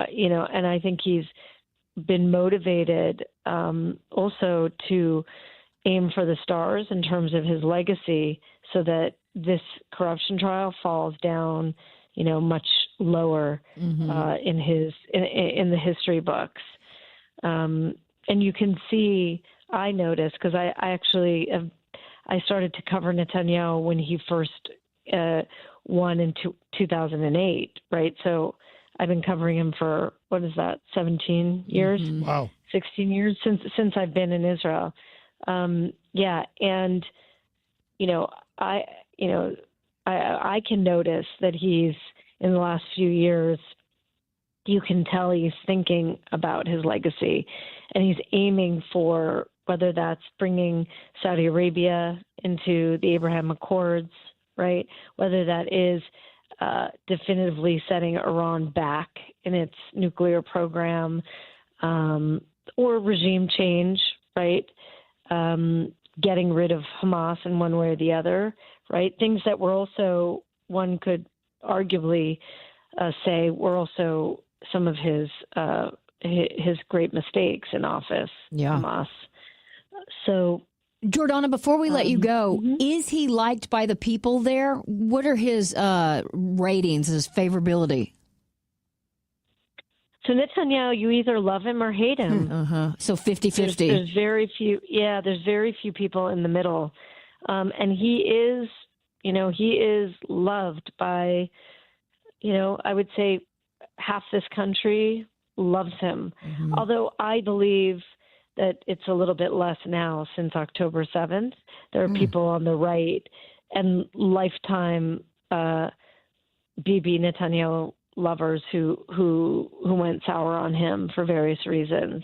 I think he's been motivated also to aim for the stars in terms of his legacy, so that this corruption trial falls down, much lower in the history books. And you can see, I noticed, because I started to cover Netanyahu when he first won in 2008, right? So I've been covering him for, 17 years? Wow. 16 years since I've been in Israel. And I can notice that he's, in the last few years, you can tell he's thinking about his legacy, and he's aiming for, whether that's bringing Saudi Arabia into the Abraham Accords, right? Whether that is definitively setting Iran back in its nuclear program, or regime change, right? Getting rid of Hamas in one way or the other, right? Things that were also, one could arguably say, were also some of his great mistakes in office, Hamas. So, Jordana, before we let you go, is he liked by the people there? What are his ratings, his favorability? So Netanyahu, you either love him or hate him. So 50-50. There's very few. Yeah, there's very few people in the middle, and he is loved by, I would say, half this country loves him. Although I believe that it's a little bit less now since October 7th. There are people on the right and lifetime Bibi Netanyahu lovers who went sour on him for various reasons,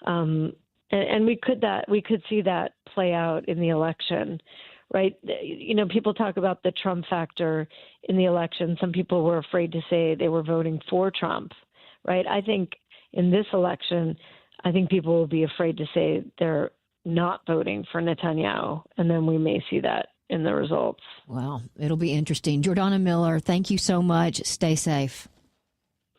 and we could see that play out in the election, right? People talk about the Trump factor in the election. Some people were afraid to say they were voting for Trump, right? I think in this election, I think people will be afraid to say they're not voting for Netanyahu, and then we may see that in the results. Wow, it'll be interesting. Jordana Miller, thank you so much. Stay safe.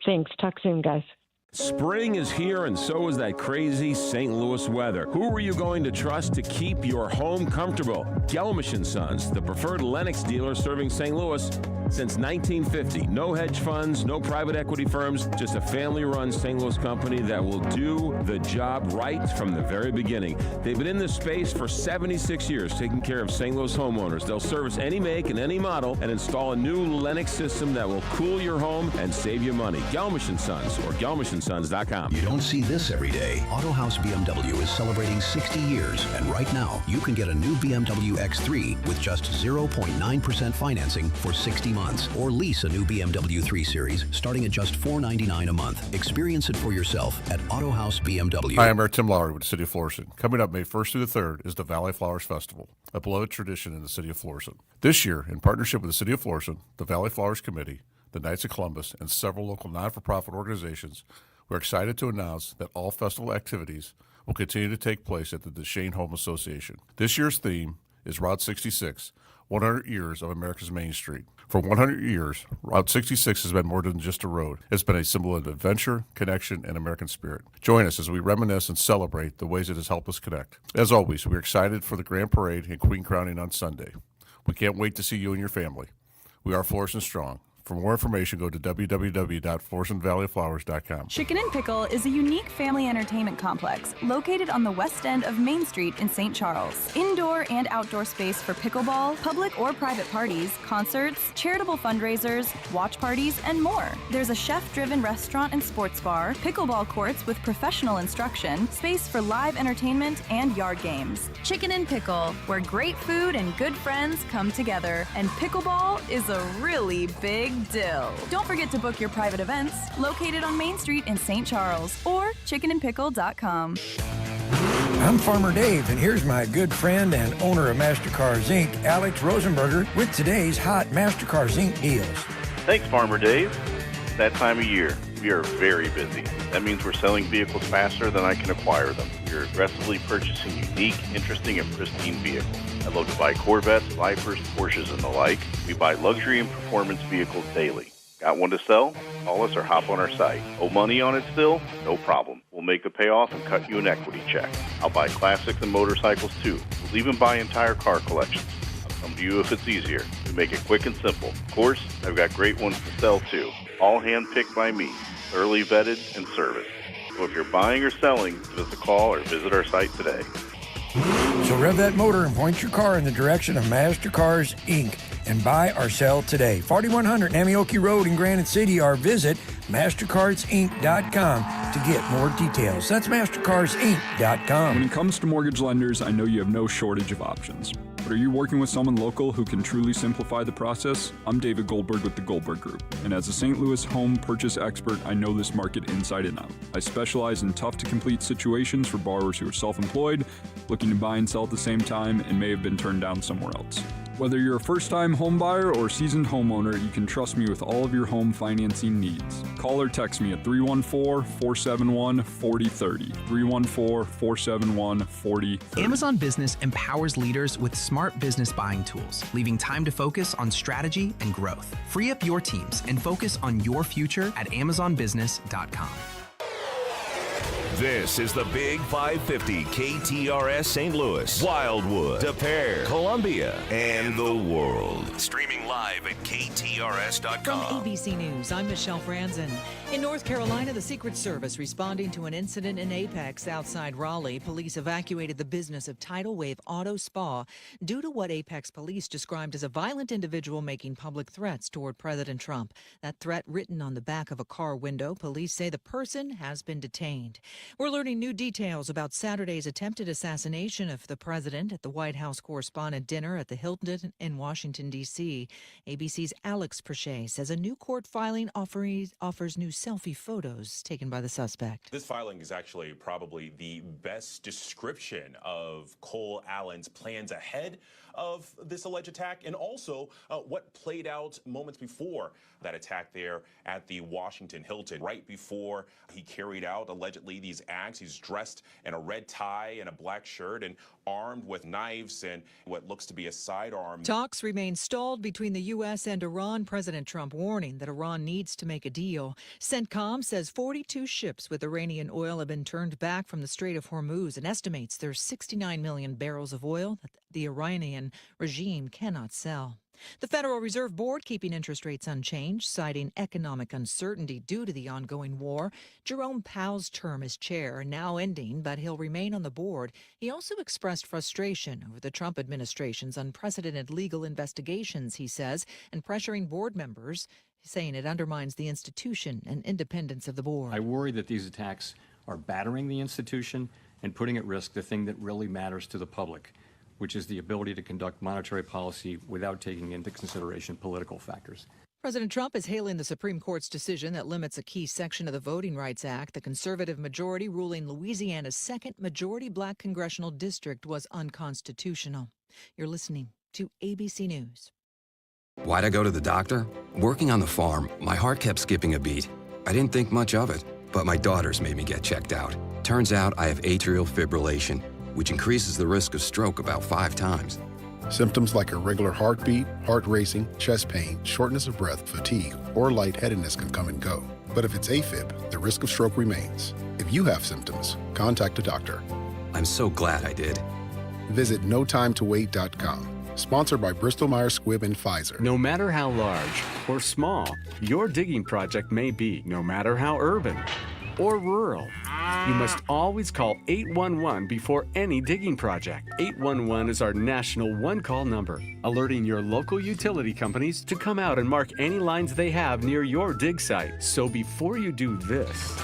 Thanks. Talk soon, guys. Spring is here, and so is that crazy St. Louis weather. Who are you going to trust to keep your home comfortable? Gelmish & Sons, the preferred Lennox dealer serving St. Louis since 1950. No hedge funds, no private equity firms, just a family-run St. Louis company that will do the job right from the very beginning. They've been in this space for 76 years, taking care of St. Louis homeowners. They'll service any make and any model and install a new Lennox system that will cool your home and save you money. Gelmish & Sons or GelmishandSons.com. You don't see this every day. Auto House BMW is celebrating 60 years, and right now you can get a new BMW X3 with just 0.9% financing for 60 months, or lease a new BMW 3 Series starting at just $499 a month. Experience it for yourself at Auto House BMW. Hi, I'm Mayor Tim Lowry with the City of Florissant. Coming up May 1st through the 3rd is the Valley Flowers Festival, a beloved tradition in the City of Florissant. This year, in partnership with the City of Florissant, the Valley Flowers Committee, the Knights of Columbus, and several local non-for-profit organizations, we're excited to announce that all festival activities will continue to take place at the Duchesne Home Association. This year's theme is Route 66, 100 Years of America's Main Street. For 100 years, Route 66 has been more than just a road. It's been a symbol of adventure, connection, and American spirit. Join us as we reminisce and celebrate the ways it has helped us connect. As always, we're excited for the Grand Parade and Queen Crowning on Sunday. We can't wait to see you and your family. We are Florissant Strong. For more information, go to www.florsonvalleyflowers.com. Chicken and Pickle is a unique family entertainment complex located on the west end of Main Street in St. Charles. Indoor and outdoor space for pickleball, public or private parties, concerts, charitable fundraisers, watch parties, and more. There's a chef-driven restaurant and sports bar, pickleball courts with professional instruction, space for live entertainment, and yard games. Chicken and Pickle, where great food and good friends come together. And pickleball is a really big deal. Don't forget to book your private events located on Main Street in St. Charles or chickenandpickle.com. I'm Farmer Dave, and here's my good friend and owner of MasterCars Inc., Alex Rosenberger, with today's hot MasterCars Inc. deals. Thanks, Farmer Dave. That time of year, we are very busy. That means we're selling vehicles faster than I can acquire them. We're aggressively purchasing unique, interesting, and pristine vehicles. I love to buy Corvettes, Vipers, Porsches, and the like. We buy luxury and performance vehicles daily. Got one to sell? Call us or hop on our site. Owe money on it still? No problem. We'll make the payoff and cut you an equity check. I'll buy classics and motorcycles too. We'll even buy entire car collections. I'll come to you if it's easier. We make it quick and simple. Of course, I've got great ones to sell too. All hand-picked by me, thoroughly vetted and serviced. So if you're buying or selling, give us a call or visit our site today. So rev that motor and point your car in the direction of MasterCars Inc. and buy or sell today. 4100 Namioki Road in Granite City, or visit MasterCarsInc.com to get more details. That's MasterCarsInc.com. When it comes to mortgage lenders, I know you have no shortage of options. But are you working with someone local who can truly simplify the process? I'm David Goldberg with the Goldberg Group, and as a St. Louis home purchase expert, I know this market inside and out. I specialize in tough-to-complete situations for borrowers who are self-employed, looking to buy and sell at the same time, and may have been turned down somewhere else. Whether you're a first-time home buyer or seasoned homeowner, you can trust me with all of your home financing needs. Call or text me at 314-471-4030. 314-471-4030. Amazon Business empowers leaders with smart business buying tools, leaving time to focus on strategy and growth. Free up your teams and focus on your future at AmazonBusiness.com. This is the Big 550 KTRS St. Louis, Wildwood, De Pere, Columbia, and the world. Streaming live at KTRS.com. From ABC News, I'm Michelle Franzen. In North Carolina, the Secret Service responding to an incident in Apex outside Raleigh. Police evacuated the business of Tidal Wave Auto Spa due to what Apex police described as a violent individual making public threats toward President Trump. That threat written on the back of a car window. Police say the person has been detained. We're learning new details about Saturday's attempted assassination of the president at the White House Correspondent Dinner at the Hilton in Washington, D.C. ABC's Alex Perche says a new court filing offers new selfie photos taken by the suspect. This filing is actually probably the best description of Cole Allen's plans ahead of this alleged attack, and also what played out moments before that attack there at the Washington Hilton. Right before he carried out allegedly these acts, he's dressed in a red tie and a black shirt and armed with knives and what looks to be a sidearm. Talks remain stalled between the U.S. and Iran. President Trump warning that Iran needs to make a deal. CENTCOM says 42 ships with Iranian oil have been turned back from the Strait of Hormuz and estimates there's 69 million barrels of oil that the Iranian regime cannot sell. The Federal Reserve Board keeping interest rates unchanged, citing economic uncertainty due to the ongoing war. Jerome Powell's term as chair now ending, but he'll remain on the board. He also expressed frustration over the Trump administration's unprecedented legal investigations, he says, and pressuring board members, saying it undermines the institution and independence of the board. I worry that these attacks are battering the institution and putting at risk the thing that really matters to the public, which is the ability to conduct monetary policy without taking into consideration political factors. President Trump is hailing the Supreme Court's decision that limits a key section of the Voting Rights Act. The conservative majority ruling Louisiana's second majority black congressional district was unconstitutional. You're listening to ABC News. Why'd I go to the doctor? Working on the farm, my heart kept skipping a beat. I didn't think much of it, but my daughters made me get checked out. Turns out I have atrial fibrillation, which increases the risk of stroke about 5 times. Symptoms like irregular heartbeat, heart racing, chest pain, shortness of breath, fatigue, or lightheadedness can come and go. But if it's AFib, the risk of stroke remains. If you have symptoms, contact a doctor. I'm so glad I did. Visit notimetowait.com. Sponsored by Bristol Myers Squibb and Pfizer. No matter how large or small your digging project may be, no matter how urban or rural, you must always call 811 before any digging project. 811 is our national one-call number, alerting your local utility companies to come out and mark any lines they have near your dig site. So before you do this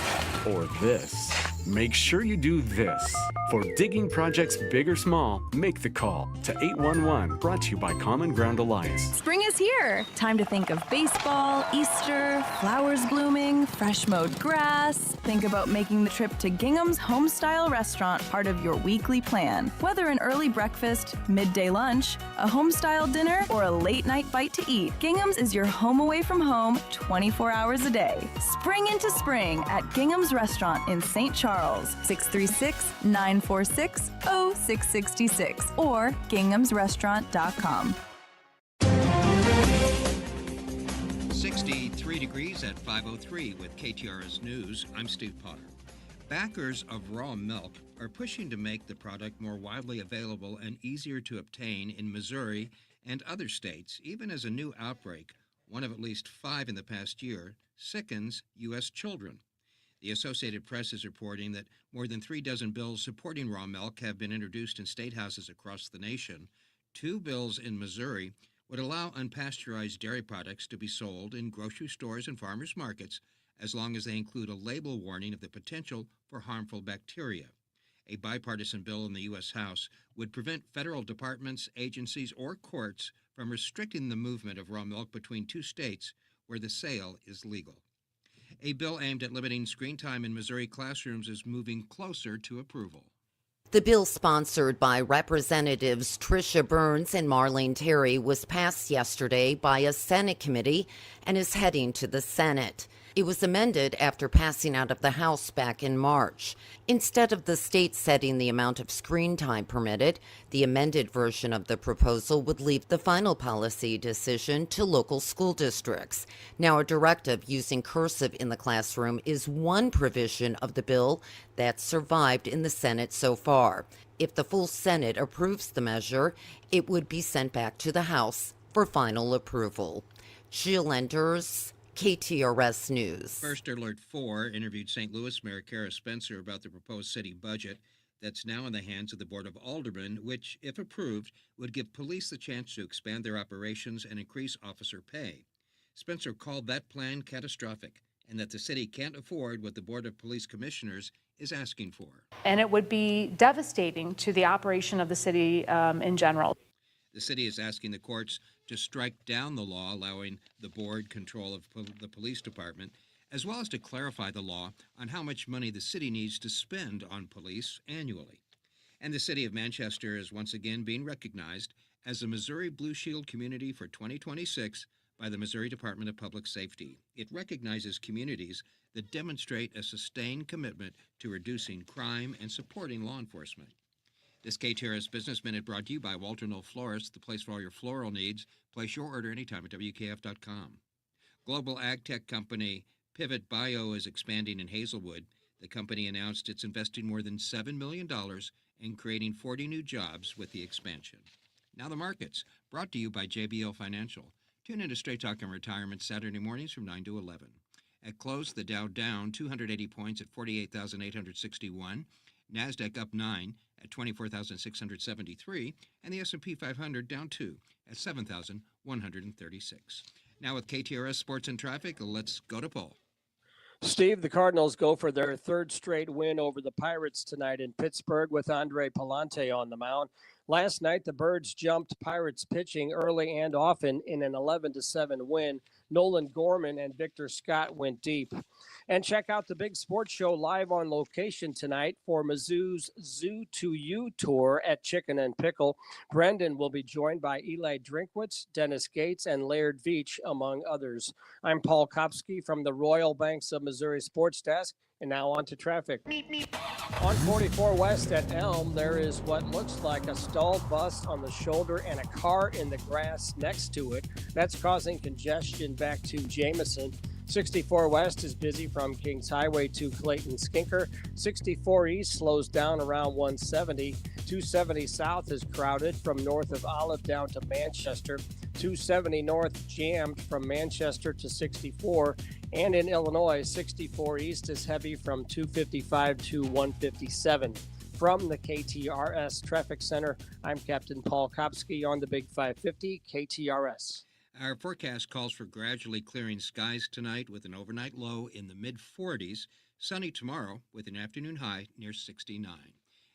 or this, make sure you do this. For digging projects big or small, make the call to 811, brought to you by Common Ground Alliance. Spring is here. Time to think of baseball, Easter, flowers blooming, fresh mowed grass. Think about making the trip to Gingham's Homestyle Restaurant part of your weekly plan. Whether an early breakfast, midday lunch, a homestyle dinner, or a late night bite to eat, Gingham's is your home away from home 24 hours a day. Spring into spring at Gingham's Restaurant in St. Charles, 636-946-0666 or ginghamsrestaurant.com. 63 degrees at 5:03 with KTRS News. I'm Steve Potter. Backers of raw milk are pushing to make the product more widely available and easier to obtain in Missouri and other states, even as a new outbreak, one of at least 5 in the past year, sickens U.S. children. The Associated Press is reporting that more than 3 dozen bills supporting raw milk have been introduced in state houses across the nation. 2 bills in Missouri would allow unpasteurized dairy products to be sold in grocery stores and farmers markets as long as they include a label warning of the potential for harmful bacteria. A bipartisan bill in the U.S. House would prevent federal departments, agencies, or courts from restricting the movement of raw milk between 2 states where the sale is legal. A bill aimed at limiting screen time in Missouri classrooms is moving closer to approval. The bill, sponsored by Representatives Tricia Burns and Marlene Terry, was passed yesterday by a Senate committee and is heading to the Senate. It was amended after passing out of the House back in March. Instead of the state setting the amount of screen time permitted, the amended version of the proposal would leave the final policy decision to local school districts. Now, a directive using cursive in the classroom is one provision of the bill that survived in the Senate so far. If the full Senate approves the measure, it would be sent back to the House for final approval. Jill Enders, KTRS News. First Alert 4 interviewed St. Louis Mayor Kara Spencer about the proposed city budget that's now in the hands of the Board of Aldermen, which, if approved, would give police the chance to expand their operations and increase officer pay. Spencer called that plan catastrophic and that the city can't afford what the Board of Police Commissioners is asking for. And it would be devastating to the operation of the city in general. The city is asking the courts to strike down the law allowing the board control of the police department, as well as to clarify the law on how much money the city needs to spend on police annually. And the city of Manchester is once again being recognized as a Missouri Blue Shield community for 2026 by the Missouri Department of Public Safety. It recognizes communities that demonstrate a sustained commitment to reducing crime and supporting law enforcement. This KTRS Business Minute brought to you by Walter Knoll Florists, the place for all your floral needs. Place your order anytime at WKF.com. Global ag tech company Pivot Bio is expanding in Hazelwood. The company announced it's investing more than $7 million in creating 40 new jobs with the expansion. Now the markets, brought to you by JBL Financial. Tune in to Straight Talk and Retirement Saturday mornings from 9 to 11. At close, the Dow down 280 points at 48,861. NASDAQ up 9 at 24,673, and the S&P 500 down 2 at 7,136. Now with KTRS Sports and Traffic, let's go to Paul. Steve, the Cardinals go for their 3rd straight win over the Pirates tonight in Pittsburgh with Andre Palante on the mound. Last night, the Birds jumped Pirates pitching early and often in an 11-7 win. Nolan Gorman and Victor Scott went deep. And check out the Big Sports Show live on location tonight for Mizzou's Zoo to You tour at Chicken and Pickle. Brendan will be joined by Eli Drinkwitz, Dennis Gates, and Laird Veach, among others. I'm Paul Kopsky from the Royal Banks of Missouri Sports Desk. And now on to traffic. On 44 West at Elm, there is what looks like a stalled bus on the shoulder and a car in the grass next to it. That's causing congestion back to Jameson. 64 West is busy from Kings Highway to Clayton Skinker. 64 East slows down around 170. 270 South is crowded from north of Olive down to Manchester. 270 North jammed from Manchester to 64. And in Illinois, 64 East is heavy from 255 to 157. From the KTRS Traffic Center, I'm Captain Paul Kopsky on the Big 550 KTRS. Our forecast calls for gradually clearing skies tonight with an overnight low in the mid-40s, sunny tomorrow with an afternoon high near 69.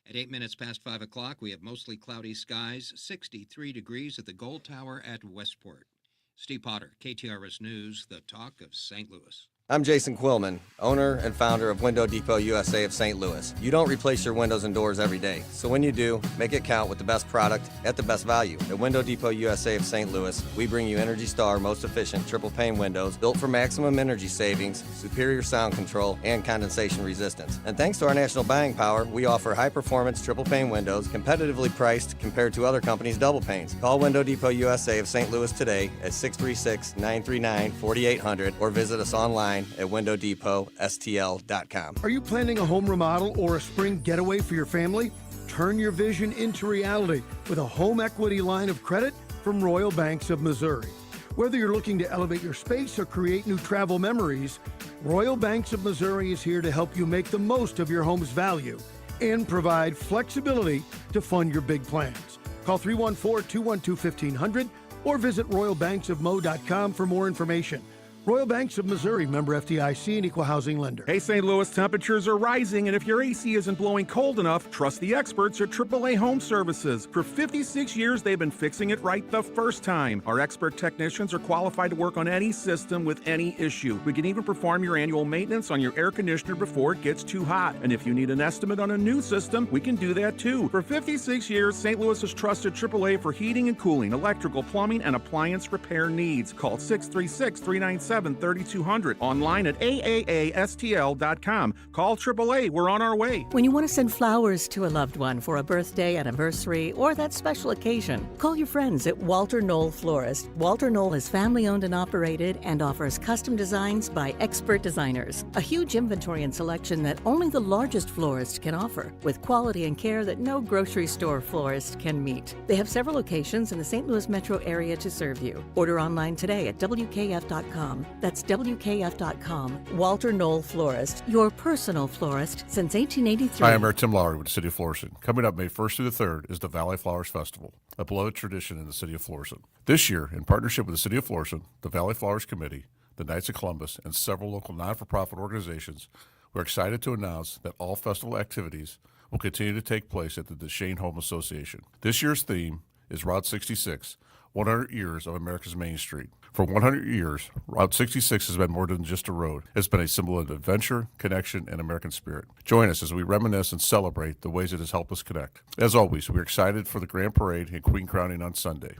At 8 minutes past 5 o'clock, we have mostly cloudy skies, 63 degrees at the Gold Tower at Westport. Steve Potter, KTRS News, the talk of St. Louis. I'm Jason Quillman, owner and founder of Window Depot USA of St. Louis. You don't replace your windows and doors every day, so when you do, make it count with the best product at the best value. At Window Depot USA of St. Louis, we bring you Energy Star most efficient triple pane windows built for maximum energy savings, superior sound control, and condensation resistance. And thanks to our national buying power, we offer high-performance triple pane windows competitively priced compared to other companies' double panes. Call Window Depot USA of St. Louis today at 636-939-4800 or visit us online at windowdepotstl.com. Are you planning a home remodel or a spring getaway for your family? Turn your vision into reality with a home equity line of credit from Royal Banks of Missouri. Whether you're looking to elevate your space or create new travel memories, Royal Banks of Missouri is here to help you make the most of your home's value and provide flexibility to fund your big plans. Call 314-212-1500 or visit royalbanksofmo.com for more information. Royal Banks of Missouri, member FDIC, and equal housing lender. Hey, St. Louis, temperatures are rising, and if your AC isn't blowing cold enough, trust the experts at AAA Home Services. For 56 years, they've been fixing it right the first time. Our expert technicians are qualified to work on any system with any issue. We can even perform your annual maintenance on your air conditioner before it gets too hot. And if you need an estimate on a new system, we can do that too. For 56 years, St. Louis has trusted AAA for heating and cooling, electrical, plumbing, and appliance repair needs. Call 636-397-3200. Online at AAASTL.com. Call AAA. We're on our way. When you want to send flowers to a loved one for a birthday, anniversary, or that special occasion, call your friends at Walter Knoll Florist. Walter Knoll is family-owned and operated and offers custom designs by expert designers. A huge inventory and selection that only the largest florist can offer, with quality and care that no grocery store florist can meet. They have several locations in the St. Louis metro area to serve you. Order online today at WKF.com. That's WKF.com. Walter Knoll Florist, your personal florist since 1883. Hi, I'm Mayor Tim Lowry with the City of Florissant. Coming up May 1st through the 3rd is the Valley Flowers Festival, a beloved tradition in the City of Florissant. This year, in partnership with the City of Florissant, the Valley Flowers Committee, the Knights of Columbus, and several local non-for-profit organizations, we're excited to announce that all festival activities will continue to take place at the DeShane Home Association. This year's theme is Route 66, 100 Years of America's Main Street. For 100 years, Route 66 has been more than just a road. It's been a symbol of adventure, connection, and American spirit. Join us as we reminisce and celebrate the ways it has helped us connect. As always, we're excited for the Grand Parade and Queen Crowning on Sunday.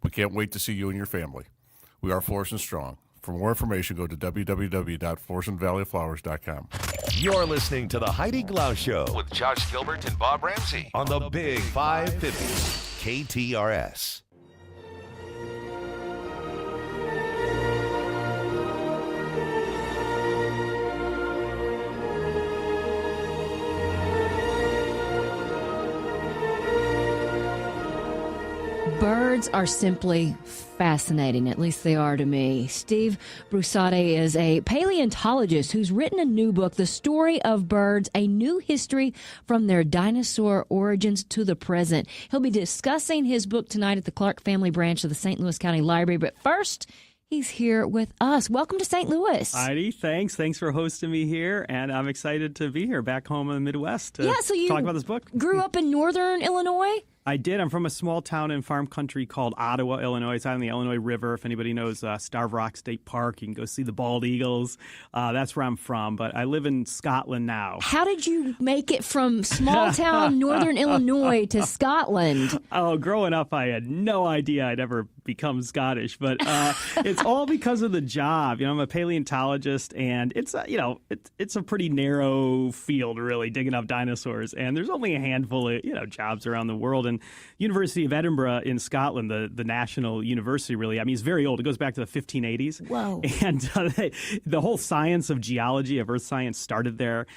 We can't wait to see you and your family. We are Florissant Strong. For more information, go to www.florissantvalleyflowers.com. You're listening to the Heidi Glaus Show with Josh Gilbert and Bob Ramsey on the Big 550 KTRS. Birds are simply fascinating, at least they are to me. Steve Brusatte is a paleontologist who's written a new book, The Story of Birds, A New History from Their Dinosaur Origins to the Present. He'll be discussing his book tonight at the Clark Family Branch of the St. Louis County Library, but first, he's here with us. Welcome to St. Louis. Heidi, thanks. Thanks for hosting me here, and I'm excited to be here back home in the Midwest to so you talk about this book. Grew up in northern Illinois? I did. I'm from a small town in farm country called Ottawa, Illinois. It's on the Illinois River. If anybody knows Starved Rock State Park, you can go see the bald eagles. That's where I'm from, but I live in Scotland now. How did you make it from small town northern Illinois to Scotland? Oh, growing up, I had no idea I'd ever become Scottish, but it's all because of the job. You know, I'm a paleontologist, and it's a pretty narrow field, really, digging up dinosaurs, and there's only a handful of jobs around the world. And University of Edinburgh in Scotland, the national university, really, I mean, it's very old. It goes back to the 1580s. Whoa. And the whole science of geology, of earth science, started there.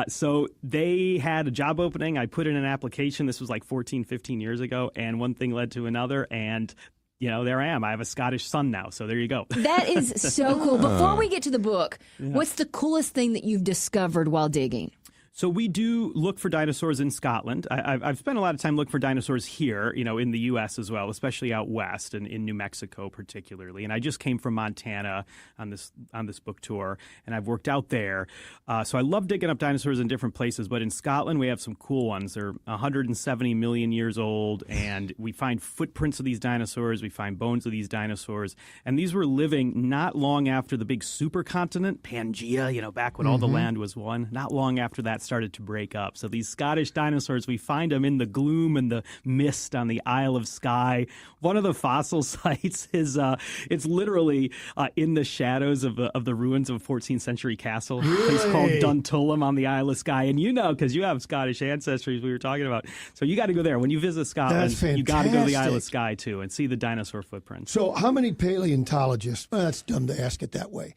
So they had a job opening. I put in an application. This was like 14, 15 years ago. And one thing led to another. And there I am. I have a Scottish son now, so there you go. That is so cool. Before we get to the book, what's the coolest thing that you've discovered while digging? So we do look for dinosaurs in Scotland. I've spent a lot of time looking for dinosaurs here, in the U.S. as well, especially out west and in New Mexico particularly. And I just came from Montana on this book tour, and I've worked out there. So I love digging up dinosaurs in different places. But in Scotland, we have some cool ones. They're 170 million years old, and we find footprints of these dinosaurs. We find bones of these dinosaurs. And these were living not long after the big supercontinent, Pangea, back when all the land was one. Not long after that started to break up. So these Scottish dinosaurs, we find them in the gloom and the mist on the Isle of Skye. One of the fossil sites is it's literally in the shadows of the ruins of a 14th century castle. Really? It's called Duntulm on the Isle of Skye. And because you have Scottish ancestry, we were talking about. So you got to go there. When you visit Scotland, you got to go to the Isle of Skye too and see the dinosaur footprints. So how many paleontologists, that's dumb to ask it that way,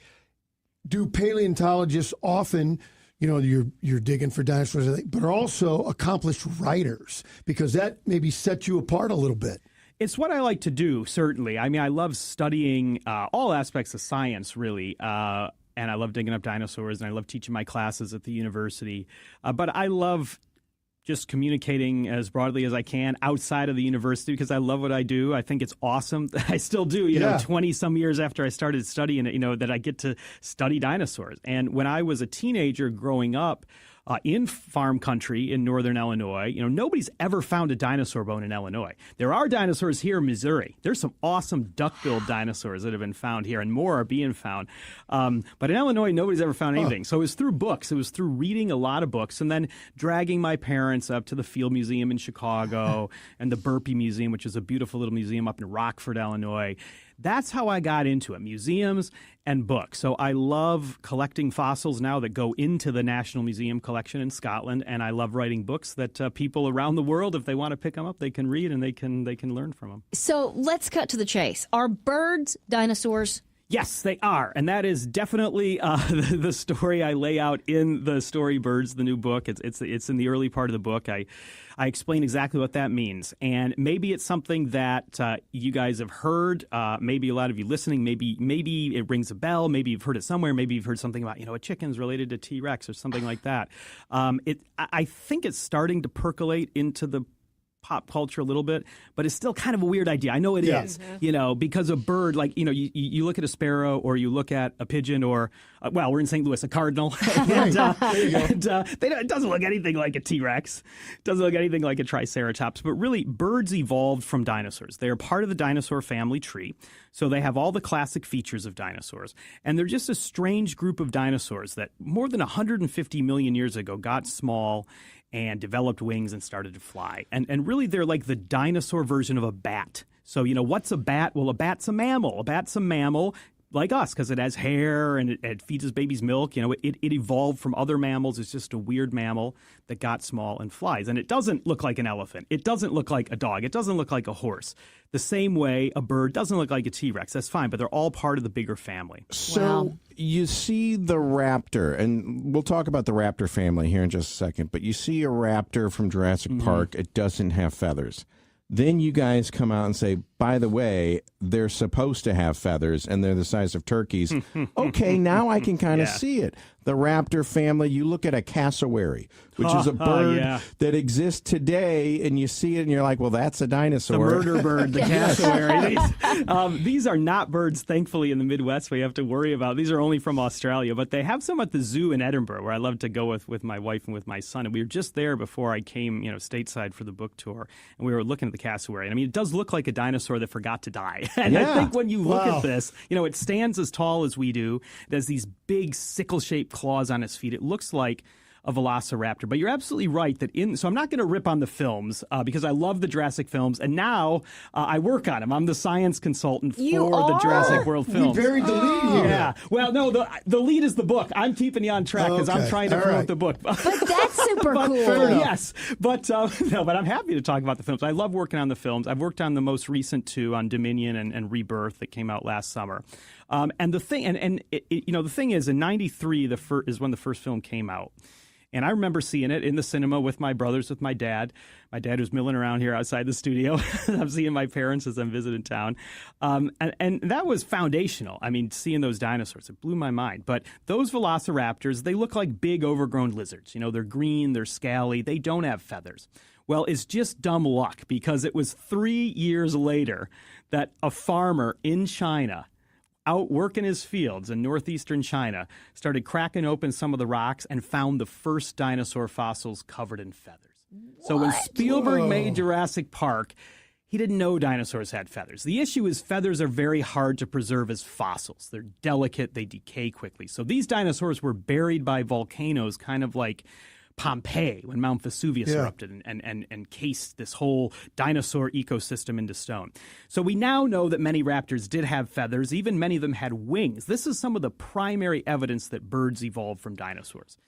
do paleontologists often, you're digging for dinosaurs, but are also accomplished writers? Because that maybe sets you apart a little bit. It's what I like to do, certainly. I mean, I love studying all aspects of science, really. And I love digging up dinosaurs, and I love teaching my classes at the university. But I love just communicating as broadly as I can outside of the university because I love what I do. I think it's awesome. I still do, 20-some years after I started studying it, that I get to study dinosaurs. And when I was a teenager growing up, in farm country in northern Illinois, nobody's ever found a dinosaur bone in Illinois. There are dinosaurs here in Missouri. There's some awesome duck-billed dinosaurs that have been found here, and more are being found. But in Illinois, nobody's ever found anything. So it was through books. It was through reading a lot of books and then dragging my parents up to the Field Museum in Chicago and the Burpee Museum, which is a beautiful little museum up in Rockford, Illinois. That's how I got into it, museums and books. So I love collecting fossils now that go into the National Museum collection in Scotland, and I love writing books that people around the world, if they want to pick them up, they can read and they can learn from them. So let's cut to the chase. Are birds dinosaurs? Yes, they are. And that is definitely the story I lay out in the story Birds, the new book. It's in the early part of the book. I explain exactly what that means. And maybe it's something that you guys have heard. Maybe a lot of you listening, maybe it rings a bell. Maybe you've heard it somewhere. Maybe you've heard something about, a chicken's related to T-Rex or something like that. I think it's starting to percolate into the pop culture a little bit, but it's still kind of a weird idea. I know it is, because a bird, like, you look at a sparrow or you look at a pigeon or, we're in St. Louis, a cardinal. It doesn't look anything like a T-Rex. It doesn't look anything like a Triceratops. But really, birds evolved from dinosaurs. They are part of the dinosaur family tree. So they have all the classic features of dinosaurs. And they're just a strange group of dinosaurs that more than 150 million years ago got small and developed wings and started to fly. And really, they're like the dinosaur version of a bat. So, what's a bat? Well, a bat's a mammal. A bat's a mammal like us because it has hair and it feeds its baby's milk. It evolved from other mammals. It's just a weird mammal that got small and flies. And it doesn't look like an elephant. It doesn't look like a dog. It doesn't look like a horse. The same way a bird doesn't look like a T-Rex. That's fine, but they're all part of the bigger family. So you see the raptor, and we'll talk about the raptor family here in just a second, but you see a raptor from Jurassic Park. It doesn't have feathers. Then you guys come out and say, by the way, they're supposed to have feathers, and they're the size of turkeys. Okay, now I can kind of see it. The raptor family, you look at a cassowary, which is a bird that exists today, and you see it, and you're like, well, that's a dinosaur. The murder bird, the cassowary. These are not birds, thankfully, in the Midwest we have to worry about. These are only from Australia, but they have some at the zoo in Edinburgh, where I love to go with my wife and with my son. And we were just there before I came, stateside for the book tour, and we were looking at the cassowary. And I mean, it does look like a dinosaur that forgot to die. And I think when you look at this, it stands as tall as we do. It has these big sickle-shaped claws on its feet. It looks like a velociraptor. But you're absolutely right that so I'm not going to rip on the films because I love the Jurassic films, and now I work on them. I'm the science consultant for the Jurassic World films. We buried the lead here. Yeah. Well, no, the lead is the book. I'm keeping you on track because I'm trying to promote the book. But that's super cool. Yes. But but I'm happy to talk about the films. I love working on the films. I've worked on the most recent two, on Dominion and Rebirth, that came out last summer. And the thing, the thing is, in '93 is when the first film came out. And I remember seeing it in the cinema with my brothers, with my dad. My dad was milling around here outside the studio. I'm seeing my parents as I'm visiting town. And that was foundational. I mean, seeing those dinosaurs, it blew my mind. But those velociraptors, they look like big overgrown lizards. They're green, they're scaly, they don't have feathers. Well, it's just dumb luck because it was 3 years later that a farmer in China, out working his fields in northeastern China, started cracking open some of the rocks and found the first dinosaur fossils covered in feathers. What? So when Spielberg made Jurassic Park, he didn't know dinosaurs had feathers. The issue is feathers are very hard to preserve as fossils. They're delicate, they decay quickly. So these dinosaurs were buried by volcanoes, kind of like Pompeii when Mount Vesuvius erupted and encased this whole dinosaur ecosystem into stone. So we now know that many raptors did have feathers. Even many of them had wings. This is some of the primary evidence that birds evolved from dinosaurs.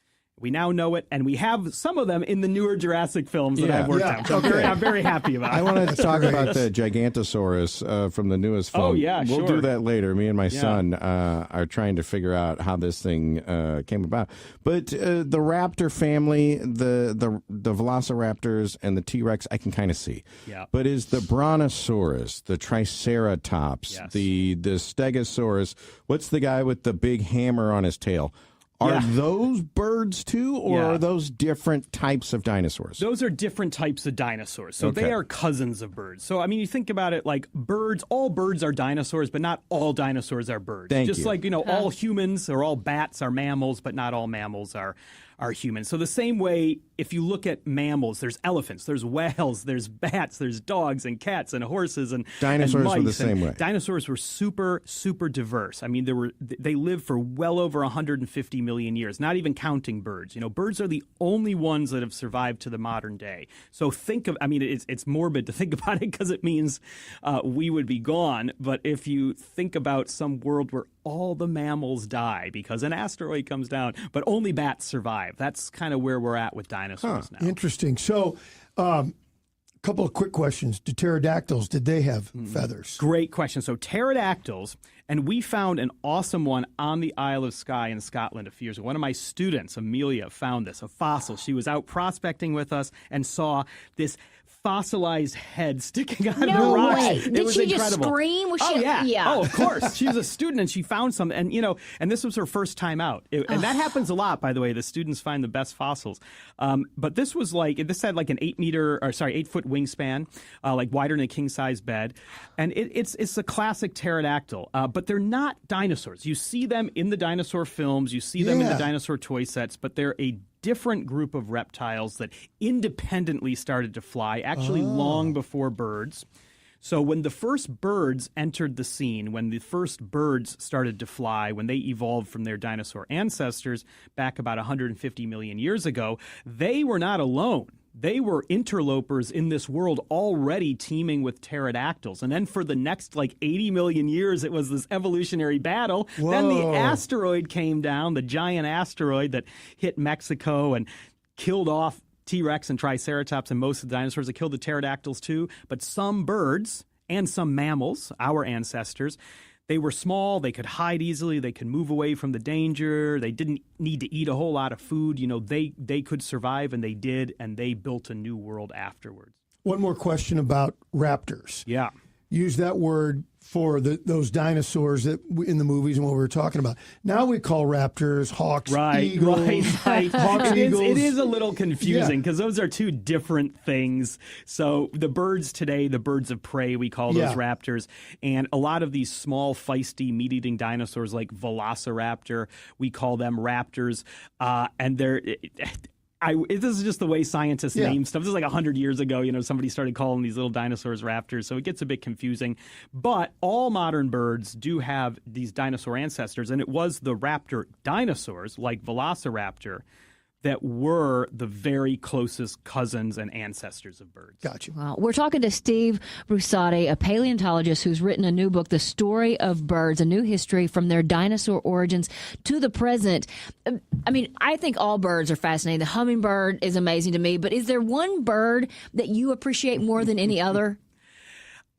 We now know it, and we have some of them in the newer Jurassic films that I've worked on. So I'm very happy about it. I want to talk about the Gigantosaurus from the newest film. Oh, yeah, We'll do that later. Me and my son are trying to figure out how this thing came about. But the raptor family, the velociraptors and the T-Rex, I can kind of see. Yeah. But is the Brontosaurus, the Triceratops, the Stegosaurus, what's the guy with the big hammer on his tail? Are those birds too, or are those different types of dinosaurs? Those are different types of dinosaurs. So they are cousins of birds. So, I mean, you think about it like birds, all birds are dinosaurs, but not all dinosaurs are birds. Just like, all humans or all bats are mammals, but not all mammals are humans. So the same way, if you look at mammals, there's elephants, there's whales, there's bats, there's dogs and cats and horses and dinosaurs and mice. Were the same way. Dinosaurs were super, super diverse. I mean, they lived for well over 150 million years, not even counting birds. Birds are the only ones that have survived to the modern day. So it's morbid to think about it because it means we would be gone. But if you think about some world where all the mammals die because an asteroid comes down, but only bats survive. That's kind of where we're at with dinosaurs now. Interesting. So, a couple of quick questions. Pterodactyls, did they have feathers? Great question. So pterodactyls, and we found an awesome one on the Isle of Skye in Scotland a few years ago. One of my students, Amelia, found this, a fossil. She was out prospecting with us and saw this fossilized head sticking out of the rocks. Way. It Did was she incredible. Just scream? Was she, yeah. Oh, of course. She was a student and she found some, and this was her first time out. And that happens a lot, by the way. The students find the best fossils. But this was this had like an 8 foot wingspan, like wider than a king size bed, and it's a classic pterodactyl. But they're not dinosaurs. You see them in the dinosaur films. You see them in the dinosaur toy sets, but they're a different group of reptiles that independently started to fly, actually long before birds. So when the first birds entered the scene, when the first birds started to fly, when they evolved from their dinosaur ancestors back about 150 million years ago, they were not alone. They were interlopers in this world already teeming with pterodactyls. And then for the next 80 million years, it was this evolutionary battle. Whoa. Then the asteroid came down, the giant asteroid that hit Mexico and killed off T-Rex and Triceratops and most of the dinosaurs. It killed the pterodactyls too. But some birds and some mammals, our ancestors, they were small, they could hide easily, they could move away from the danger, they didn't need to eat a whole lot of food. They could survive, and they did, and they built a new world afterwards. One more question about raptors. Yeah. Use that word for those dinosaurs that in the movies and what we were talking about. Now we call raptors hawks, eagles. Right. Hawks, eagles. It is a little confusing because those are two different things. So the birds today, the birds of prey, we call those raptors. And a lot of these small, feisty, meat-eating dinosaurs like Velociraptor, we call them raptors. And they're... this is just the way scientists name stuff. This is like 100 years ago, somebody started calling these little dinosaurs raptors, so it gets a bit confusing. But all modern birds do have these dinosaur ancestors, and it was the raptor dinosaurs, like Velociraptor, that were the very closest cousins and ancestors of birds. Gotcha. Well, we're talking to Steve Brusatte, a paleontologist who's written a new book, The Story of Birds, a new history from their dinosaur origins to the present. I mean, I think all birds are fascinating. The hummingbird is amazing to me, but is there one bird that you appreciate more than any other?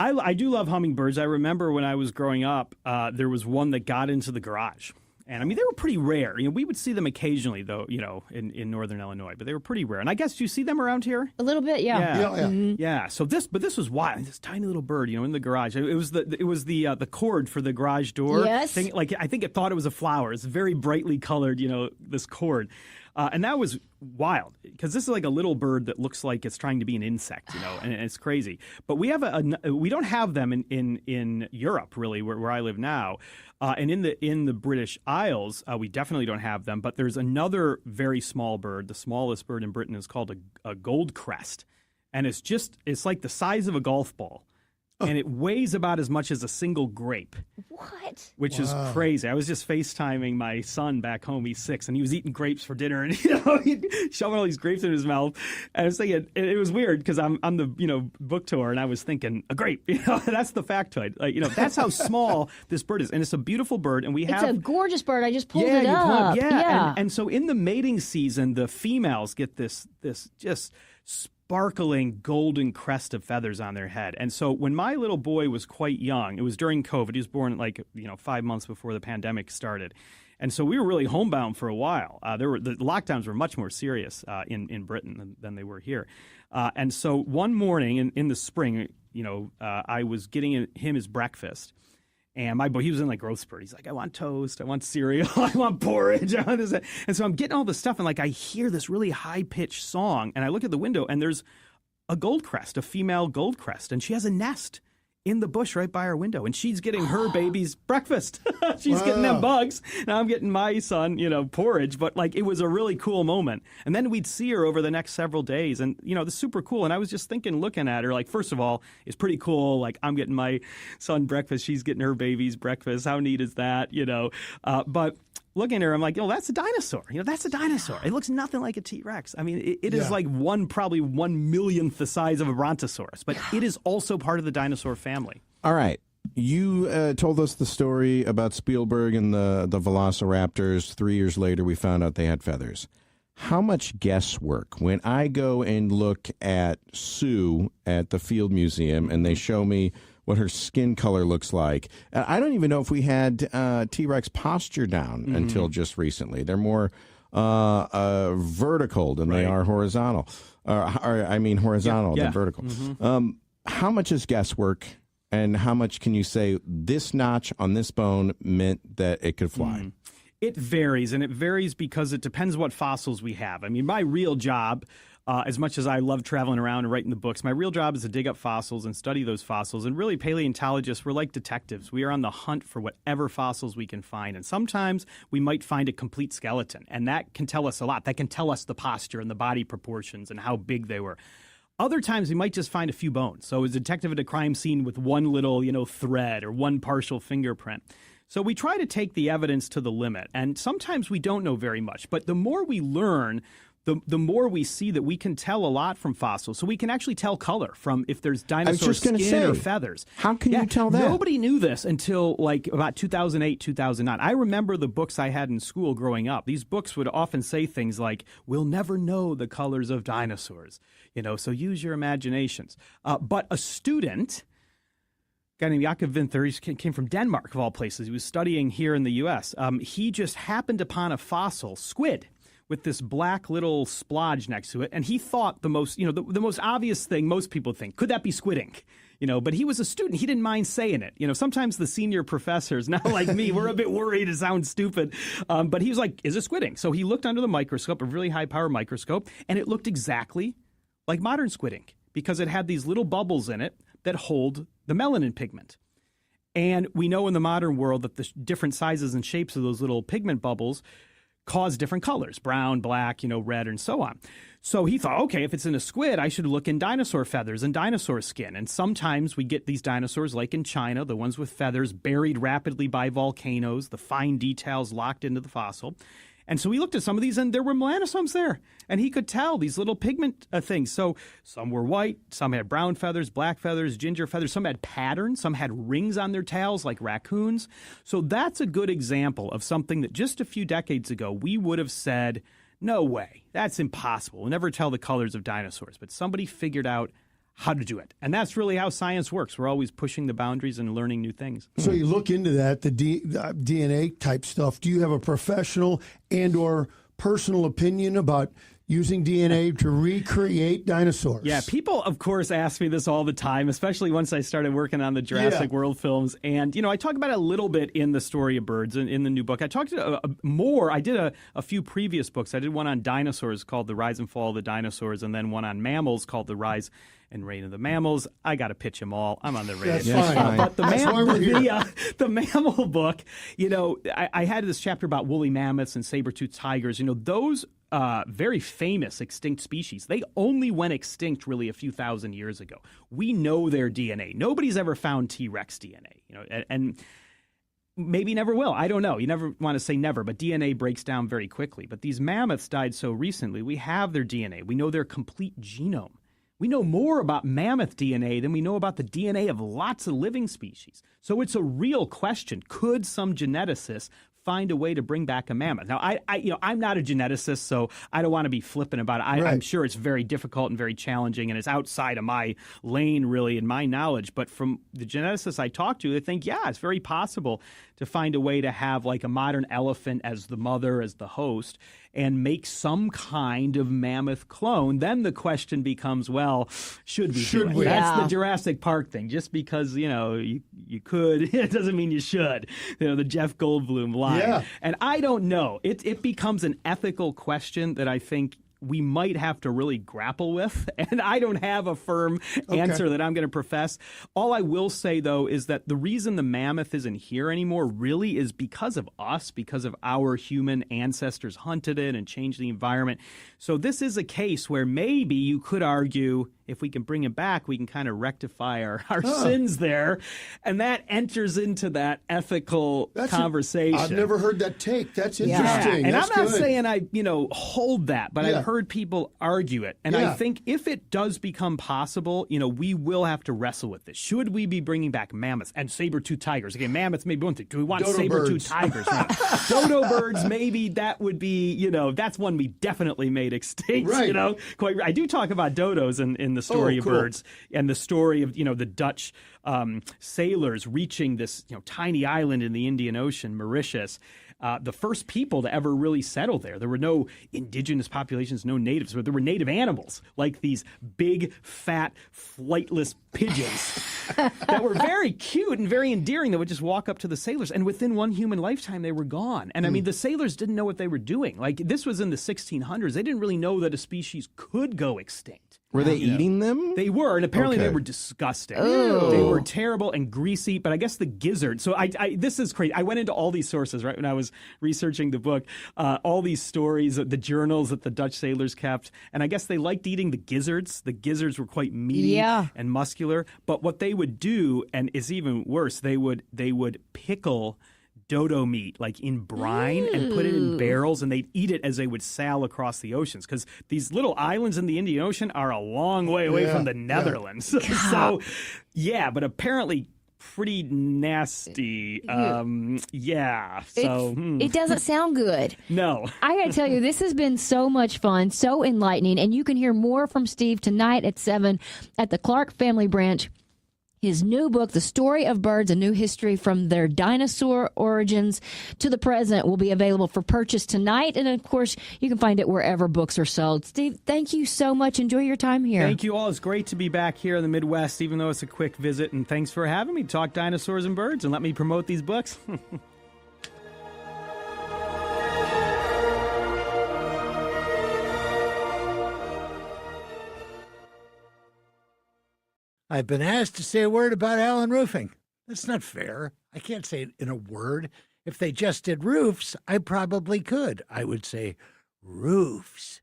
I do love hummingbirds. I remember when I was growing up, there was one that got into the garage. And I mean, they were pretty rare. We would see them occasionally, though, in northern Illinois, but they were pretty rare. And I guess, do you see them around here? A little bit, yeah. Yeah. Mm-hmm. Yeah. So this was wild. This tiny little bird, in the garage. It was the cord for the garage door. Yes. Thing. Like, I think it thought it was a flower. It's very brightly colored, this cord. And that was wild because this is like a little bird that looks like it's trying to be an insect, and it's crazy. But we have we don't have them in Europe, really, where I live now. And in the British Isles, we definitely don't have them. But there's another very small bird. The smallest bird in Britain is called a goldcrest. And it's like the size of a golf ball. And it weighs about as much as a single grape. What? Which is crazy. I was just FaceTiming my son back home. He's 6, and he was eating grapes for dinner, and he'd shoving all these grapes in his mouth. And I was thinking, it was weird because I'm on the book tour, and I was thinking a grape. That's the factoid. That's how small this bird is, and it's a beautiful bird. And it's a gorgeous bird. I just pulled it up. And so in the mating season, the females get this just sparkling golden crest of feathers on their head. And so when my little boy was quite young, it was during COVID. He was born 5 months before the pandemic started. And so we were really homebound for a while. The lockdowns were much more serious in Britain than they were here. And so one morning in the spring, I was getting him his breakfast. And my boy, he was in growth spurt. He's like, I want toast, I want cereal, I want porridge, I want this. And so I'm getting all this stuff, and I hear this really high-pitched song, and I look at the window, and there's a goldcrest, a female goldcrest, and she has a nest in the bush right by our window, and she's getting her baby's breakfast. She's getting them bugs. Now I'm getting my son, porridge. But it was a really cool moment. And then we'd see her over the next several days, and it's super cool. And I was just thinking, looking at her, first of all, it's pretty cool. I'm getting my son breakfast, she's getting her baby's breakfast. How neat is that? But looking at her, I'm like, that's a dinosaur. That's a dinosaur. It looks nothing like a T-Rex. I mean, it is probably 1/1,000,000th the size of a brontosaurus, but it is also part of the dinosaur family. All right. You told us the story about Spielberg and the velociraptors. 3 years later, we found out they had feathers. How much guesswork? When I go and look at Sue at the Field Museum and they show me what her skin color looks like. I don't even know if we had T-Rex posture down until just recently. They're more vertical than they are horizontal. Horizontal than vertical. How much is guesswork, and how much can you say this notch on this bone meant that it could fly? It varies, and it varies because it depends what fossils we have. I mean, my real job, as much as I love traveling around and writing the books, my real job is to dig up fossils and study those fossils. And really, paleontologists, we're like detectives. We are on the hunt for whatever fossils we can find. And sometimes we might find a complete skeleton, and that can tell us a lot. That can tell us the posture and the body proportions and how big they were. Other times we might just find a few bones. So as a detective at a crime scene with one little, thread or one partial fingerprint. So we try to take the evidence to the limit. And sometimes we don't know very much. But the more we learn, the more we see that we can tell a lot from fossils. So we can actually tell color from if there's dinosaur skin or feathers. How can you tell that? Nobody knew this until about 2008, 2009. I remember the books I had in school growing up. These books would often say things like, we'll never know the colors of dinosaurs. So use your imaginations. But a student, a guy named Jakob Vinther, he came from Denmark, of all places. He was studying here in the U.S. He just happened upon a fossil squid with this black little splodge next to it, and he thought the most obvious thing most people think, could that be squid ink? But he was a student. He didn't mind saying it. Sometimes the senior professors, not like me, we're a bit worried it sounds stupid. But he was like, is it squid ink? So he looked under the microscope, a really high-power microscope, and it looked exactly like modern squid ink because it had these little bubbles in it that hold the melanin pigment. And we know in the modern world that the different sizes and shapes of those little pigment bubbles cause different colors, brown, black, red, and so on. So he thought, okay, if it's in a squid, I should look in dinosaur feathers and dinosaur skin. And sometimes we get these dinosaurs, like in China, the ones with feathers buried rapidly by volcanoes, the fine details locked into the fossil. And so we looked at some of these, and there were melanosomes there. And he could tell these little pigment things. So some were white, some had brown feathers, black feathers, ginger feathers. Some had patterns, some had rings on their tails like raccoons. So that's a good example of something that just a few decades ago we would have said, no way, that's impossible. We'll never tell the colors of dinosaurs. But somebody figured out how to do it. And that's really how science works. We're always pushing the boundaries and learning new things. So you look into that, the DNA type stuff. Do you have a professional and or personal opinion about using DNA to recreate dinosaurs? Yeah, people, of course, ask me this all the time, especially once I started working on the Jurassic World films. And, I talk about it a little bit in The Story of Birds, in the new book. I talked more. I did a few previous books. I did one on dinosaurs called The Rise and Fall of the Dinosaurs, and then one on mammals called The Rise and Reign of the Mammals. I got to pitch them all. I'm on the radio. That's fine. But the mammal book, I had this chapter about woolly mammoths and saber-toothed tigers. Those very famous extinct species, they only went extinct really a few thousand years ago. We know their DNA. Nobody's ever found T-Rex DNA, and maybe never will. I don't know. You never want to say never, but DNA breaks down very quickly. But these mammoths died so recently, we have their DNA. We know their complete genome. We know more about mammoth DNA than we know about the DNA of lots of living species. So it's a real question. Could some geneticists find a way to bring back a mammoth? Now, I'm not a geneticist, so I don't want to be flippant about it. I'm sure it's very difficult and very challenging, and it's outside of my lane, really, and my knowledge. But from the geneticists I talk to, they think, it's very possible to find a way to have like a modern elephant as the mother, as the host, and make some kind of mammoth clone. Then the question becomes, well, should we do it? That's the Jurassic Park thing. Just because, you could, it doesn't mean you should. The Jeff Goldblum line. Yeah. And I don't know. It becomes an ethical question that I think we might have to really grapple with. And I don't have a firm answer that I'm going to profess. All I will say, though, is that the reason the mammoth isn't here anymore really is because of us, because of our human ancestors hunted it and changed the environment. So this is a case where maybe you could argue, if we can bring it back, we can kind of rectify our sins there. And that enters into that ethical conversation. I've never heard that take. That's interesting. Yeah. And That's I'm not good. saying I, hold that, but I've heard people argue it. And I think if it does become possible, we will have to wrestle with this. Should we be bringing back mammoths and saber-toothed tigers? Okay, mammoths maybe one thing. Do we want saber-toothed tigers? Dodo birds, maybe that would be, that's one we definitely made extinct. Right. I do talk about dodos in the Story of Birds, and the story of the Dutch sailors reaching this tiny island in the Indian Ocean, Mauritius. The first people to ever really settle there. There were no indigenous populations, no natives, but there were native animals like these big, fat, flightless pigeons that were very cute and very endearing that would just walk up to the sailors. And within one human lifetime, they were gone. And I mean, the sailors didn't know what they were doing. Like, this was in the 1600s. They didn't really know that a species could go extinct. Were they eating them? They were, and apparently they were disgusting. Ew. They were terrible and greasy, but I guess the gizzard. So this is crazy. I went into all these sources, right, when I was researching the book, all these stories, the journals that the Dutch sailors kept, and I guess they liked eating the gizzards. The gizzards were quite meaty and muscular, but what they would do, and it's even worse, they would pickle dodo meat like in brine and put it in barrels, and they'd eat it as they would sail across the oceans, because these little islands in the Indian Ocean are a long way away from the Netherlands. So but apparently pretty nasty. It doesn't sound good. No. I gotta tell you, this has been so much fun, so enlightening, and you can hear more from Steve tonight at 7 at the Clark Family Branch. His new book, The Story of Birds, A New History from Their Dinosaur Origins to the Present, will be available for purchase tonight. And, of course, you can find it wherever books are sold. Steve, thank you so much. Enjoy your time here. Thank you all. It's great to be back here in the Midwest, even though it's a quick visit. And thanks for having me talk dinosaurs and birds and let me promote these books. I've been asked to say a word about Allen Roofing. That's not fair. I can't say it in a word. If they just did roofs, I probably could. I would say roofs.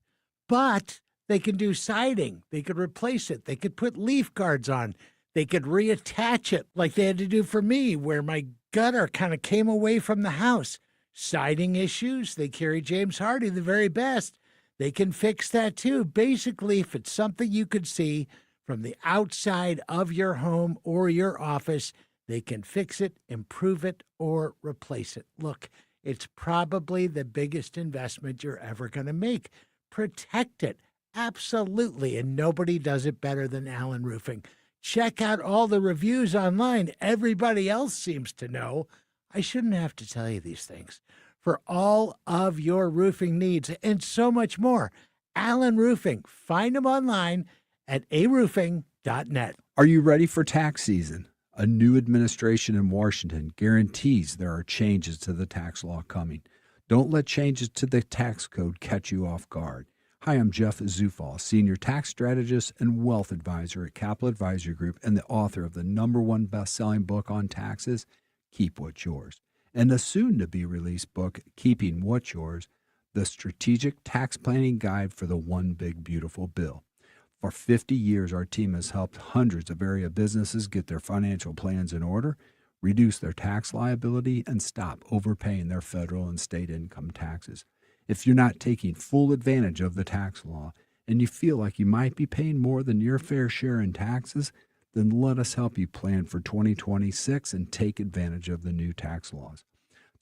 But they can do siding. They could replace it. They could put leaf guards on. They could reattach it like they had to do for me, where my gutter kind of came away from the house. Siding issues, they carry James Hardy, the very best. They can fix that too. Basically, if it's something you could see from the outside of your home or your office, they can fix it, improve it, or replace it. Look, it's probably the biggest investment you're ever going to make. Protect it. Absolutely. And nobody does it better than Allen Roofing. Check out all the reviews online. Everybody else seems to know. I shouldn't have to tell you these things. For all of your roofing needs and so much more, Allen Roofing. Find them online at aroofing.net. Are you ready for tax season? A new administration in Washington guarantees there are changes to the tax law coming. Don't let changes to the tax code catch you off guard. Hi, I'm Jeff Zufall, Senior Tax Strategist and Wealth Advisor at Capital Advisory Group and the author of the #1 best-selling book on taxes, Keep What's Yours, and the soon-to-be-released book, Keeping What's Yours, the Strategic Tax Planning Guide for the One Big Beautiful Bill. For 50 years, our team has helped hundreds of area businesses get their financial plans in order, reduce their tax liability, and stop overpaying their federal and state income taxes. If you're not taking full advantage of the tax law and you feel like you might be paying more than your fair share in taxes, then let us help you plan for 2026 and take advantage of the new tax laws.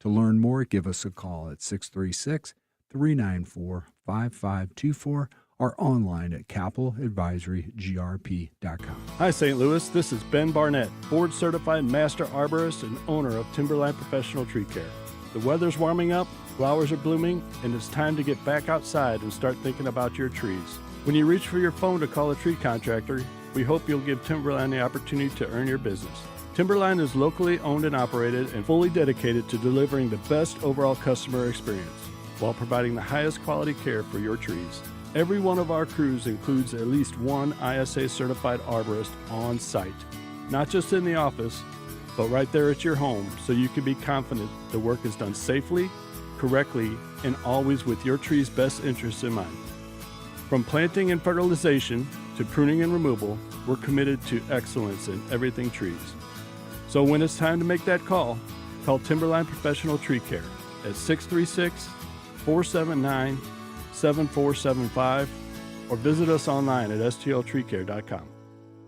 To learn more, give us a call at 636-394-5524 or online at capitaladvisorygrp.com. Hi, St. Louis. This is Ben Barnett, board-certified master arborist and owner of Timberland Professional Tree Care. The weather's warming up, flowers are blooming, and it's time to get back outside and start thinking about your trees. When you reach for your phone to call a tree contractor, we hope you'll give Timberland the opportunity to earn your business. Timberland is locally owned and operated and fully dedicated to delivering the best overall customer experience while providing the highest quality care for your trees. Every one of our crews includes at least one ISA-certified arborist on site, not just in the office, but right there at your home, so you can be confident the work is done safely, correctly, and always with your tree's best interests in mind. From planting and fertilization to pruning and removal, we're committed to excellence in everything trees. So when it's time to make that call Timberland Professional Tree Care at 636-479-7475 or visit us online at stltreecare.com.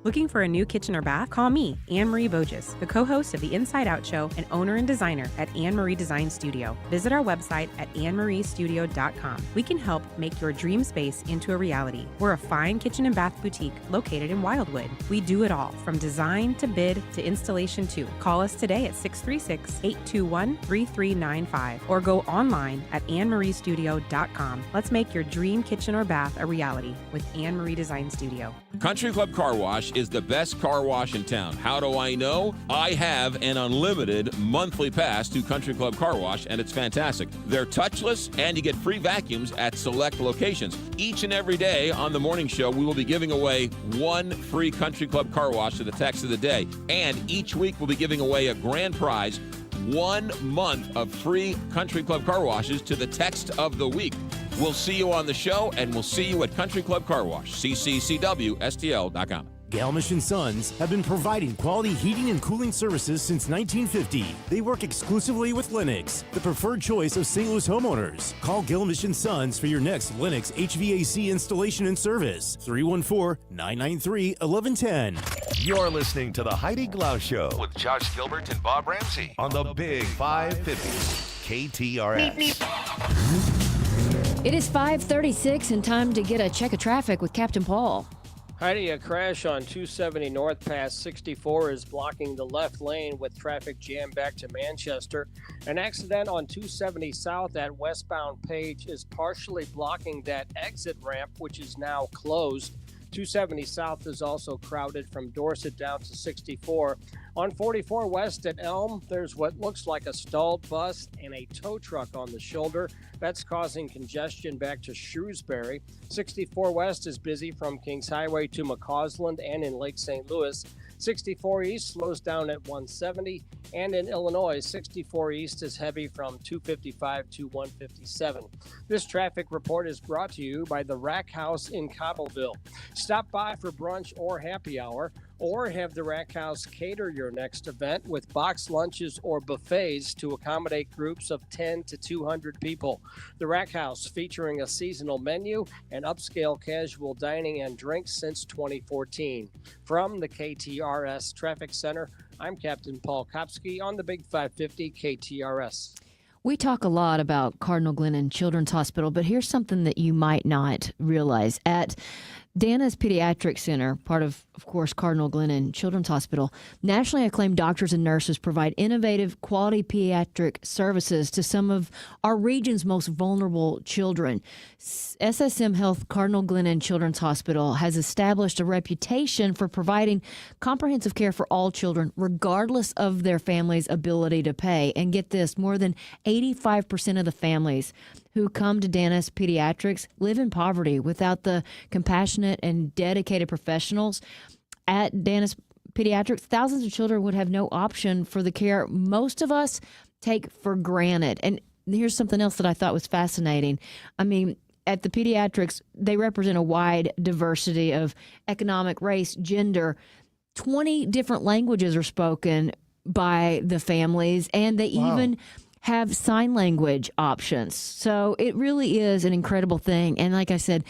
Looking for a new kitchen or bath? Call me, Anne-Marie Boges, the co-host of the Inside Out Show and owner and designer at Anne-Marie Design Studio. Visit our website at annemariestudio.com. We can help make your dream space into a reality. We're a fine kitchen and bath boutique located in Wildwood. We do it all, from design to bid to installation too. Call us today at 636-821-3395 or go online at annemariestudio.com. Let's make your dream kitchen or bath a reality with Anne-Marie Design Studio. Country Club Car Wash is the best car wash in town. How do I know? I have an unlimited monthly pass to Country Club Car Wash, and it's fantastic. They're touchless, and you get free vacuums at select locations. Each and every day on the morning show, we will be giving away one free Country Club Car Wash to the text of the day. And each week, we'll be giving away a grand prize, 1 month of free Country Club Car Washes to the text of the week. We'll see you on the show, and we'll see you at Country Club Car Wash, cccwstl.com. Galmish & Sons have been providing quality heating and cooling services since 1950. They work exclusively with Lennox, the preferred choice of St. Louis homeowners. Call Galmish & Sons for your next Lennox HVAC installation and service. 314-993-1110. You're listening to the Heidi Glaus Show with Josh Gilbert and Bob Ramsey on the Big 550 KTRS. It is 5:36 and time to get a check of traffic with Captain Paul. Heidi, a crash on 270 north past 64 is blocking the left lane with traffic jammed back to Manchester. An accident on 270 south at westbound Page is partially blocking that exit ramp, which is now closed. 270 south is also crowded from Dorset down to 64. On 44 west at Elm, there's what looks like a stalled bus and a tow truck on the shoulder. That's causing congestion back to Shrewsbury. 64 west is busy from Kings Highway to McCausland and in Lake St. Louis. 64 east slows down at 170, and in Illinois, 64 east is heavy from 255 to 157. This traffic report is brought to you by the Rack House in Cottleville. Stop by for brunch or happy hour. Or have the Rack House cater your next event with box lunches or buffets to accommodate groups of 10 to 200 people. The Rack House, featuring a seasonal menu and upscale casual dining and drinks since 2014. From the KTRS Traffic Center, I'm Captain Paul Kopsky on the Big 550 KTRS. We talk a lot about Cardinal Glennon Children's Hospital, but here's something that you might not realize. At Dana's Pediatric Center, part of course, Cardinal Glennon Children's Hospital, nationally acclaimed doctors and nurses provide innovative, quality pediatric services to some of our region's most vulnerable children. SSM Health Cardinal Glennon Children's Hospital has established a reputation for providing comprehensive care for all children, regardless of their family's ability to pay. And get this, more than 85% of the families who come to Dana's Pediatrics live in poverty without the compassionate and dedicated professionals at Dana's Pediatrics. Thousands of children would have no option for the care most of us take for granted. And here's something else that I thought was fascinating. I mean, at the Pediatrics, they represent a wide diversity of economic, race, gender. 20 different languages are spoken by the families, and they even have sign language options. So it really is an incredible thing. And like I said,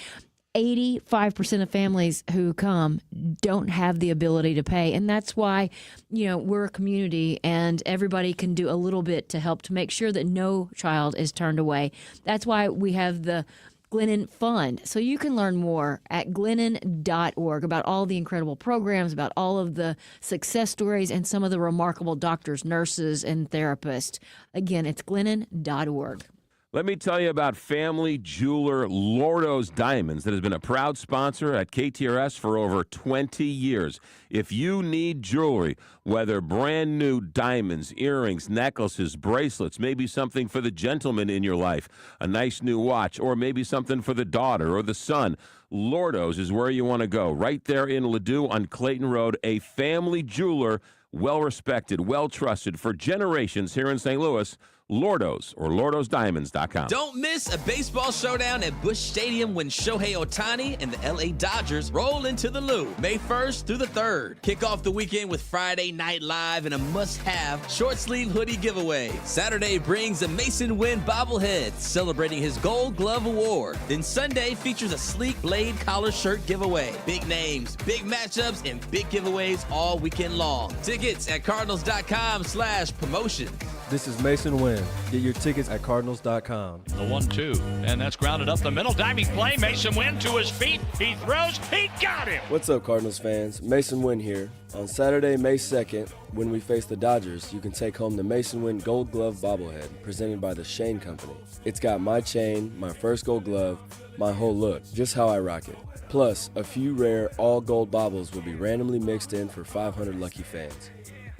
85% of families who come don't have the ability to pay. And that's why, we're a community and everybody can do a little bit to help to make sure that no child is turned away. That's why we have the Glennon Fund. So you can learn more at glennon.org about all the incredible programs, about all of the success stories, and some of the remarkable doctors, nurses, and therapists. Again, it's glennon.org. Let me tell you about family jeweler Lordo's Diamonds that has been a proud sponsor at KTRS for over 20 years. If you need jewelry, whether brand new diamonds, earrings, necklaces, bracelets, maybe something for the gentleman in your life, a nice new watch, or maybe something for the daughter or the son, Lordo's is where you want to go. Right there in Ladue on Clayton Road, a family jeweler, well-respected, well-trusted for generations here in St. Louis. Lordo's or lordosdiamonds.com. Don't miss a baseball showdown at Busch Stadium when Shohei Ohtani and the LA Dodgers roll into the Lou May 1st through the 3rd. Kick off the weekend with Friday Night Live and a must-have short-sleeve hoodie giveaway. Saturday brings a Mason Wynn bobblehead celebrating his Gold Glove Award. Then Sunday features a sleek blade collar shirt giveaway. Big names, big matchups, and big giveaways all weekend long. Tickets at cardinals.com/promotion. This is Mason Wynn. Get your tickets at cardinals.com. The 1-2, and that's grounded up the middle. Diving play, Mason Wynn to his feet. He throws, he got him. What's up, Cardinals fans? Mason Wynn here. On Saturday, May 2nd, when we face the Dodgers, you can take home the Mason Wynn Gold Glove bobblehead, presented by the Shane Company. It's got my chain, my first gold glove, my whole look, just how I rock it. Plus, a few rare all-gold baubles will be randomly mixed in for 500 lucky fans.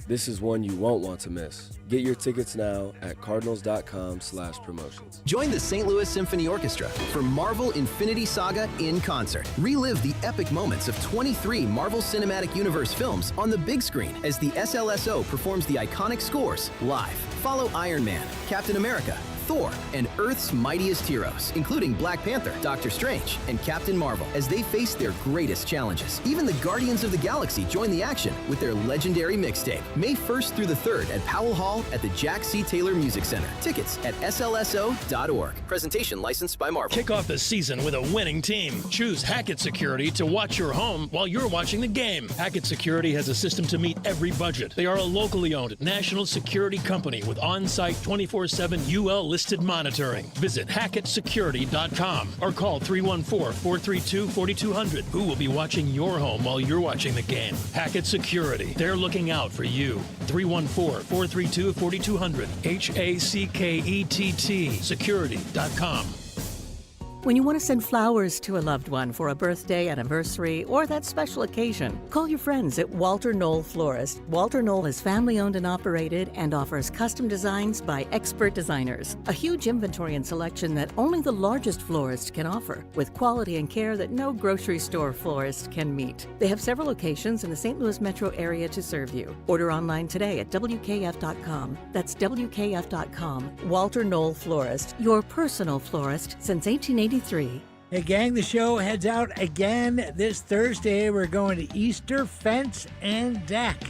This is one you won't want to miss. Get your tickets now at cardinals.com/promotions. Join the St. Louis Symphony Orchestra for Marvel Infinity Saga in concert. Relive the epic moments of 23 Marvel Cinematic Universe films on the big screen as the SLSO performs the iconic scores live. Follow Iron Man, Captain America, Thor, and Earth's mightiest heroes, including Black Panther, Doctor Strange, and Captain Marvel, as they face their greatest challenges. Even the Guardians of the Galaxy join the action with their legendary mixtape, May 1st through the 3rd at Powell Hall at the Jack C. Taylor Music Center. Tickets at slso.org. Presentation licensed by Marvel. Kick off the season with a winning team. Choose Hackett Security to watch your home while you're watching the game. Hackett Security has a system to meet every budget. They are a locally owned national security company with on-site 24/7 UL listed monitoring. Visit HackettSecurity.com or call 314-432-4200. Who will be watching your home while you're watching the game? Hackett Security. They're looking out for you. 314-432-4200. HACKETT. Security.com. When you want to send flowers to a loved one for a birthday, anniversary, or that special occasion, call your friends at Walter Knoll Florist. Walter Knoll is family-owned and operated and offers custom designs by expert designers. A huge inventory and selection that only the largest florist can offer, with quality and care that no grocery store florist can meet. They have several locations in the St. Louis metro area to serve you. Order online today at WKF.com. That's WKF.com. Walter Knoll Florist, your personal florist since 1883. Hey, gang, the show heads out again this Thursday. We're going to Easter Fence and Deck.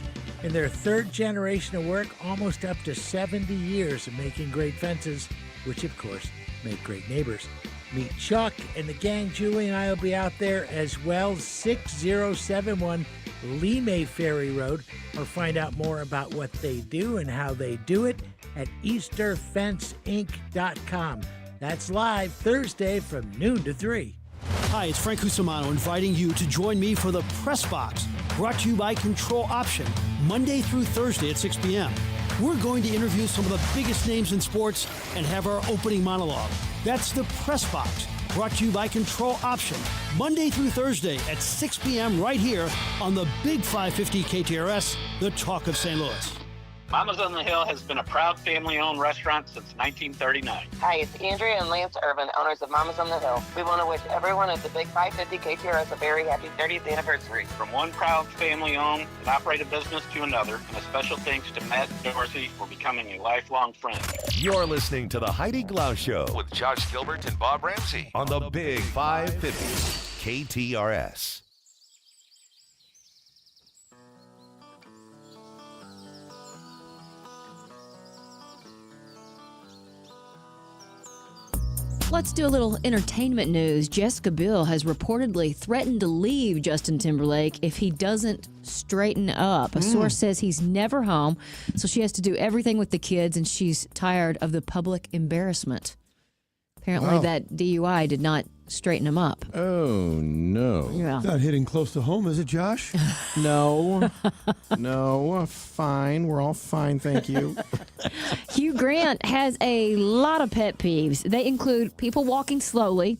In their third generation of work, almost up to 70 years of making great fences, which, of course, make great neighbors. Meet Chuck and the gang. Julie and I will be out there as well, 6071 Lee Ferry Road, or find out more about what they do and how they do it at EasterFenceInc.com. That's live Thursday from noon to 3. Hi, it's Frank Cusimano inviting you to join me for the Press Box, brought to you by Control Option, Monday through Thursday at 6 p.m. We're going to interview some of the biggest names in sports and have our opening monologue. That's the Press Box, brought to you by Control Option, Monday through Thursday at 6 p.m. right here on the Big 550 KTRS, the Talk of St. Louis. Mama's on the Hill has been a proud family-owned restaurant since 1939. Hi, it's Andrea and Lance Irvin, owners of Mama's on the Hill. We want to wish everyone at the Big 550 KTRS a very happy 30th anniversary. From one proud family-owned and operated business to another, and a special thanks to Matt and Dorothy for becoming a lifelong friend. You're listening to the Heidi Glaus Show with Josh Gilbert and Bob Ramsey on the Big 550 KTRS. Let's do a little entertainment news. Jessica Biel has reportedly threatened to leave Justin Timberlake if he doesn't straighten up. A source says he's never home, so she has to do everything with the kids, and she's tired of the public embarrassment. Apparently that DUI did not straighten him up. Oh, no. Yeah. Not hitting close to home, is it, Josh? No. No. Fine. We're all fine, thank you. Hugh Grant has a lot of pet peeves. They include people walking slowly,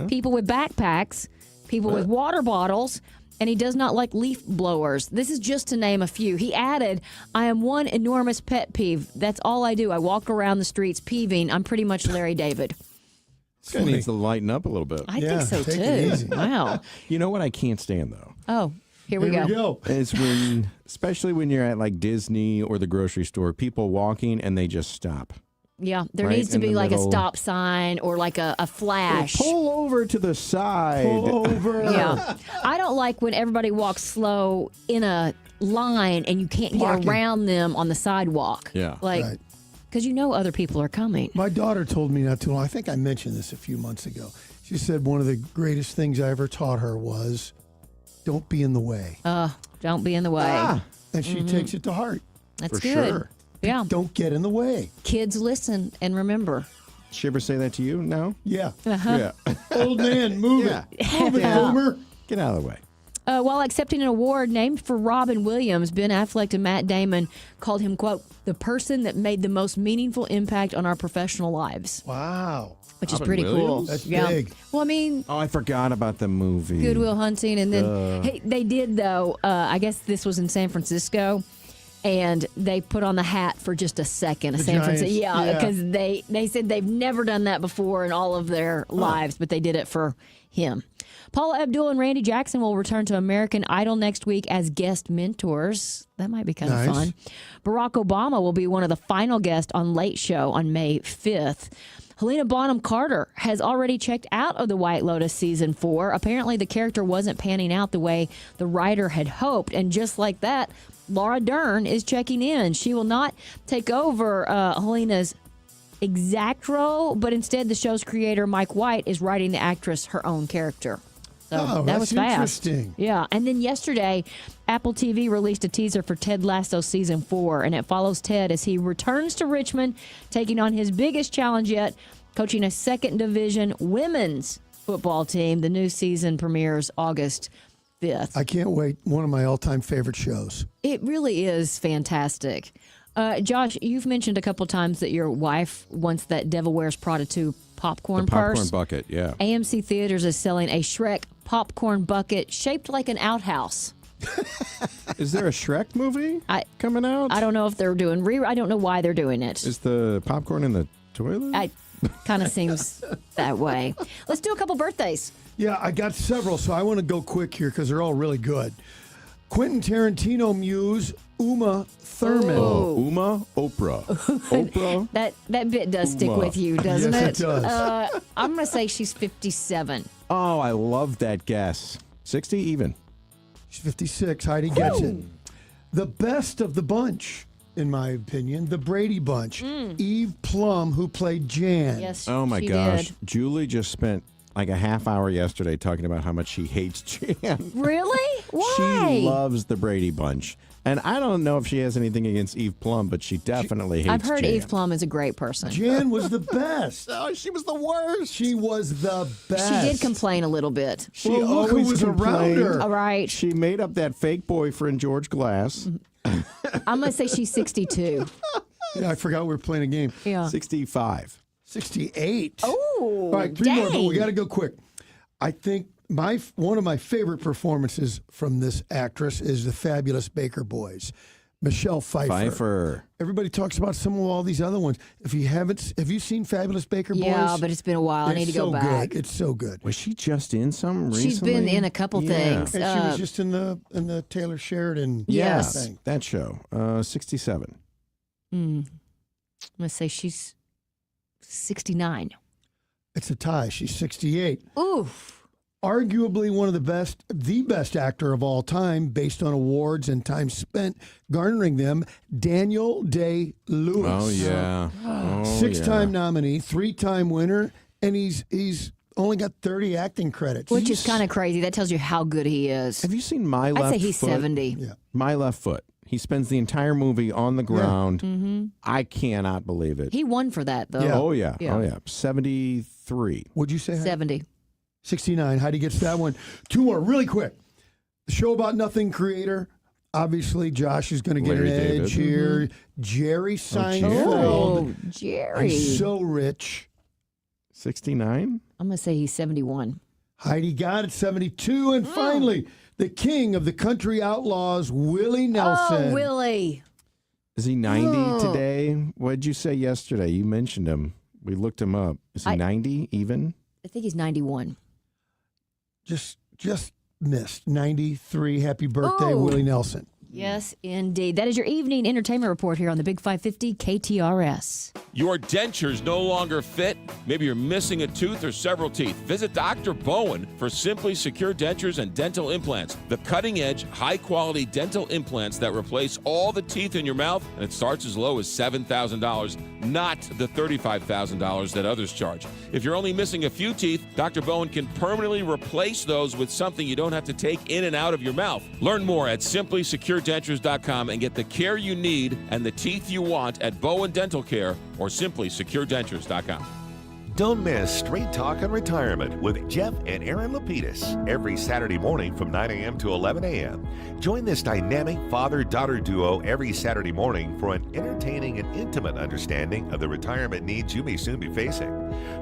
people with backpacks, people with water bottles, and he does not like leaf blowers. This is just to name a few. He added, I am one enormous pet peeve. That's all I do. I walk around the streets peeving. I'm pretty much Larry David. This guy needs to lighten up a little bit. I think so, too. Wow. You know what I can't stand, though? Oh, here we go. It's when, especially when you're at like Disney or the grocery store, people walking and they just stop. Yeah, there Right needs to in be the like a middle. stop sign or like a flash. Pull over to the side. Pull over. Yeah. I don't like when everybody walks slow in a line and you can't Blocking. get around them on the sidewalk. Yeah. Like, Right. because you know other people are coming. My daughter told me not too long. I think I mentioned this a few months ago. She said one of the greatest things I ever taught her was, "Don't be in the way." Don't be in the way. And she takes it to heart. That's for good. Sure. Yeah. Don't get in the way. Kids listen and remember. She ever say that to you? No? Yeah. Yeah. Old man, move Yeah. it. Move it, Yeah. Boomer. Get out of the way. While accepting an award named for Robin Williams, Ben Affleck and Matt Damon called him, quote, the person that made the most meaningful impact on our professional lives. Wow. Which is Robin pretty cool. Williams? That's Yeah. big. Well, I mean, Oh, I forgot about the movie. Good Will Hunting. And then hey, they did, though, I guess this was in San Francisco. And they put on the hat for just a second. The San Francisco, Giants, yeah, yeah. because they said they've never done that before in all of their lives, but they did it for him. Paula Abdul and Randy Jackson will return to American Idol next week as guest mentors. That might be kind of Nice. fun. Barack Obama will be one of the final guests on Late Show on May 5th. Helena Bonham Carter has already checked out of The White Lotus Season 4. Apparently, the character wasn't panning out the way the writer had hoped. And just like that, Laura Dern is checking in. She will not take over Helena's exact role, but instead the show's creator, Mike White, is writing the actress her own character. So Oh, that was that's fast. interesting. Yeah. And then yesterday, Apple TV released a teaser for Ted Lasso Season 4, and it follows Ted as he returns to Richmond, taking on his biggest challenge yet, coaching a second division women's football team. The new season premieres August 5th. I can't wait. One of my all-time favorite shows. It really is fantastic. Josh, you've mentioned a couple times that your wife wants that Devil Wears Prada 2 popcorn The popcorn purse. bucket, yeah. AMC Theaters is selling a Shrek popcorn bucket shaped like an outhouse. Is there a Shrek movie coming out? I don't know if they're doing I don't know why they're doing it. Is the popcorn in the toilet? It kind of seems that way. Let's do a couple birthdays. Yeah, I got several, so I want to go quick here because they're all really good. Quentin Tarantino muse Uma Thurman. Oh, Uma? Oprah. Oprah? That bit does stick Uma. with you, doesn't Yes, it does. I'm going to say she's 57. Oh, I love that guess. 60 even. She's 56. Heidi gets it. The best of the bunch, in my opinion, the Brady bunch. Eve Plum, who played Jan. Yes, Oh, my she gosh. did. Julie just spent like a half hour yesterday talking about how much she hates Jan. Really? Why? She loves the Brady bunch. And I don't know if she has anything against Eve Plum, but she definitely hates I've heard Jan. Eve Plum is a great person. Jan was the best. Oh, she was the worst. She was the best. She did complain a little bit. She Well, look who always was around complained. her. All right. She made up that fake boyfriend, George Glass. I'm going to say she's 62. Yeah, I forgot we were playing a game. Yeah. 65. 68. Oh, All right, 3 more, but we got to go quick. I think one of my favorite performances from this actress is the Fabulous Baker Boys. Michelle Pfeiffer. Everybody talks about some of all these other ones. If you haven't, have you seen Fabulous Baker Boys? Yeah, but it's been a while. I need to go back. Good. It's so good. Was she just in some recently? She's been in a couple things. And she was just in the Taylor Sheridan Yes. thing. That show. 67. I'm going to say she's 69. It's a tie. She's 68. Oof. Arguably one of the best actor of all time, based on awards and time spent garnering them, Daniel Day-Lewis. Oh, yeah. Six-time nominee, 3-time winner, and he's only got 30 acting credits. Which is kind of crazy. That tells you how good he is. Have you seen My Left Foot? I'd say he's 70. Yeah. My Left Foot. He spends the entire movie on the ground. Mm-hmm. I cannot believe it. He won for that, though. Oh, yeah. Oh, yeah. 73. Would you say? Heidi? 70. 69. Heidi gets that one. 2 more, really quick. The Show About Nothing creator. Obviously, Josh is going to get Larry an David. edge here. Jerry Seinfeld. Oh, Jerry. He's so rich. 69? I'm going to say he's 71. Heidi got it, 72. And finally, the king of the country outlaws, Willie Nelson. Oh, Willie. Is he 90 today? What did you say yesterday? You mentioned him. We looked him up. Is he 90 even? I think he's 91. Just missed. 93. Happy birthday, Willie Nelson. Yes, indeed. That is your evening entertainment report here on the Big 550 KTRS. Your dentures no longer fit? Maybe you're missing a tooth or several teeth. Visit Dr. Bowen for Simply Secure Dentures and Dental Implants. The cutting-edge, high-quality dental implants that replace all the teeth in your mouth, and it starts as low as $7,000, not the $35,000 that others charge. If you're only missing a few teeth, Dr. Bowen can permanently replace those with something you don't have to take in and out of your mouth. Learn more at SimplySecureDentures.com and get the care you need and the teeth you want at Bowen Dental Care or SimplySecureDentures.com. Don't miss Straight Talk on Retirement with Jeff and Aaron Lapidus every Saturday morning from 9 a.m. to 11 a.m. Join this dynamic father-daughter duo every Saturday morning for an entertaining and intimate understanding of the retirement needs you may soon be facing.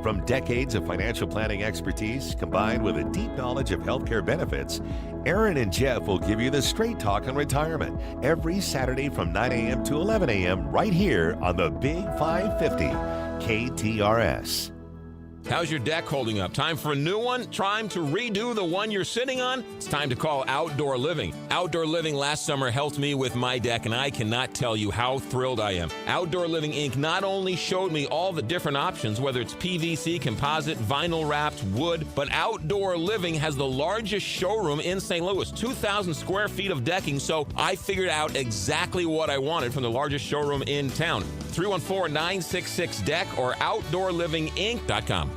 From decades of financial planning expertise combined with a deep knowledge of healthcare benefits, Aaron and Jeff will give you the Straight Talk on Retirement every Saturday from 9 a.m. to 11 a.m. right here on the Big 550 KTRS. How's your deck holding up? Time for a new one? Time to redo the one you're sitting on? It's time to call Outdoor Living. Outdoor Living last summer helped me with my deck, and I cannot tell you how thrilled I am. Outdoor Living Inc. not only showed me all the different options, whether it's PVC, composite, vinyl wrapped, wood, but Outdoor Living has the largest showroom in St. Louis, 2,000 square feet of decking, so I figured out exactly what I wanted from the largest showroom in town. 314-966-DECK or OutdoorLivingInc.com.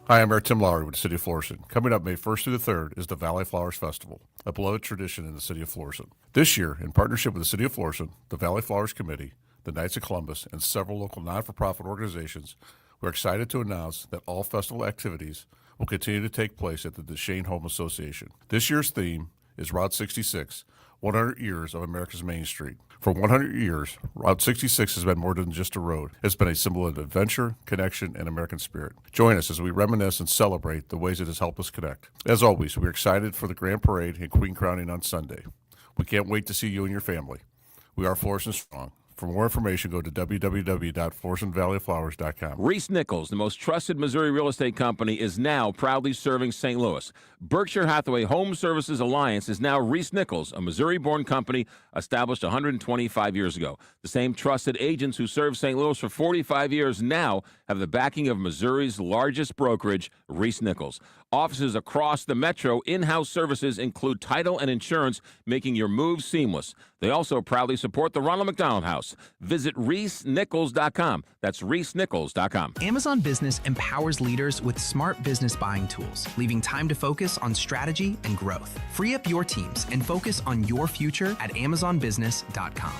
Hi, I'm Mayor Tim Lowry with the City of Florissant. Coming up May 1st through the 3rd is the Valley Flowers Festival, a beloved tradition in the City of Florissant. This year, in partnership with the City of Florissant, the Valley Flowers Committee, the Knights of Columbus, and several local non-for-profit organizations, we're excited to announce that all festival activities will continue to take place at the DeShane Home Association. This year's theme is Route 66, 100 Years of America's Main Street. For 100 years, Route 66 has been more than just a road. It's been a symbol of adventure, connection, and American spirit. Join us as we reminisce and celebrate the ways it has helped us connect. As always, we're excited for the Grand Parade and Queen Crowning on Sunday. We can't wait to see you and your family. We are Florissant Strong. For more information, go to www.FlorsonValleyFlowers.com. Reese Nichols, the most trusted Missouri real estate company, is now proudly serving St. Louis. Berkshire Hathaway Home Services Alliance is now Reese Nichols, a Missouri-born company established 125 years ago. The same trusted agents who served St. Louis for 45 years now have the backing of Missouri's largest brokerage, Reese Nichols. Offices across the metro, in-house services include title and insurance, making your move seamless. They also proudly support the Ronald McDonald House. Visit ReeseNichols.com. That's ReeseNichols.com. Amazon Business empowers leaders with smart business buying tools, leaving time to focus on strategy and growth. Free up your teams and focus on your future at AmazonBusiness.com.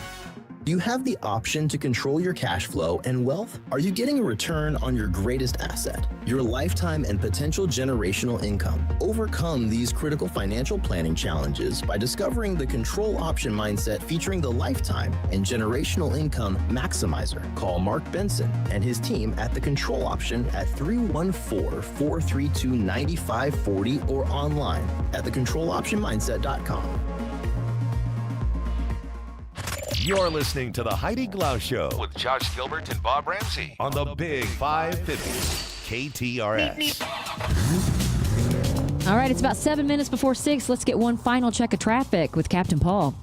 Do you have the option to control your cash flow and wealth? Are you getting a return on your greatest asset, your lifetime and potential generational income? Overcome these critical financial planning challenges by discovering the control option mindset featuring the lifetime and generational income maximizer. Call Mark Benson and his team at the Control Option at 314-432-9540 or online at thecontroloptionmindset.com. You're listening to the Heidi Glaus Show with Josh Gilbert and Bob Ramsey on the Big 550 KTRS. All right, it's about 7 minutes before 6. Let's get one final check of traffic with Captain Paul.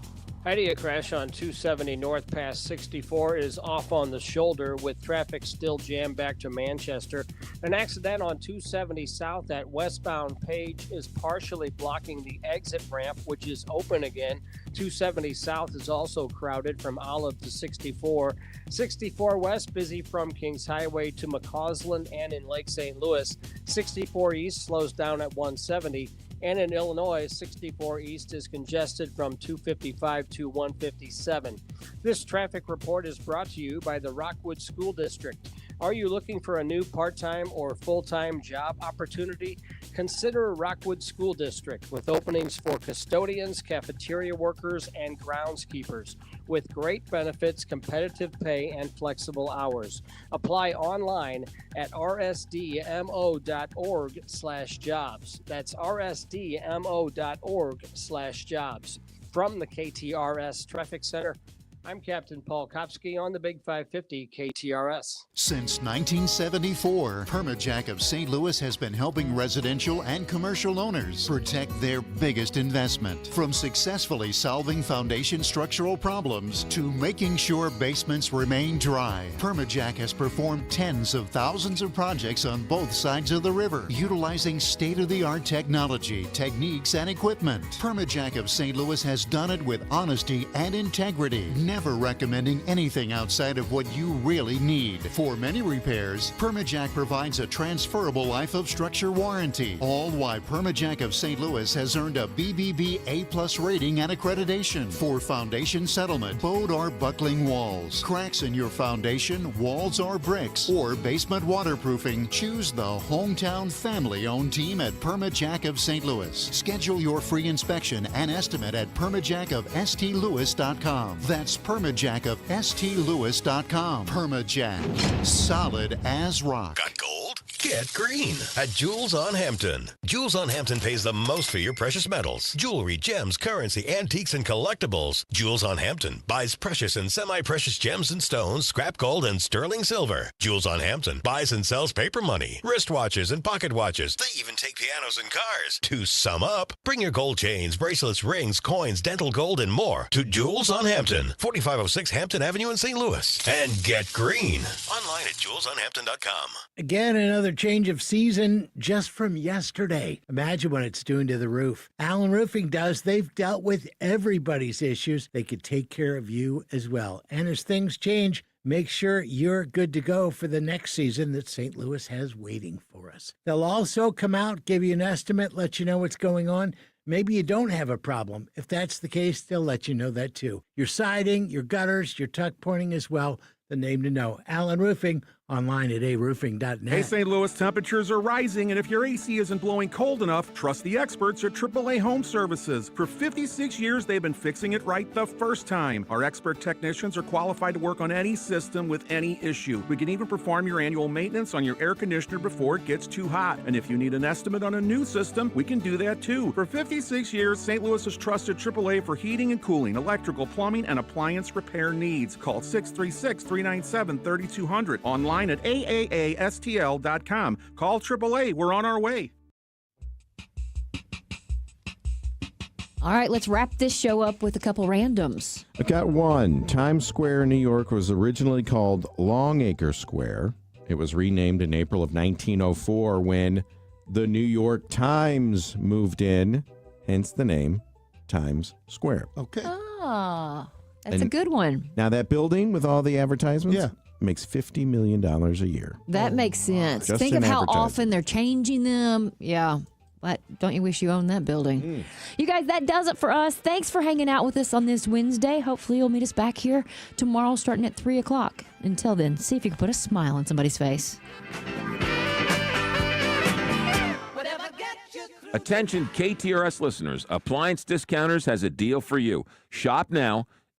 Heidi, a crash on 270 north past 64 is off on the shoulder with traffic still jammed back to Manchester. An accident on 270 south at westbound Page is partially blocking the exit ramp, which is open again. 270 south is also crowded from Olive to 64. 64 west busy from Kings Highway to McCausland and in Lake St. Louis. 64 east slows down at 170. And in Illinois, 64 east is congested from 255 to 157. This traffic report is brought to you by the Rockwood School District. Are you looking for a new part-time or full-time job opportunity? Consider Rockwood School District with openings for custodians, cafeteria workers, and groundskeepers with great benefits, competitive pay, and flexible hours. Apply online at rsdmo.org/jobs. That's rsdmo.org/jobs. From the KTRS Traffic Center, I'm Captain Paul Kopsky on the Big 550 KTRS. Since 1974, Permajack of St. Louis has been helping residential and commercial owners protect their biggest investment. From successfully solving foundation structural problems to making sure basements remain dry, Permajack has performed tens of thousands of projects on both sides of the river, utilizing state-of-the-art technology, techniques, and equipment. Permajack of St. Louis has done it with honesty and integrity, never recommending anything outside of what you really need. For many repairs, Permajack provides a transferable life of structure warranty, all while Permajack of St. Louis has earned a BBB A+ rating and accreditation for foundation settlement, bowed or buckling walls, cracks in your foundation, walls or bricks, or basement waterproofing. Choose the hometown family-owned team at Permajack of St. Louis. Schedule your free inspection and estimate at permajackofstlewis.com. That's Permajack of STLewis.com. Permajack. Solid as rock. Got gold? Get green at Jewels on Hampton. Jewels on Hampton pays the most for your precious metals, jewelry, gems, currency, antiques, and collectibles. Jewels on Hampton buys precious and semi-precious gems and stones, scrap gold, and sterling silver. Jewels on Hampton buys and sells paper money, wristwatches, and pocket watches. They even take pianos and cars. To sum up, bring your gold chains, bracelets, rings, coins, dental gold, and more to Jewels on Hampton, 4506 Hampton Avenue in St. Louis. And get green. Online at jewelsonhampton.com. Again, another change of season just from yesterday. Imagine what it's doing to the roof. Allen Roofing does. They've dealt with everybody's issues. They could take care of you as well. And as things change, make sure you're good to go for the next season that St. Louis has waiting for us. They'll also come out, give you an estimate, let you know what's going on. Maybe you don't have a problem. If that's the case, they'll let you know that too. Your siding, your gutters, your tuck pointing as well. The name to know. Allen Roofing Online at aroofing.net. Hey, St. Louis, temperatures are rising, and if your AC isn't blowing cold enough, trust the experts at AAA Home Services. For 56 years, they've been fixing it right the first time. Our expert technicians are qualified to work on any system with any issue. We can even perform your annual maintenance on your air conditioner before it gets too hot. And if you need an estimate on a new system, we can do that too. For 56 years, St. Louis has trusted AAA for heating and cooling, electrical, plumbing, and appliance repair needs. Call 636-397-3200. Online at AAASTL.com. Call AAA. We're on our way. All right, let's wrap this show up with a couple randoms. I got one. Times Square, New York was originally called Longacre Square. It was renamed in April of 1904 when the New York Times moved in, hence the name Times Square. Okay. Ah, that's a good one. Now that building with all the advertisements makes $50 million a year. That makes sense. Just Think in of how advertising. often they're changing them. Yeah. But don't you wish you owned that building? You guys, that does it for us. Thanks for hanging out with us on this Wednesday. Hopefully you'll meet us back here tomorrow starting at 3 o'clock. Until then, see if you can put a smile on somebody's face. Attention KTRS listeners, Appliance Discounters has a deal for you. Shop now,